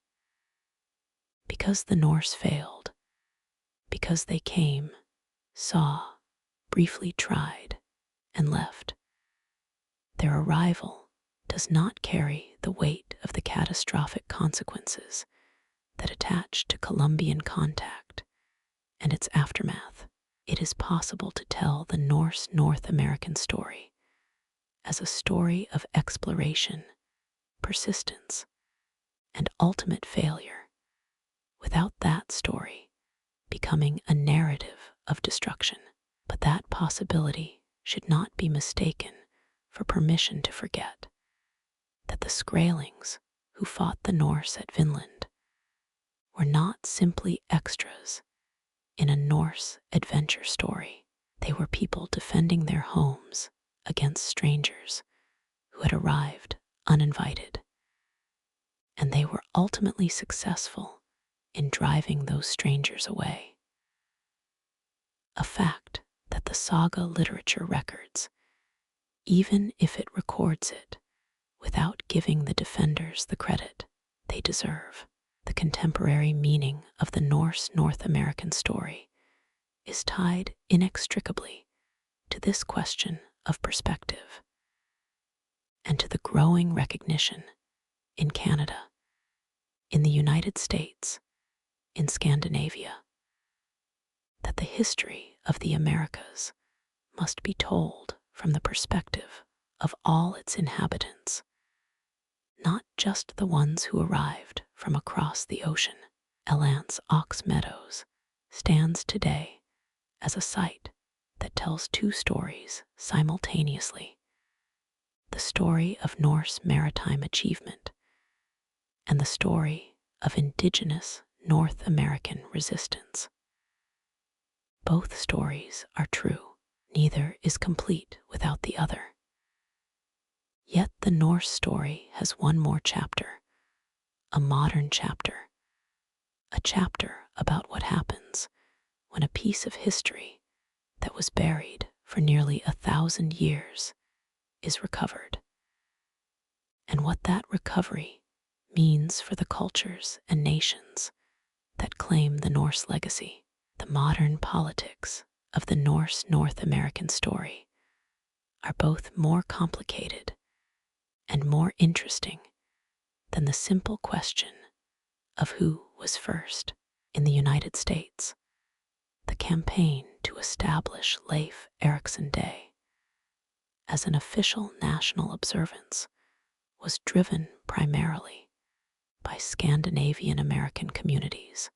Because the Norse failed, because they came, saw, briefly tried, and left, their arrival does not carry the weight of the catastrophic consequences that attach to Columbian contact and its aftermath. It is possible to tell the Norse North American story as a story of exploration, persistence, and ultimate failure, without that story becoming a narrative of destruction. But that possibility should not be mistaken for permission to forget that the Skraelings who fought the Norse at Vinland were not simply extras in a Norse adventure story. They were people defending their homes against strangers who had arrived uninvited, and they were ultimately successful in driving those strangers away. a fact that the saga literature records, even if it records it without giving the defenders the credit they deserve. The contemporary meaning of the Norse North American story is tied inextricably to this question of perspective and to the growing recognition in Canada, in the United States, in Scandinavia, that the history of the Americas must be told from the perspective of all its inhabitants, not just the ones who arrived from across the ocean. Elance Ox Meadows stands today as a site that tells two stories simultaneously: the story of Norse maritime achievement and the story of indigenous North American resistance. Both stories are true. Neither is complete without the other. Yet the Norse story has one more chapter, a modern chapter, a chapter about what happens when a piece of history that was buried for nearly 1,000 years is recovered, and what that recovery means for the cultures and nations that claim the Norse legacy. The modern politics of the Norse North American story are both more complicated and more interesting than the simple question of who was first. In the United States, the campaign to establish Leif Erikson Day as an official national observance was driven primarily by Scandinavian American communities,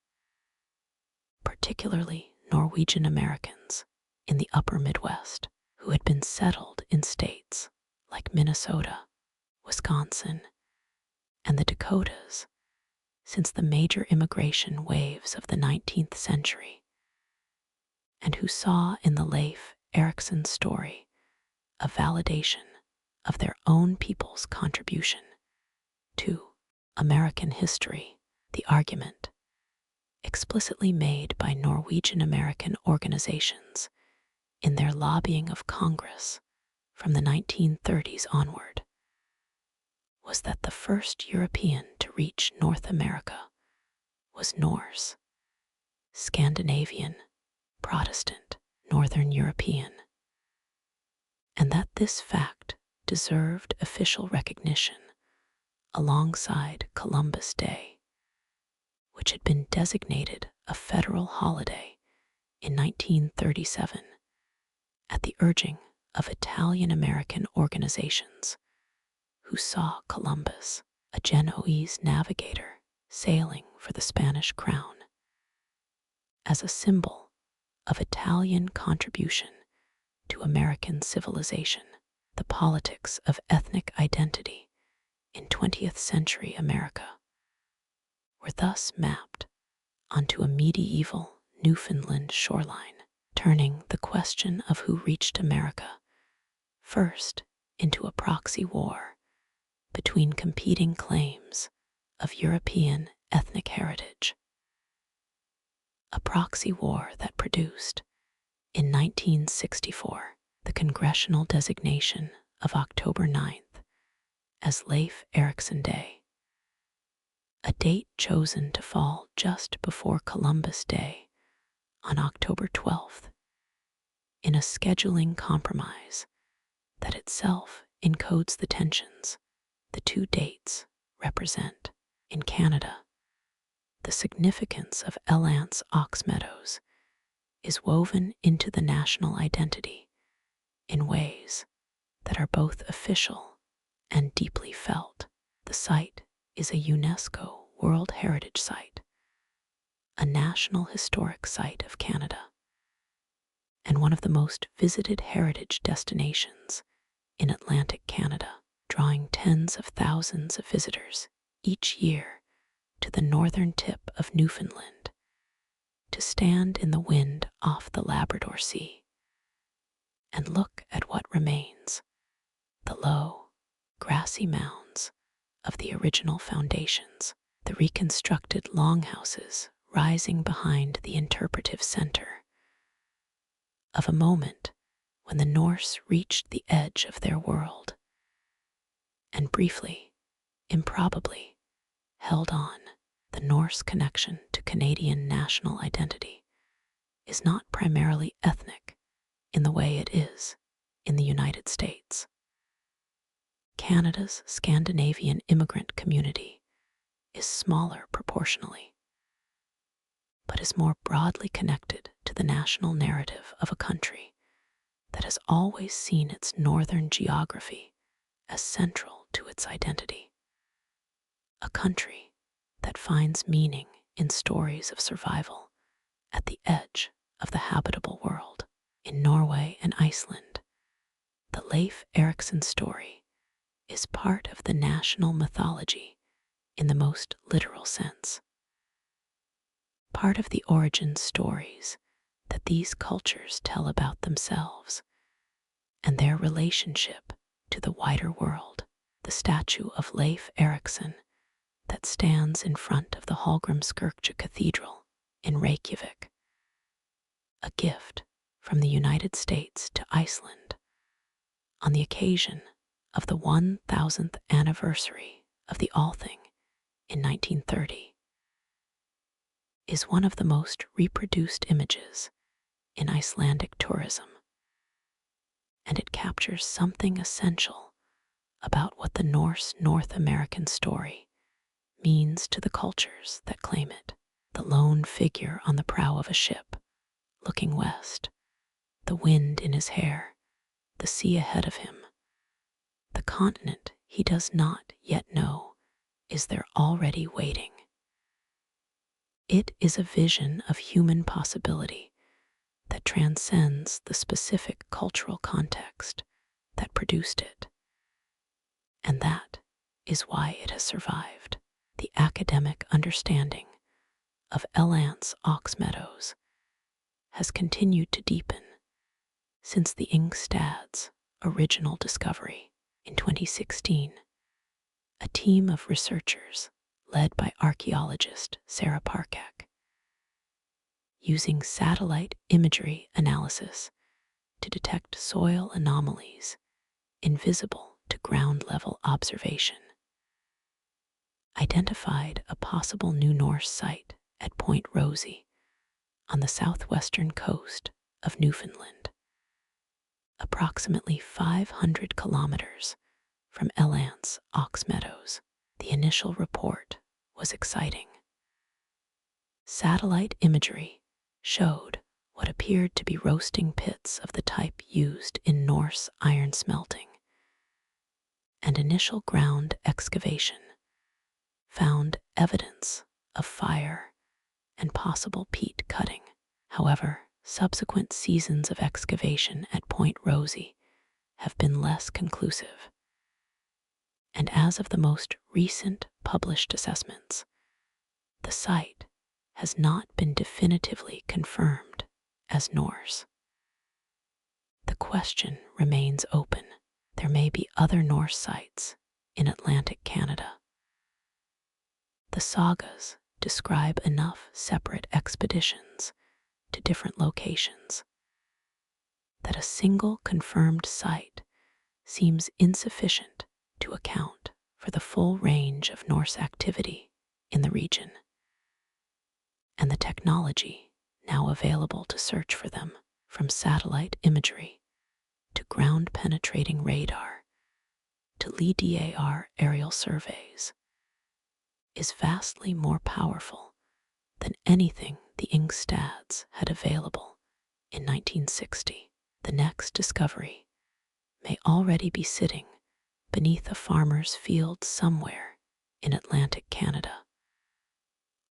particularly Norwegian Americans in the upper Midwest, who had been settled in states like Minnesota, Wisconsin, and the Dakotas since the major immigration waves of the 19th century, and who saw in the Leif Erikson story a validation of their own people's contribution to American history. The argument, explicitly made by Norwegian American organizations in their lobbying of Congress from the 1930s onward, was that the first European to reach North America was Norse, Scandinavian, Protestant, Northern European, and that this fact deserved official recognition alongside Columbus Day, which had been designated a federal holiday in 1937 at the urging of Italian-American organizations who saw Columbus, a Genoese navigator sailing for the Spanish crown, as a symbol of Italian contribution to American civilization. The politics of ethnic identity in 20th century America were thus mapped onto a medieval Newfoundland shoreline, turning the question of who reached America first into a proxy war between competing claims of European ethnic heritage. A proxy war that produced, in 1964, the congressional designation of October 9th as Leif Erikson Day, a date chosen to fall just before Columbus Day on October 12th, in a scheduling compromise that itself encodes the tensions the two dates represent. In Canada, the significance of Elance Ox Meadows is woven into the national identity in ways that are both official and deeply felt. The site is a UNESCO World Heritage Site, a National Historic Site of Canada, and one of the most visited heritage destinations in Atlantic Canada, drawing tens of thousands of visitors each year to the northern tip of Newfoundland to stand in the wind off the Labrador Sea and look at what remains, the low, grassy mounds of the original foundations, the reconstructed longhouses rising behind the interpretive center, of a moment when the Norse reached the edge of their world and briefly, improbably, held on. The Norse connection to Canadian national identity is not primarily ethnic in the way it is in the United States. Canada's Scandinavian immigrant community is smaller proportionally, but is more broadly connected to the national narrative of a country that has always seen its northern geography as central to its identity. A country that finds meaning in stories of survival at the edge of the habitable world. In Norway and Iceland, the Leif Erikson story is part of the national mythology in the most literal sense. Part of the origin stories that these cultures tell about themselves and their relationship to the wider world. The statue of Leif Erikson that stands in front of the Hallgrímskirkja Cathedral in Reykjavik, a gift from the United States to Iceland on the occasion of the 1000th anniversary of the Althing in 1930, is one of the most reproduced images in Icelandic tourism, and it captures something essential about what the Norse North American story means to the cultures that claim it. The lone figure on the prow of a ship, looking west, the wind in his hair, the sea ahead of him. The continent he does not yet know is there already waiting. It is a vision of human possibility that transcends the specific cultural context that produced it. And that is why it has survived. The academic understanding of Elant's ox meadows has continued to deepen since the Ingstad's original discovery in 2016. A team of researchers led by archaeologist Sarah Parkak, using satellite imagery analysis to detect soil anomalies invisible to ground-level observation, identified a possible New Norse site at Point Rosie on the southwestern coast of Newfoundland, approximately 500 kilometers from Elant's Ox Meadows. The initial report was exciting. Satellite imagery showed what appeared to be roasting pits of the type used in Norse iron smelting, and initial ground excavation found evidence of fire and possible peat cutting. However, subsequent seasons of excavation at Point Rosie have been less conclusive, and as of the most recent published assessments, the site has not been definitively confirmed as Norse. The question remains open. There may be other Norse sites in Atlantic Canada. The sagas describe enough separate expeditions to different locations that a single confirmed site seems insufficient to account for the full range of Norse activity in the region, and the technology now available to search for them, from satellite imagery to ground-penetrating radar to LIDAR aerial surveys, is vastly more powerful than anything the Ingstads had available in 1960. The next discovery may already be sitting beneath a farmer's field somewhere in Atlantic Canada,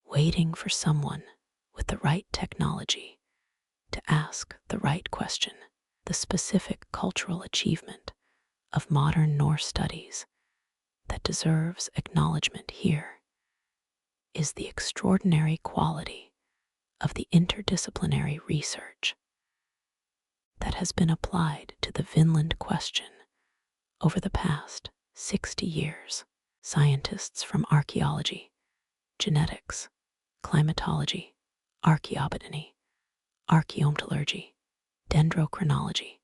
waiting for someone with the right technology to ask the right question. The specific cultural achievement of modern Norse studies that deserves acknowledgement here is the extraordinary quality of the interdisciplinary research that has been applied to the Vinland question over the past 60 years. Scientists from archaeology, genetics, climatology, archaeobotany, archaeometallurgy, dendrochronology,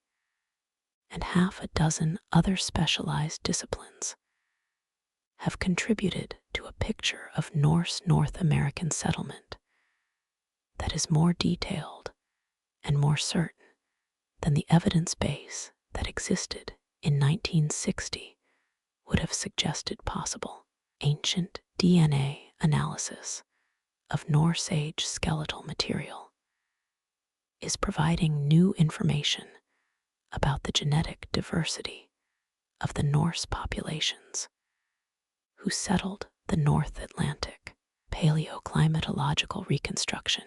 and half a dozen other specialized disciplines have contributed to a picture of Norse North American settlement that is more detailed and more certain than the evidence base that existed in 1960 would have suggested possible. Ancient DNA analysis of Norse age skeletal material is providing new information about the genetic diversity of the Norse populations who settled the North Atlantic. Paleoclimatological reconstruction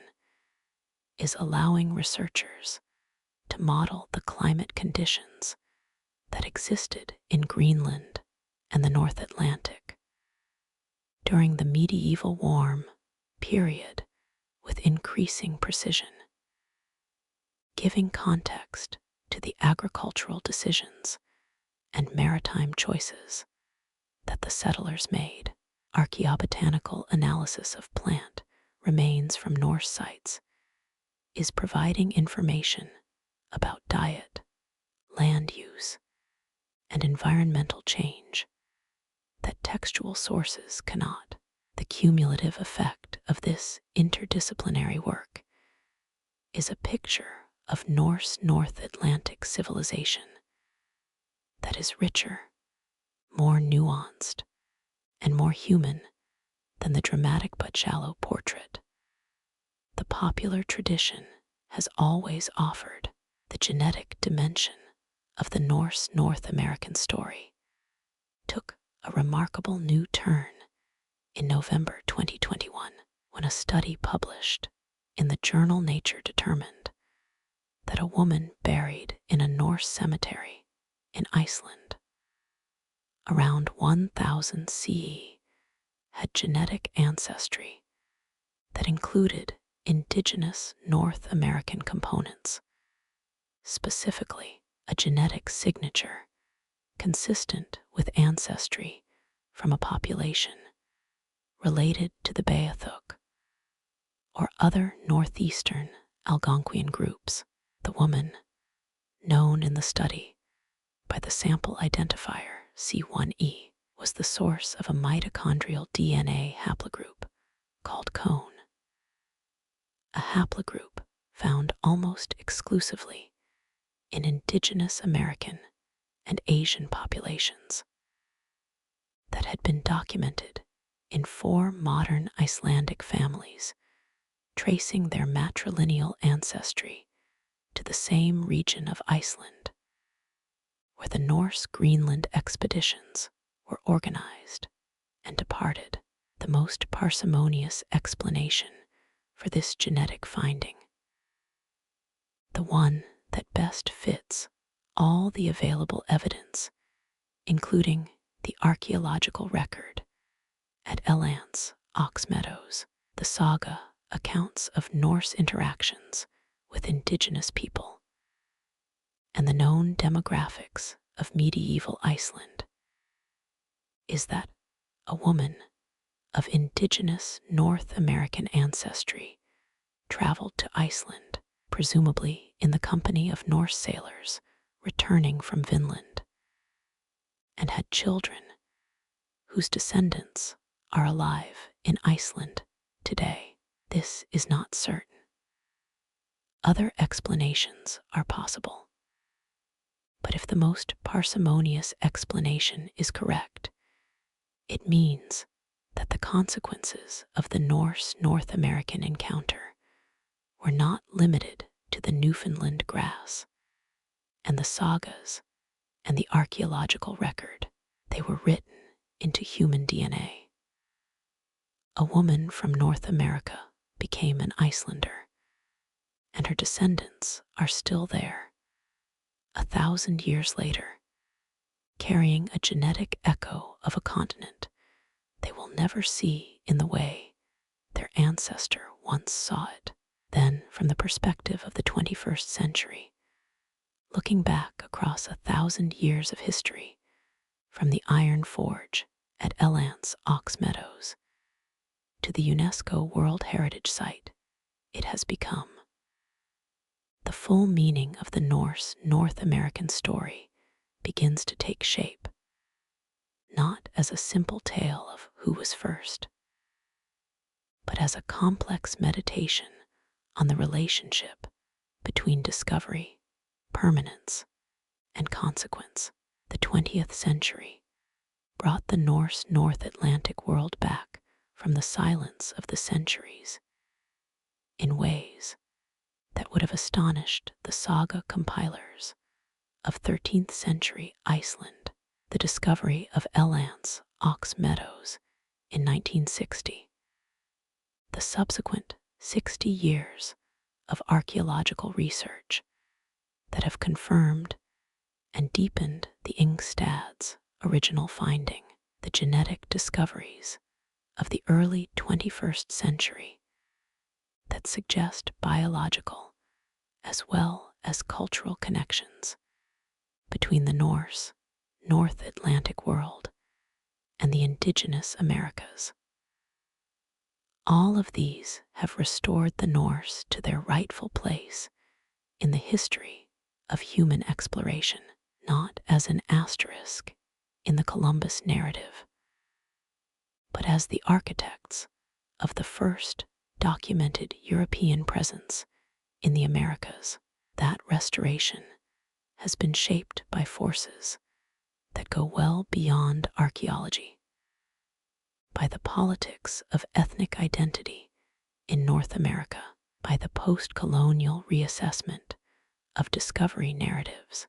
is allowing researchers to model the climate conditions that existed in Greenland and the North Atlantic during the medieval warm period with increasing precision, giving context to the agricultural decisions and maritime choices that the settlers made. Archaeobotanical analysis of plant remains from Norse sites is providing information about diet, land use, and environmental change that textual sources cannot. The cumulative effect of this interdisciplinary work is a picture of Norse North Atlantic civilization that is richer, more nuanced, and more human than the dramatic but shallow portrait the popular tradition has always offered. The genetic dimension of the Norse North American story took a remarkable new turn in November 2021 when a study published in the journal Nature determined that a woman buried in a Norse cemetery in Iceland around 1000 CE had genetic ancestry that included indigenous North American components, specifically a genetic signature consistent with ancestry from a population related to the Beothuk or other northeastern Algonquian groups. The woman, known in the study by the sample identifier C1e, was the source of a mitochondrial DNA haplogroup called cone, a haplogroup found almost exclusively in indigenous American and Asian populations that had been documented in 4 modern Icelandic families, tracing their matrilineal ancestry to the same region of Iceland where the Norse Greenland expeditions were organized and departed. The most parsimonious explanation for this genetic finding, the one that best fits all the available evidence, including the archaeological record at Elance, Meadows, the saga accounts of Norse interactions with indigenous people, and the known demographics of medieval Iceland, is that a woman of indigenous North American ancestry traveled to Iceland, presumably in the company of Norse sailors returning from Vinland, and had children whose descendants are alive in Iceland today. This is not certain. Other explanations are possible. But if the most parsimonious explanation is correct, it means that the consequences of the Norse North American encounter were not limited to the Newfoundland grass and the sagas and the archaeological record. They were written into human DNA. A woman from North America became an Icelander, and her descendants are still there, 1,000 years later, carrying a genetic echo of a continent they will never see in the way their ancestor once saw it. Then, from the perspective of the 21st century, looking back across 1,000 years of history, from the Iron Forge at Elance, Meadows, to the UNESCO World Heritage Site it has become, the full meaning of the Norse North American story begins to take shape, not as a simple tale of who was first, but as a complex meditation on the relationship between discovery, permanence, and consequence. The 20th century brought the Norse North Atlantic world back from the silence of the centuries in ways that would have astonished the saga compilers of 13th century Iceland. The discovery of Eland's ox Meadows in 1960, the subsequent 60 years of archaeological research that have confirmed and deepened the Ingstad's original finding, the genetic discoveries of the early 21st century that suggest biological as well as cultural connections between the Norse North Atlantic world and the indigenous Americas. All of these have restored the Norse to their rightful place in the history of human exploration, not as an asterisk in the Columbus narrative, but as the architects of the first documented European presence in the Americas. That restoration has been shaped by forces that go well beyond archaeology, by the politics of ethnic identity in North America, by the post-colonial reassessment of discovery narratives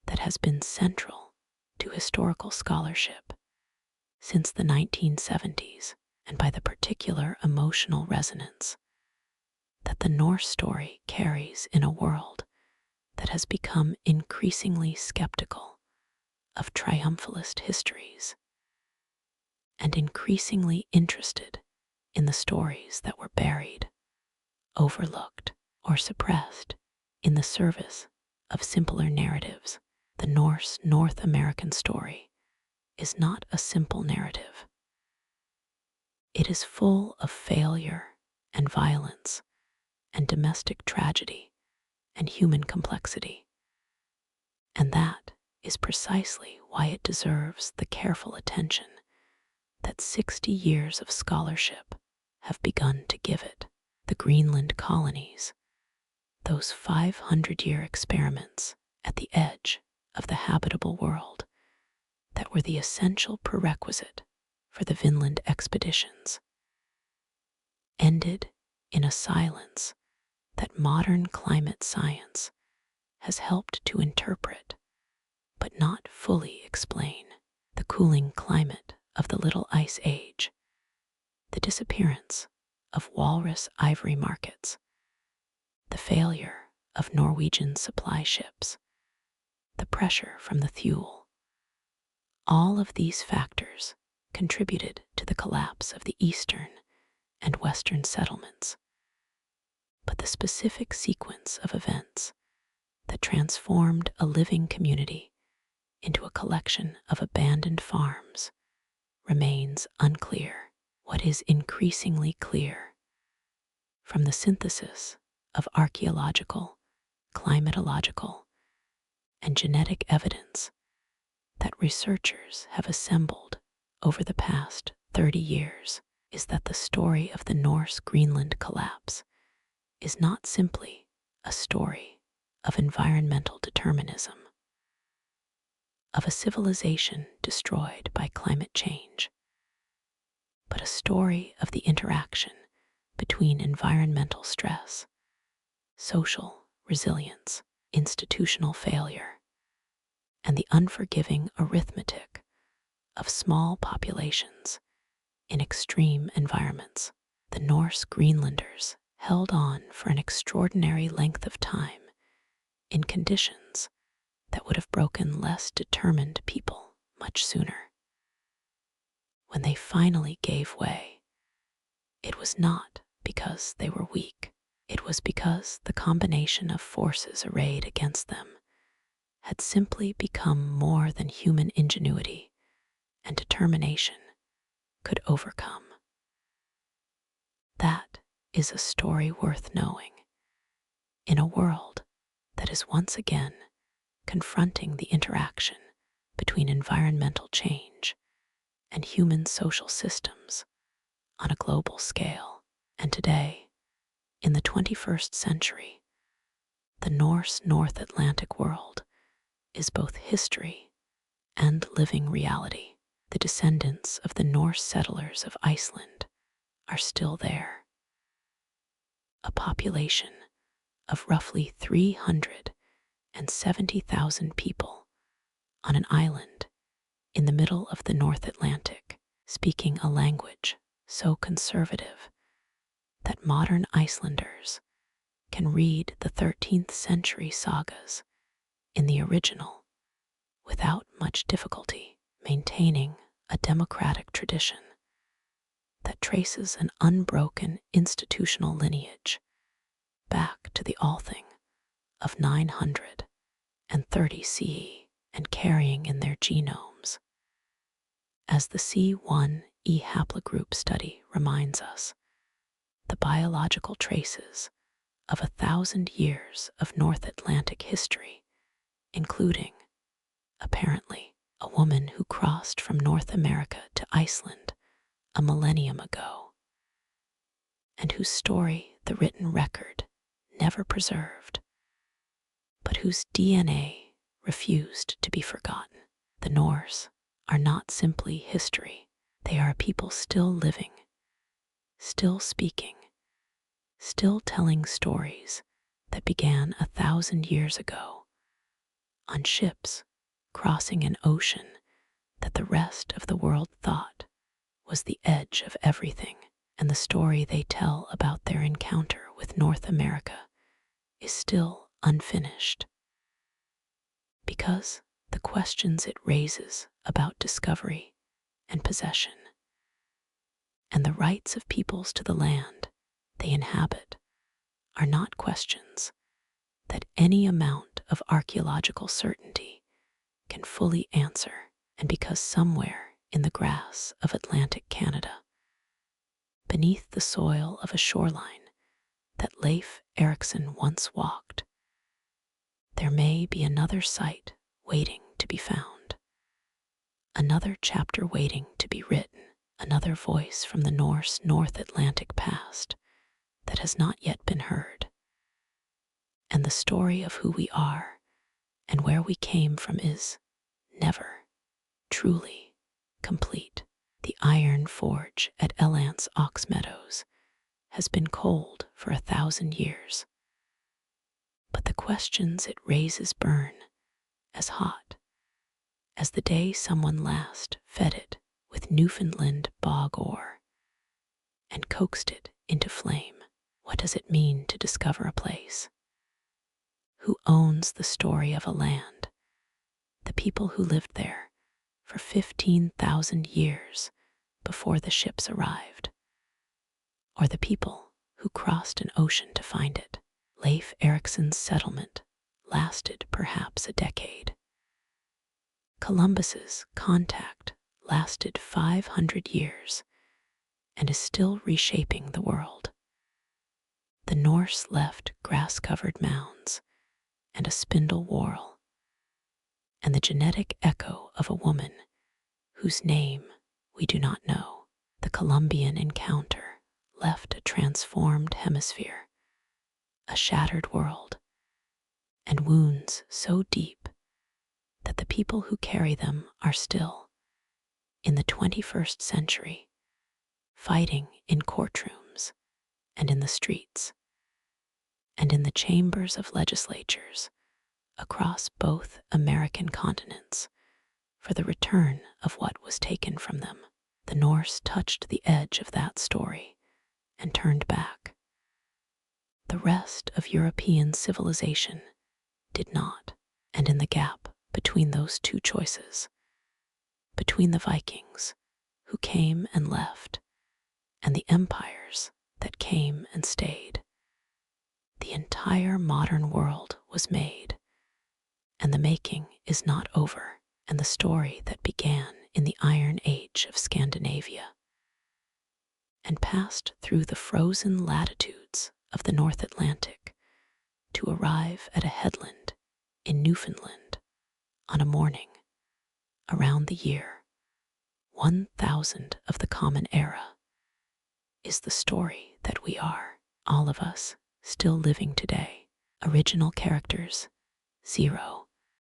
that has been central to historical scholarship since the 1970s, and by the particular emotional resonance that the Norse story carries in a world that has become increasingly skeptical of triumphalist histories and increasingly interested in the stories that were buried, overlooked, or suppressed in the service of simpler narratives. The Norse North American story is not a simple narrative. It is full of failure and violence and domestic tragedy and human complexity. And that is precisely why it deserves the careful attention that 60 years of scholarship have begun to give it. The Greenland colonies, those 500-year experiments at the edge of the habitable world that were the essential prerequisite for the Vinland expeditions, ended in a silence that modern climate science has helped to interpret, but not fully explain. The cooling climate of the Little Ice Age, the disappearance of walrus ivory markets, the failure of Norwegian supply ships, the pressure from the Thule. All of these factors contributed to the collapse of the eastern and western settlements. But the specific sequence of events that transformed a living community into a collection of abandoned farms remains unclear. What is increasingly clear from the synthesis of archaeological, climatological, and genetic evidence that researchers have assembled over the past 30 years is that the story of the Norse Greenland collapse is not simply a story of environmental determinism, of a civilization destroyed by climate change, but a story of the interaction between environmental stress, social resilience, institutional failure, and the unforgiving arithmetic of small populations in extreme environments. The Norse Greenlanders held on for an extraordinary length of time in conditions that would have broken less determined people much sooner. When they finally gave way, it was not because they were weak. It was because the combination of forces arrayed against them had simply become more than human ingenuity and determination could overcome. That is a story worth knowing. in a world that is once again confronting the interaction between environmental change and human social systems on a global scale. And today, in the 21st century, the Norse North Atlantic world is both history and living reality. The descendants of the Norse settlers of Iceland are still there. A population of roughly 370,000 people on an island in the middle of the North Atlantic, speaking a language so conservative that modern Icelanders can read the 13th century sagas in the original without much difficulty, maintaining a democratic tradition that traces an unbroken institutional lineage back to the Althing of 930 CE and carrying in their genomes. As the C1e haplogroup study reminds us, the biological traces of 1,000 years of North Atlantic history, including, apparently, a woman who crossed from North America to Iceland a millennium ago, and whose story the written record never preserved, but whose DNA refused to be forgotten. The Norse are not simply history. They are a people still living, still speaking, still telling stories that began 1,000 years ago on ships crossing an ocean that the rest of the world thought was the edge of everything. And the story they tell about their encounter with North America is still unfinished, because the questions it raises about discovery and possession and the rights of peoples to the land they inhabit are not questions that any amount of archaeological certainty can fully answer. And because somewhere in the grass of Atlantic Canada, beneath the soil of a shoreline that Leif Erikson once walked, there may be another site waiting to be found, another chapter waiting to be written, another voice from the Norse North Atlantic past that has not yet been heard. And the story of who we are and where we came from is never truly complete. The iron forge at Elance Ox Meadows has been cold for 1,000 years, but the questions it raises burn as hot as the day someone last fed it with Newfoundland bog ore and coaxed it into flame. What does it mean to discover a place? Who owns the story of a land? The people who lived there for 15,000 years before the ships arrived, or the people who crossed an ocean to find it? Leif Erikson's settlement lasted perhaps a decade. Columbus's contact lasted 500 years and is still reshaping the world. The Norse left grass-covered mounds and a spindle whorl, and the genetic echo of a woman whose name we do not know. The Columbian encounter left a transformed hemisphere, a shattered world, and wounds so deep that the people who carry them are still, in the 21st century, fighting in courtrooms and in the streets and in the chambers of legislatures across both American continents for the return of what was taken from them. The Norse touched the edge of that story and turned back. The rest of European civilization did not, and in the gap between those two choices, between the Vikings, who came and left, and the empires that came and stayed, the entire modern world was made, and the making is not over. And the story that began in the Iron Age of Scandinavia and passed through the frozen latitudes of the North Atlantic to arrive at a headland in Newfoundland on a morning around the year 1000 of the Common Era is the story that we are, all of us, still living today. Original characters 0,